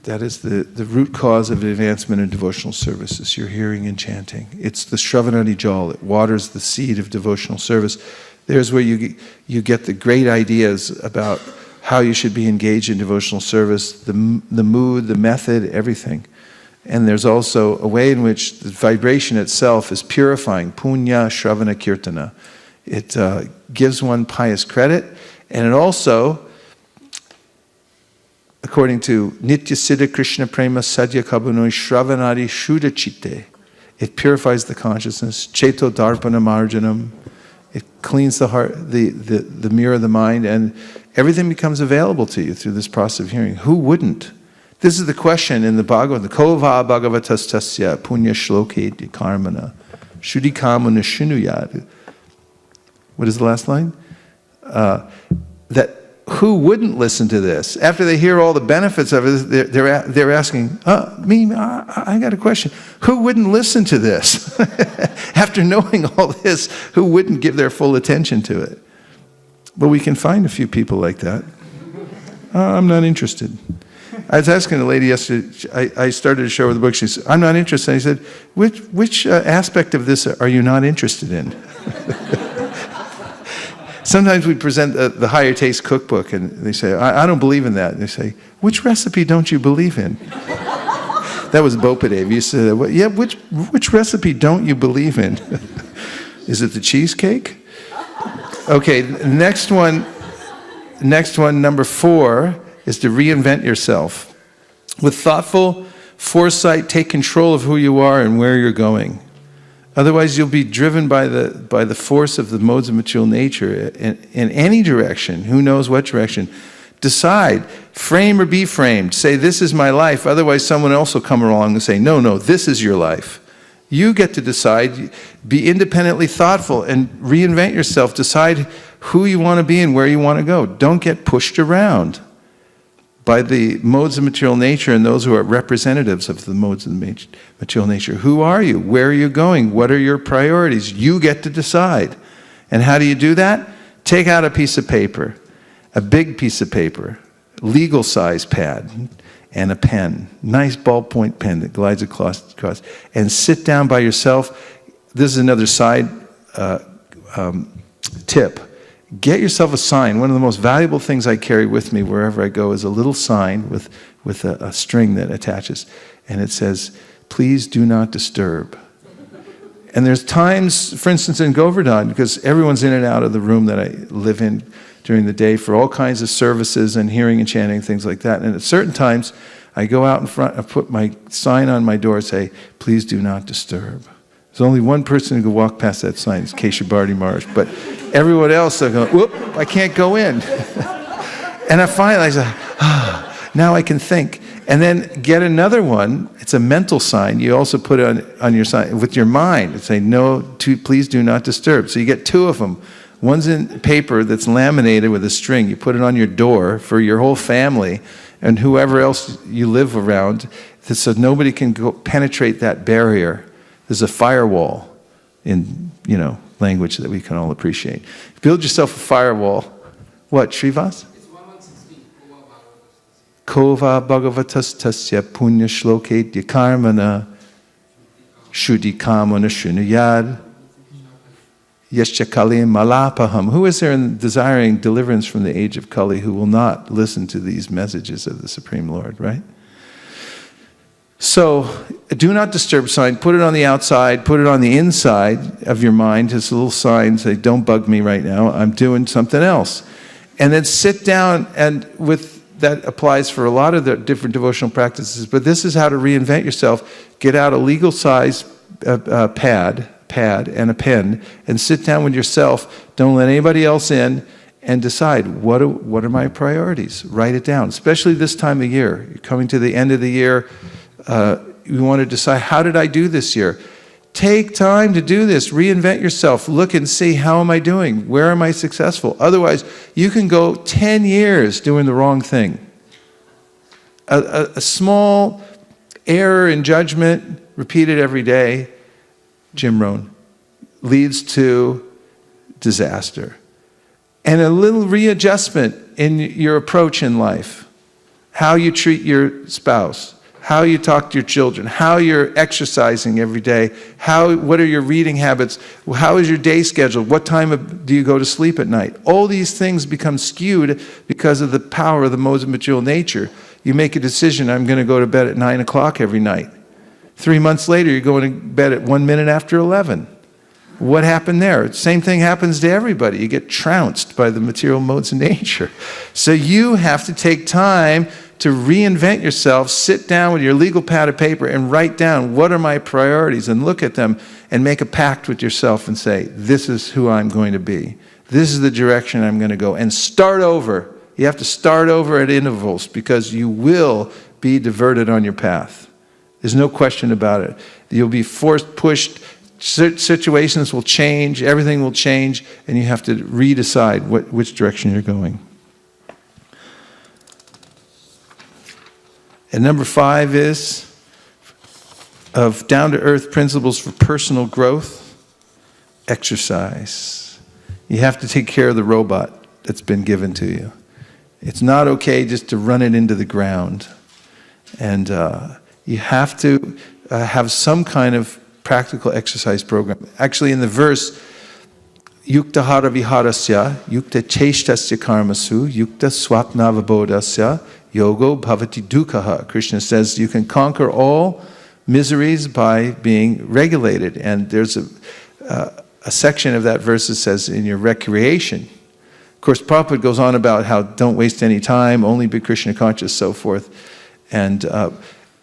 That is the root cause of advancement in devotional services, your hearing and chanting. It's the Shravanadi Jal. It waters the seed of devotional service. There's where you get the great ideas about how you should be engaged in devotional service, the mood, the method, everything. And there's also a way in which the vibration itself is purifying, punya shravana kirtana. It gives one pious credit, and it also, according to Nitya Siddha Krishna Prema Sadhya Kabunoi Shravanadi Shuddha Chitte, it purifies the consciousness, Cheto Darpana Marjanam, it cleans the heart, the mirror of the mind, and everything becomes available to you through this process of hearing. Who wouldn't? This is the question in the Bhagavad, the Kova Bhagavatastasya Punya Shloke Karmana Shuddhikamana Shinuyad. What is the last line? That who wouldn't listen to this? After they hear all the benefits of it, they're asking, I got a question. Who wouldn't listen to this? After knowing all this, who wouldn't give their full attention to it? But we can find a few people like that. I'm not interested. I was asking a lady yesterday, I started to show her the book, she said, I'm not interested. I said, which aspect of this are you not interested in? Sometimes we present the Higher Taste cookbook and they say, I don't believe in that. And they say, which recipe don't you believe in? That was Bopadev. You said, well, yeah, which recipe don't you believe in? Is it the cheesecake? Okay, next one, number 4, is to reinvent yourself. With thoughtful foresight, take control of who you are and where you're going. Otherwise, you'll be driven by the force of the modes of material nature in any direction. Who knows what direction? Decide, frame or be framed. Say, this is my life. Otherwise, someone else will come along and say, no, this is your life. You get to decide. Be independently thoughtful and reinvent yourself. Decide who you want to be and where you want to go. Don't get pushed around by the modes of material nature and those who are representatives of the modes of material nature. Who are you? Where are you going? What are your priorities? You get to decide. And how do you do that? Take out a piece of paper, a big piece of paper, legal size pad, and a pen, nice ballpoint pen that glides across, and sit down by yourself. This is another side tip. Get yourself a sign. One of the most valuable things I carry with me wherever I go is a little sign with a string that attaches. And it says, please do not disturb. And there's times, for instance, in Govardhan, because everyone's in and out of the room that I live in during the day for all kinds of services and hearing and chanting, things like that. And at certain times, I go out in front, I put my sign on my door, say, please do not disturb. There's only one person who can walk past that sign, it's Keshavarti Maharaj. But everyone else, they're going, whoop, I can't go in. And I finally say, now I can think. And then get another one, it's a mental sign, you also put it on your sign, with your mind, and say, please do not disturb. So you get 2 of them. One's in paper that's laminated with a string, you put it on your door for your whole family, and whoever else you live around, so nobody can penetrate that barrier. There's a firewall in, language that we can all appreciate. Build yourself a firewall. What, Srivas? It's 1116. Kova Bhagavatastasya Punya Shloke Karmana Shuddhikamana Shinuyad Yashchakali Malapaham. Who is there desiring deliverance from the age of Kali who will not listen to these messages of the Supreme Lord, right? So, do not disturb sign, put it on the outside, put it on the inside of your mind, just a little sign, say, don't bug me right now, I'm doing something else. And then sit down, and that applies for a lot of the different devotional practices, but this is how to reinvent yourself. Get out a legal size pad and a pen, and sit down with yourself, don't let anybody else in, and decide, what are my priorities? Write it down, especially this time of year. You're coming to the end of the year. You want to decide, how did I do this year? Take time to do this. Reinvent yourself. Look and see, how am I doing? Where am I successful? Otherwise, you can go 10 years doing the wrong thing. A small error in judgment, repeated every day, Jim Rohn, leads to disaster. And a little readjustment in your approach in life, how you treat your spouse, how you talk to your children, how you're exercising every day, what are your reading habits, how is your day scheduled, what time do you go to sleep at night. All these things become skewed because of the power of the modes of material nature. You make a decision, I'm going to go to bed at 9 o'clock every night. 3 months later, you're going to bed at 1 minute after 11. What happened there? Same thing happens to everybody. You get trounced by the material modes of nature. So you have to take time to reinvent yourself, sit down with your legal pad of paper and write down, what are my priorities, and look at them and make a pact with yourself and say, this is who I'm going to be. This is the direction I'm going to go. And start over. You have to start over at intervals, because you will be diverted on your path. There's no question about it. You'll be forced, pushed, situations will change, everything will change, and you have to redecide which direction you're going. And number 5 is of down-to-earth principles for personal growth, exercise. You have to take care of the robot that's been given to you. It's not okay just to run it into the ground. And you have to have some kind of practical exercise program. Actually, in the verse, yukta hara viharasya, yukta cheshtasya karmasu, yukta swapnavabodhasya, yogo bhavati dukkha. Krishna says you can conquer all miseries by being regulated. And there's a section of that verse that says in your recreation. Of course, Prabhupada goes on about how don't waste any time, only be Krishna conscious, so forth. And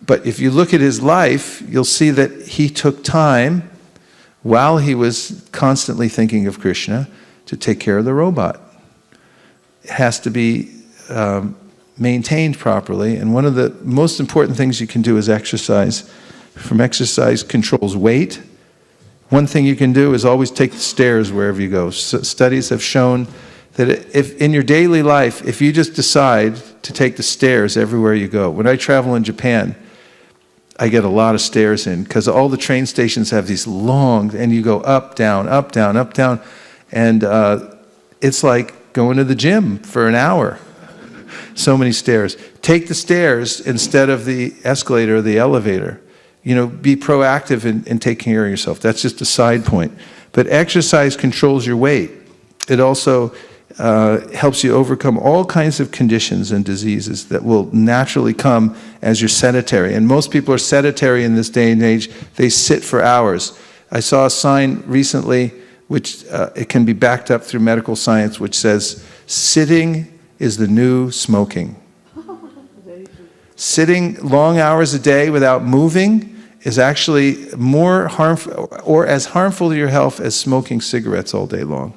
but if you look at his life, you'll see that he took time while he was constantly thinking of Krishna to take care of the robot. It has to be maintained properly, and one of the most important things you can do is exercise. From exercise controls weight. One thing you can do is always take the stairs wherever you go. Studies have shown that if in your daily life, if you just decide to take the stairs everywhere you go. When I travel in Japan, I get a lot of stairs in, because all the train stations have these long, and you go up, down, up, down, up, down, and it's like going to the gym for an hour. So many stairs. Take the stairs instead of the escalator or the elevator. You know, be proactive in taking care of yourself. That's just a side point. But exercise controls your weight. It also helps you overcome all kinds of conditions and diseases that will naturally come as you're sedentary. And most people are sedentary in this day and age. They sit for hours. I saw a sign recently, which it can be backed up through medical science, which says, sitting is the new smoking. Sitting long hours a day without moving is actually more harmful, or as harmful to your health as smoking cigarettes all day long.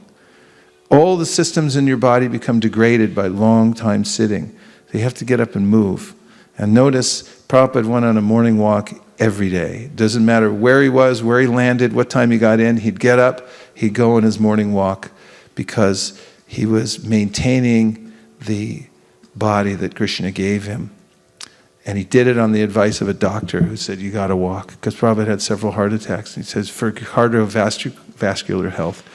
All the systems in your body become degraded by long time sitting. So you have to get up and move. And notice, Prabhupada went on a morning walk every day. Doesn't matter where he was, where he landed, what time he got in, he'd get up, he'd go on his morning walk, because he was maintaining the body that Krishna gave him. And he did it on the advice of a doctor who said, you got to walk. Because Prabhupada had several heart attacks. And he says, for cardiovascular health.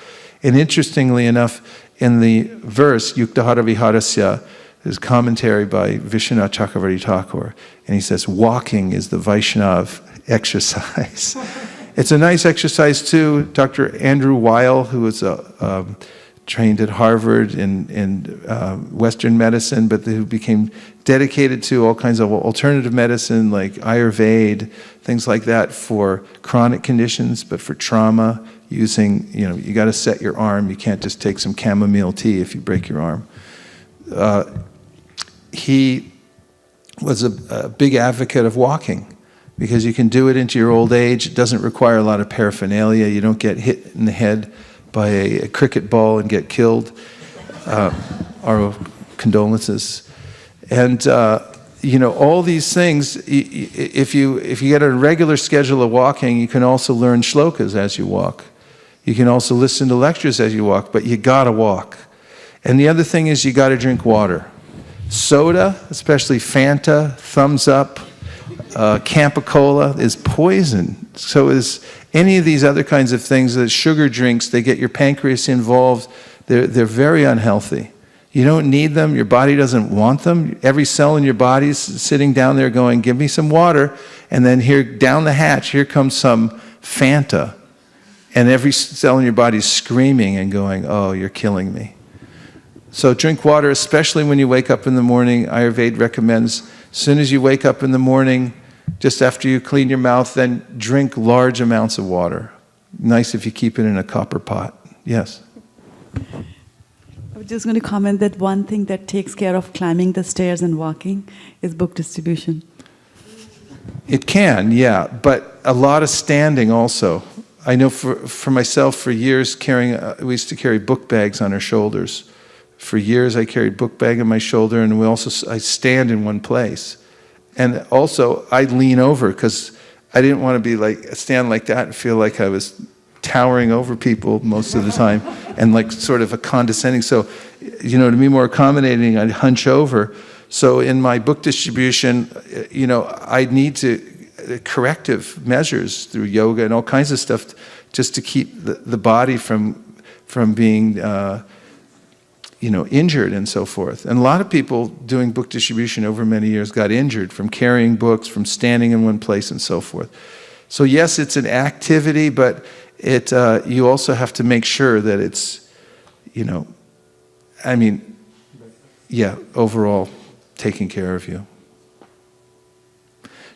And interestingly enough, in the verse, Yukta Hara Viharasya, there's commentary by Vishwanath Chakravarti Thakur. And he says, walking is the Vaishnav exercise. It's a nice exercise too. Dr. Andrew Weil, who was trained at Harvard in Western medicine, but who became dedicated to all kinds of alternative medicine like Ayurveda, things like that for chronic conditions, but for trauma, using, you got to set your arm. You can't just take some chamomile tea if you break your arm. He was a big advocate of walking because you can do it into your old age. It doesn't require a lot of paraphernalia. You don't get hit in the head by a cricket ball and get killed. Our condolences. And all these things, if you get a regular schedule of walking, you can also learn shlokas as you walk. You can also listen to lectures as you walk, but you gotta walk. And the other thing is you gotta drink water. Soda, especially Fanta, Thumbs Up, Campa-Cola, is poison. So is any of these other kinds of things, the sugar drinks, they get your pancreas involved. They're very unhealthy. You don't need them. Your body doesn't want them. Every cell in your body is sitting down there going, give me some water. And then here, down the hatch, here comes some Fanta. And every cell in your body is screaming and going, oh, you're killing me. So drink water, especially when you wake up in the morning. Ayurveda recommends, as soon as you wake up in the morning, just after you clean your mouth, then drink large amounts of water. Nice if you keep it in a copper pot. Yes? I was just going to comment that one thing that takes care of climbing the stairs and walking is book distribution. It can, yeah, but a lot of standing also. I know for myself, for years, we used to carry book bags on our shoulders. For years, I carried book bag on my shoulder, and I stand in one place. And also, I'd lean over because I didn't want to stand like that and feel like I was towering over people most of the time and like sort of a condescending. So, to be more accommodating, I'd hunch over. So in my book distribution, I'd need corrective measures through yoga and all kinds of stuff just to keep the body from being injured and so forth. And a lot of people doing book distribution over many years got injured from carrying books, from standing in one place and so forth. So yes, it's an activity, but you also have to make sure that it's, overall taking care of you.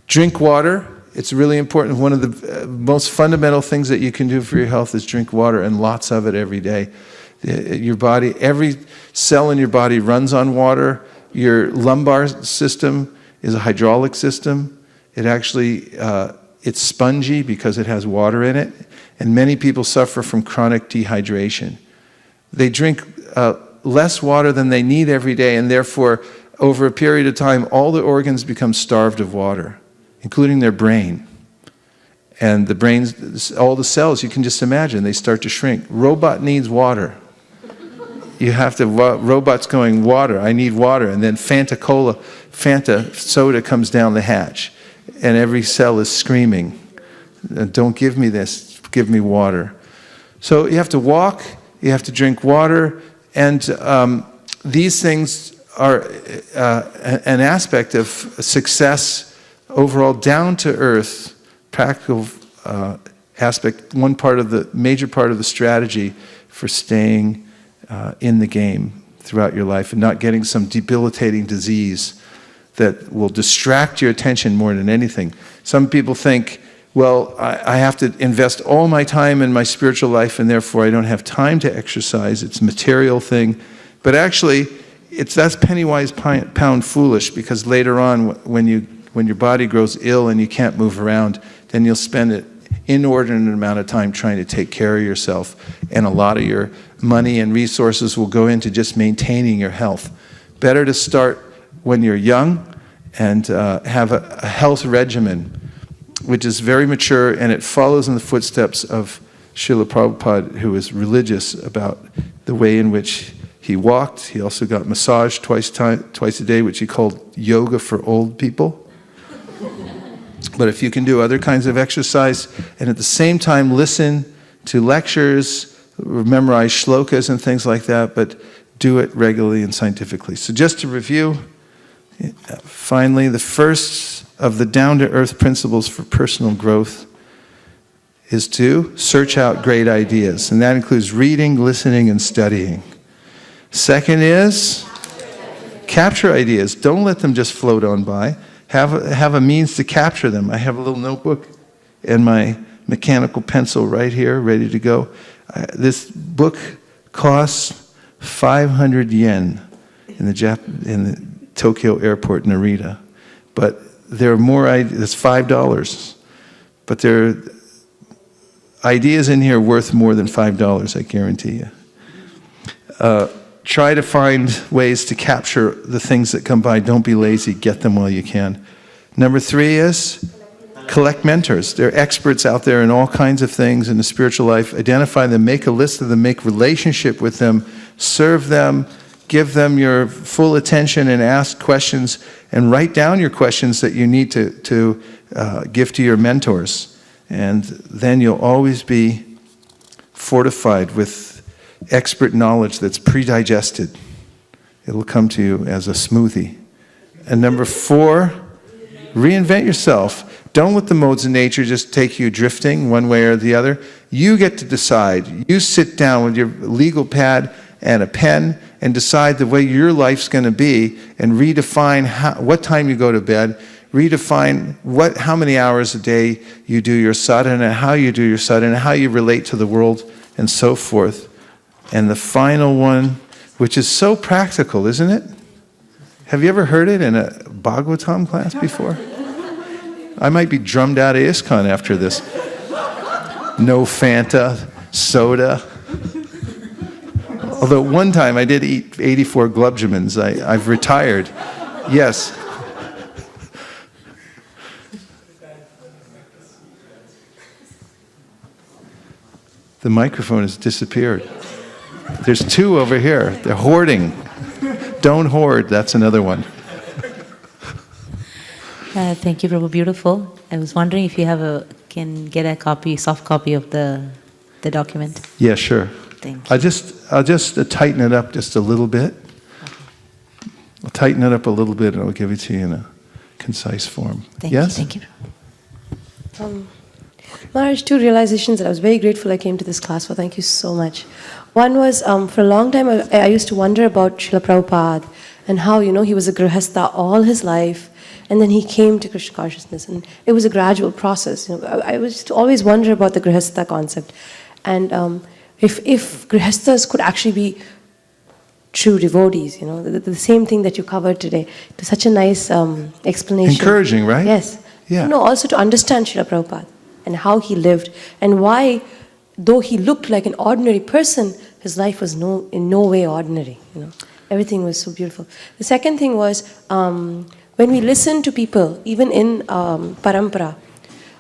Drink water. It's really important. One of the most fundamental things that you can do for your health is drink water, and lots of it every day. Your body, every cell in your body runs on water. Your lumbar system is a hydraulic system. It actually, it's spongy because it has water in it. And many people suffer from chronic dehydration. They drink less water than they need every day, and therefore, over a period of time, all the organs become starved of water, including their brain. And the brain's, all the cells, you can just imagine, they start to shrink. Robot needs water. You have to, robot's going, water, I need water. And then Fanta soda comes down the hatch. And every cell is screaming, don't give me this, give me water. So you have to walk, you have to drink water, and these things are an aspect of success, overall down to earth, practical aspect, major part of the strategy for staying in the game throughout your life and not getting some debilitating disease that will distract your attention more than anything. Some people think, well, I have to invest all my time in my spiritual life and therefore I don't have time to exercise. It's a material thing. But actually, that's penny-wise, pound-foolish, because later on, when your body grows ill and you can't move around, then you'll spend an inordinate amount of time trying to take care of yourself, and a lot of your money and resources will go into just maintaining your health. Better to start when you're young and have a health regimen, which is very mature, and it follows in the footsteps of Srila Prabhupada, who was religious about the way in which he walked. He also got massage twice a day, which he called yoga for old people. But if you can do other kinds of exercise and at the same time listen to lectures, memorize shlokas and things like that, but do it regularly and scientifically. So just to review, finally, the first of the down-to-earth principles for personal growth is to search out great ideas, and that includes reading, listening, and studying. Second is Capture ideas. Don't let them just float on by. Have a means to capture them. I have a little notebook and my mechanical pencil right here, ready to go. This book costs 500 yen in the Tokyo airport, Narita. But there are more ideas. It's $5. But there are ideas in here worth more than $5, I guarantee you. Try to find ways to capture the things that come by. Don't be lazy. Get them while you can. Number 3 is collect mentors. There are experts out there in all kinds of things in the spiritual life. Identify them, make a list of them, make relationship with them, serve them, give them your full attention and ask questions and write down your questions that you need to give to your mentors. And then you'll always be fortified with expert knowledge that's pre-digested. It'll come to you as a smoothie. And number 4, reinvent yourself. Don't let the modes of nature just take you drifting one way or the other. You get to decide. You sit down with your legal pad and a pen and decide the way your life's going to be and redefine what time you go to bed, redefine how many hours a day you do your sadhana, how you do your sadhana, how you relate to the world, and so forth. And the final one, which is so practical, isn't it? Have you ever heard it in a Bhagavatam class before? I might be drummed out of ISKCON after this. No Fanta, soda. Although one time I did eat 84 glubjamins. I've retired. Yes. The microphone has disappeared. There's 2 over here. They're hoarding. Don't hoard. That's another one. Thank you, Prabhu. Beautiful. I was wondering if you can get a soft copy of the document. Yeah, sure. Thank you. I'll just tighten it up just a little bit. I'll tighten it up a little bit and I'll give it to you in a concise form. Yes? Thank you. Maharaj, 2 realizations that I was very grateful I came to this class for. Thank you so much. One was, for a long time, I used to wonder about Srila Prabhupada and how, he was a grihastha all his life, and then he came to Krishna consciousness, and it was a gradual process. I was just always wonder about the grihastha concept, and if grihasthas could actually be true devotees, the same thing that you covered today. It was such a nice explanation. Encouraging, right? Yes. Yeah. Also to understand Srila Prabhupada and how he lived and why, though he looked like an ordinary person, his life was in no way ordinary. Everything was so beautiful. The second thing was when we listen to people, even in parampara,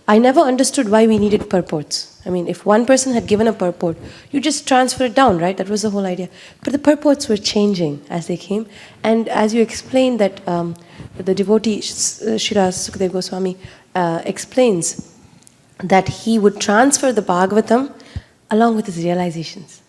I never understood why we needed purports. I mean, if one person had given a purport, you just transfer it down, right? That was the whole idea. But the purports were changing as they came. And as you explained that the devotee, Srila Sukadeva Goswami, explains that he would transfer the Bhagavatam along with his realizations.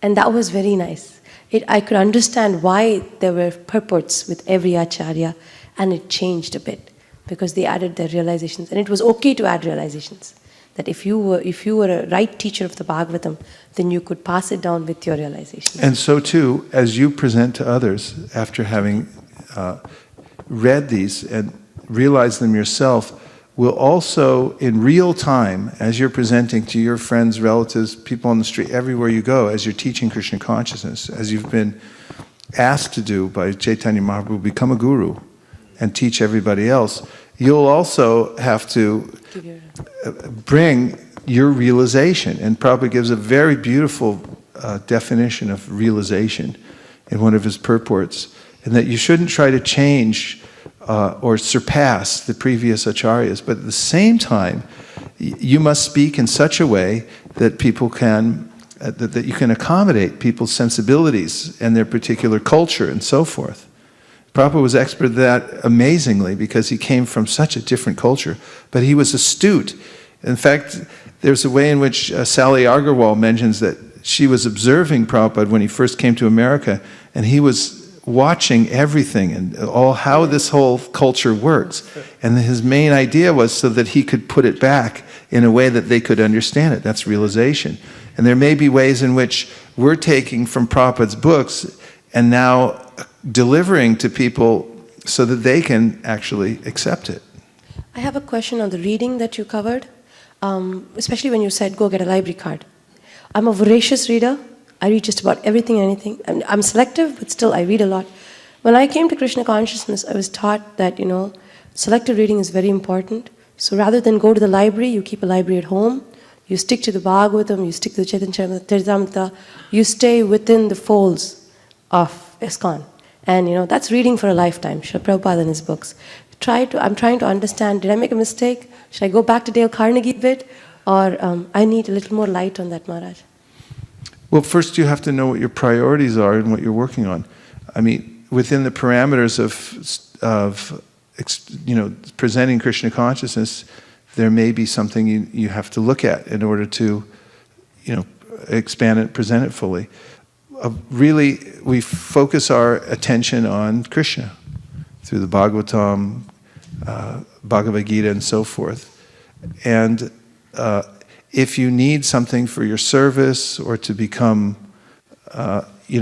And that was very nice. I could understand why there were purports with every acharya, and it changed a bit because they added their realizations. And it was okay to add realizations. That if you were a right teacher of the Bhagavatam, then you could pass it down with your realizations. And so too, as you present to others after having read these and realized them yourself, will also, in real time, as you're presenting to your friends, relatives, people on the street, everywhere you go, as you're teaching Krishna consciousness, as you've been asked to do by Chaitanya Mahaprabhu, become a guru and teach everybody else, you'll also have to bring your realization. And Prabhupada gives a very beautiful definition of realization in one of his purports, and that you shouldn't try to change or surpass the previous acharyas, but at the same time, you must speak in such a way that people can, that you can accommodate people's sensibilities and their particular culture and so forth. Prabhupada was expert at that amazingly because he came from such a different culture, but he was astute. In fact, there's a way in which Sally Agarwal mentions that she was observing Prabhupada when he first came to America, and he was watching everything and how this whole culture works. And his main idea was so that he could put it back in a way that they could understand it. That's realization. And there may be ways in which we're taking from Prabhupada's books and now delivering to people so that they can actually accept it. I have a question on the reading that you covered, especially when you said go get a library card. I'm a voracious reader. I read just about everything and anything. I'm selective, but still I read a lot. When I came to Krishna consciousness, I was taught that, selective reading is very important. So rather than go to the library, you keep a library at home. You stick to the Bhagavatam, you stick to the Chaitanya Charitamrita. You stay within the folds of ISKCON. And, that's reading for a lifetime. Srila Prabhupada in his books. I'm trying to understand, did I make a mistake? Should I go back to Dale Carnegie a bit? Or I need a little more light on that, Maharaj. Well, first you have to know what your priorities are and what you're working on. I mean, within the parameters of presenting Krishna consciousness, there may be something you have to look at in order to, expand it, present it fully. Really, we focus our attention on Krishna through the Bhagavatam, Bhagavad Gita, and so forth. And if you need something for your service or to become,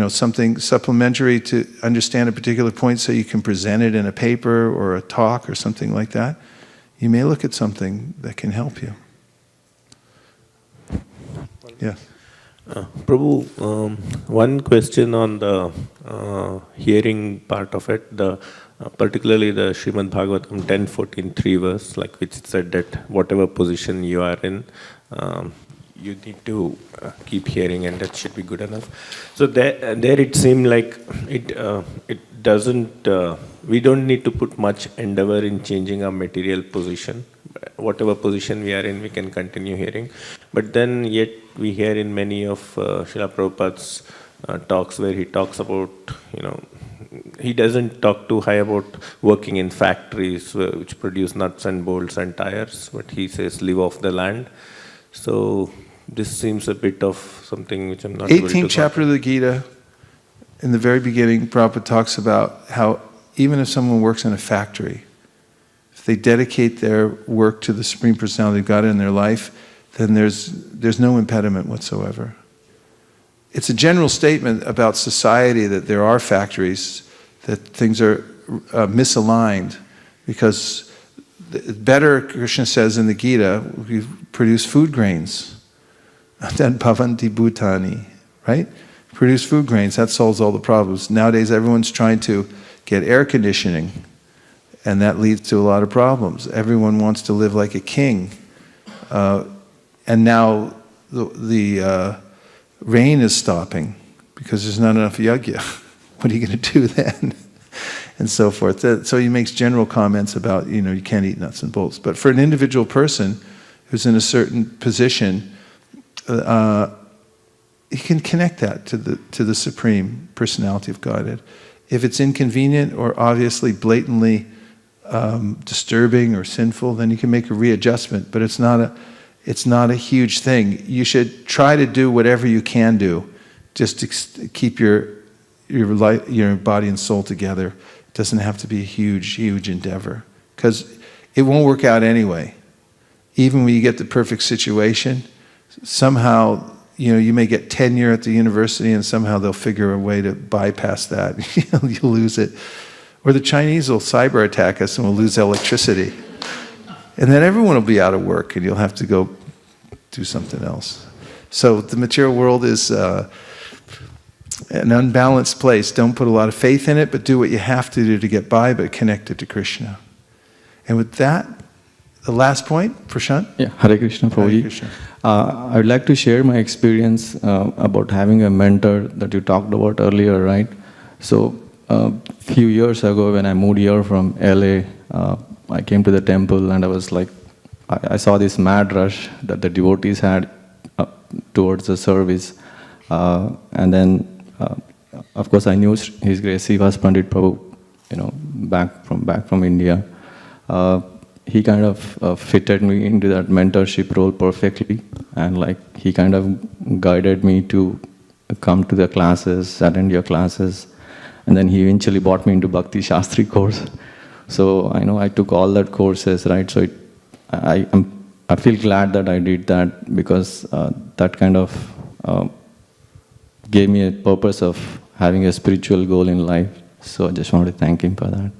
something supplementary to understand a particular point so you can present it in a paper or a talk or something like that, you may look at something that can help you. Yeah. Prabhu, one question on the hearing part of it, particularly the Srimad Bhagavatam 10.14.3 verse, which said that whatever position you are in, you need to keep hearing, and that should be good enough. So there it seemed like it doesn't. We don't need to put much endeavor in changing our material position. Whatever position we are in, we can continue hearing. But then, yet we hear in many of Srila Prabhupada's talks where he talks about, he doesn't talk too high about working in factories which produce nuts and bolts and tires, but he says live off the land. So this seems a bit of something which I'm not able to 18th chapter of the Gita, in the very beginning, Prabhupada talks about how even if someone works in a factory, if they dedicate their work to the Supreme Personality of God in their life, then there's no impediment whatsoever. It's a general statement about society that there are factories, that things are misaligned, because better, Krishna says in the Gita, we produce food grains. Then bhavanti bhutani, right? Produce food grains, that solves all the problems. Nowadays everyone's trying to get air conditioning, and that leads to a lot of problems. Everyone wants to live like a king. And now the rain is stopping because there's not enough yajna. What are you going to do then? And so forth. So he makes general comments about, you can't eat nuts and bolts. But for an individual person who's in a certain position, he can connect that to the Supreme Personality of Godhead. If it's inconvenient or obviously blatantly disturbing or sinful, then you can make a readjustment. But it's not a huge thing. You should try to do whatever you can do, just to keep your body and soul together. It doesn't have to be a huge endeavor, because it won't work out anyway. Even when you get the perfect situation, somehow you may get tenure at the university, and somehow they'll figure a way to bypass that. You'll lose it, or the Chinese will cyber attack us, and we'll lose electricity. And then everyone will be out of work, and you'll have to go do something else. So the material world is an unbalanced place. Don't put a lot of faith in it, but do what you have to do to get by, but connect it to Krishna. And with that, the last point, Prashant? Yeah, Hare Krishna, Prabhuji. Hare Krishna. I would like to share my experience about having a mentor that you talked about earlier, right? So a few years ago when I moved here from LA, I came to the temple and I was like, I saw this mad rush that the devotees had towards the service. And then, of course, I knew His Grace Srivas Pandit Prabhu, back from India. He kind of fitted me into that mentorship role perfectly. And he kind of guided me to come to the classes, attend your classes. And then he eventually brought me into Bhakti Shastri course. So I took all that courses, right? So I feel glad that I did that, because that kind of gave me a purpose of having a spiritual goal in life. So I just wanted to thank him for that.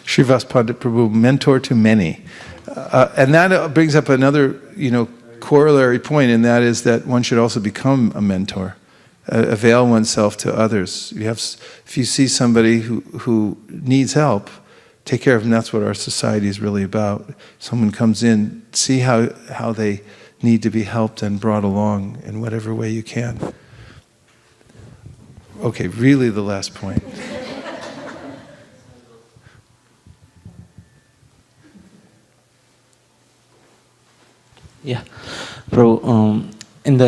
Srivas Pandit Prabhu, mentor to many. And that brings up another, corollary point, and that is that one should also become a mentor, avail oneself to others. If you see somebody who needs help, take care of them. That's what our society is really about. Someone comes in, see how they need to be helped and brought along in whatever way you can. Okay, really the last point. Yeah, Prabhu, in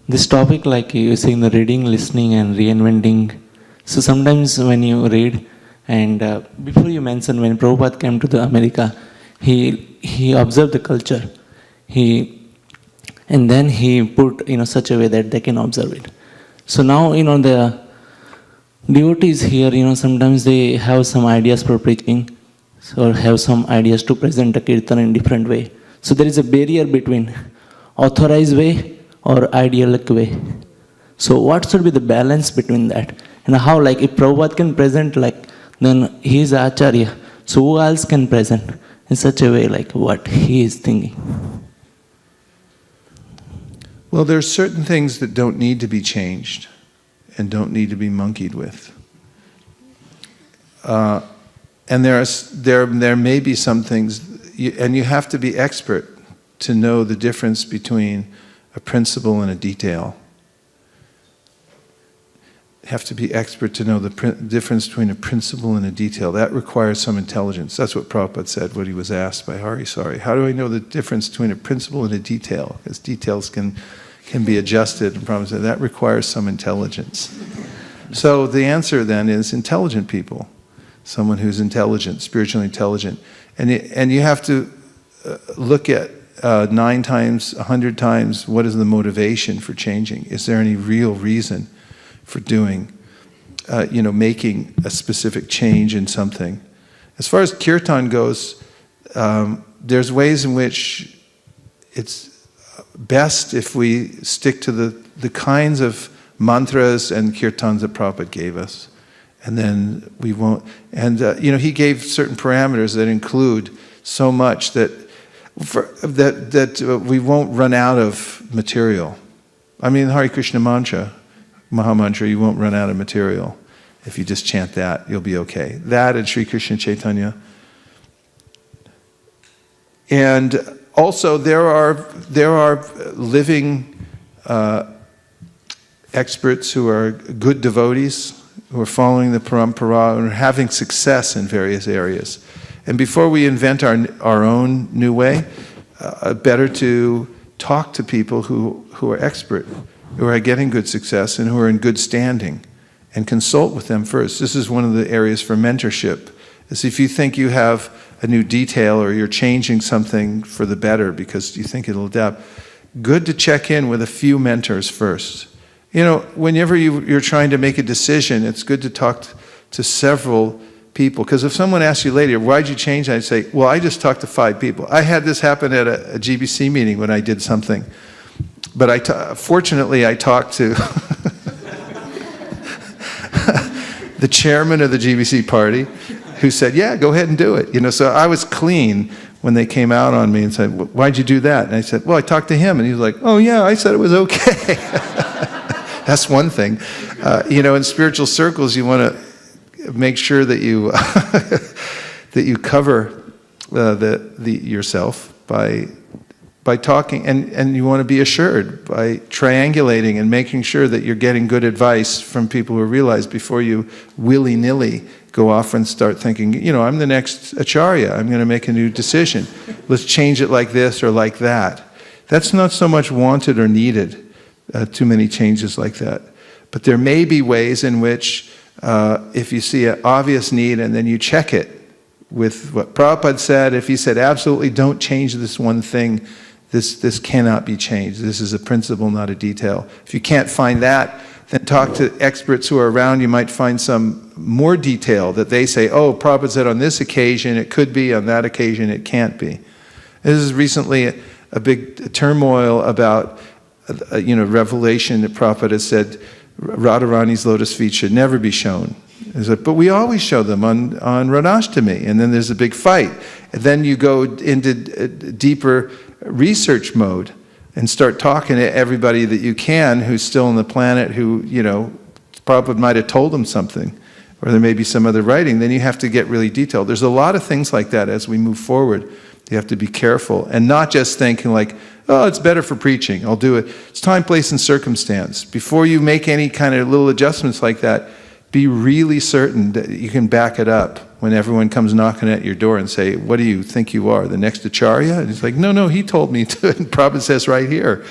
this topic, like you were saying, the reading, listening, and reinventing. So sometimes when you read, and before you mentioned when Prabhupada came to America, he observed the culture. And then he put such a way that they can observe it. So now the devotees here, sometimes they have some ideas for preaching, or have some ideas to present the kirtan in different way. So there is a barrier between authorized way or idyllic way. So what should be the balance between that? And how, like, if Prabhupada can present, like, then he is Acharya. So who else can present in such a way, like what he is thinking? Well, there are certain things that don't need to be changed and don't need to be monkeyed with. And there may be some things, and you have to be expert to know the difference between a principle and a detail. You have to be expert to know the difference between a principle and a detail. That requires some intelligence. That's what Prabhupada said when he was asked by Hari Sari. How do I know the difference between a principle and a detail? Because details can be adjusted. And Prabhupada said that requires some intelligence. So the answer then is intelligent people. Someone who's intelligent, spiritually intelligent. And you have to look at 9 times, 100 times, what is the motivation for changing? Is there any real reason for doing, making a specific change in something? As far as kirtan goes, there's ways in which it's best if we stick to the kinds of mantras and kirtans that Prabhupada gave us. And then we won't, and he gave certain parameters that include so much that we won't run out of material. I mean, Hare Krishna mantra, Maha Mantra, you won't run out of material. If you just chant that, you'll be okay. That and Sri Krishna Chaitanya. And also there are living experts who are good devotees, who are following the parampara and are having success in various areas. And before we invent our own new way, better to talk to people who are expert, who are getting good success and who are in good standing, and consult with them first. This is one of the areas for mentorship. Is if you think you have a new detail or you're changing something for the better because you think it'll adapt, good to check in with a few mentors first. Whenever you're trying to make a decision, it's good to talk to several people. Because if someone asks you later, why'd you change? I'd say, well, I just talked to 5 people. I had this happen at a GBC meeting when I did something. But fortunately, I talked to the chairman of the GBC party, who said, yeah, go ahead and do it. So I was clean when they came out on me and said, why'd you do that? And I said, well, I talked to him. And he was like, oh, yeah, I said it was okay. That's one thing. In spiritual circles, you want to make sure that you that you cover yourself by talking, and you want to be assured by triangulating and making sure that you're getting good advice from people who realize before you willy-nilly go off and start thinking, I'm the next Acharya, I'm going to make a new decision. Let's change it like this or like that. That's not so much wanted or needed. Too many changes like that. But there may be ways in which if you see an obvious need and then you check it with what Prabhupada said, if he said, absolutely don't change this one thing, this cannot be changed. This is a principle, not a detail. If you can't find that, then talk to experts who are around. You might find some more detail that they say, oh, Prabhupada said on this occasion it could be, on that occasion it can't be. This is recently a big turmoil about, revelation that Prabhupada said Radharani's lotus feet should never be shown. But we always show them on Radhashtami, and then there's a big fight. And then you go into deeper research mode and start talking to everybody that you can who's still on the planet who, Prabhupada might have told them something, or there may be some other writing. Then you have to get really detailed. There's a lot of things like that as we move forward. You have to be careful and not just thinking like, oh, it's better for preaching, I'll do it. It's time, place, and circumstance. Before you make any kind of little adjustments like that, be really certain that you can back it up when everyone comes knocking at your door and say, what do you think you are, the next Acharya? And he's like, no, he told me to, and Prabhupada says right here.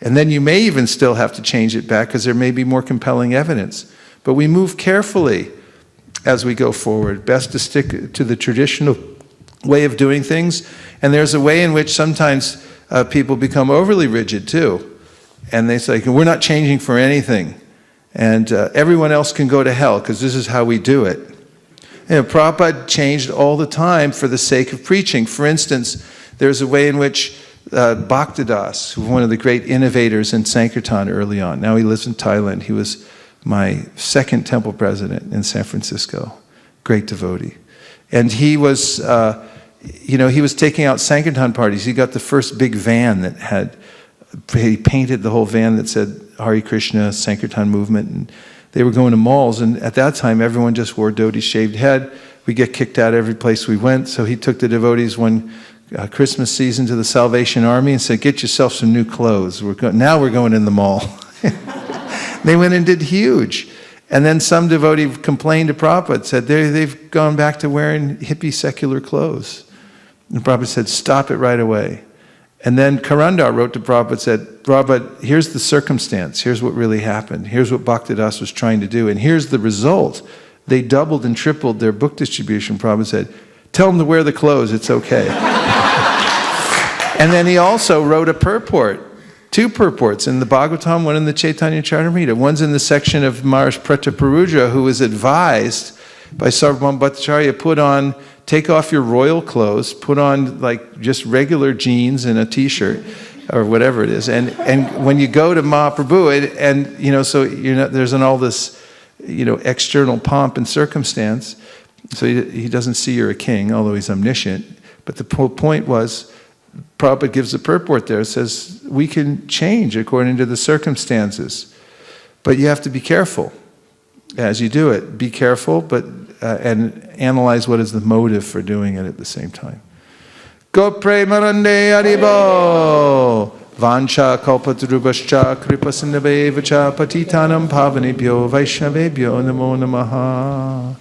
And then you may even still have to change it back because there may be more compelling evidence. But we move carefully as we go forward. Best to stick to the traditional way of doing things. And there's a way in which sometimes people become overly rigid too. And they say, we're not changing for anything. And everyone else can go to hell because this is how we do it. Prabhupada changed all the time for the sake of preaching. For instance, there's a way in which Bhaktidas, who was one of the great innovators in Sankirtan early on, now he lives in Thailand. He was my second temple president in San Francisco, great devotee. And he was, he was taking out Sankirtan parties. He got the first big van that had, he painted the whole van that said Hare Krishna, Sankirtan movement, and they were going to malls, and at that time everyone just wore dhotis, shaved head. We get kicked out every place we went, so he took the devotees one Christmas season to the Salvation Army and said, get yourself some new clothes. Now we're going in the mall. They went and did huge. And then some devotee complained to Prabhupada, said they've gone back to wearing hippie secular clothes. And Prabhupada said, stop it right away. And then Karandar wrote to Prabhupada, said, Prabhupada, here's the circumstance, here's what really happened, here's what Bhaktidas was trying to do, and here's the result. They doubled and tripled their book distribution. Prabhupada said, tell them to wear the clothes, it's okay. And then he also wrote a purport, two purports in the Bhagavatam, one in the Chaitanya Charitamrita. One's in the section of Maharaj Prataparudra, who was advised by Sarvabhauma Bhattacharya, take off your royal clothes, put on like just regular jeans and a t-shirt or whatever it is. And when you go to Mahaprabhu, so there's all this, external pomp and circumstance. So he doesn't see you're a king, although he's omniscient. But the point was, Prabhupada gives a purport there. It says, we can change according to the circumstances. But you have to be careful as you do it. Be careful, but and analyze what is the motive for doing it at the same time. Go premanande aribo! Vancha kalpatarubhascha kripasindhavevacha patitanam pavanebhyo vaishnavebhyo namo namaha.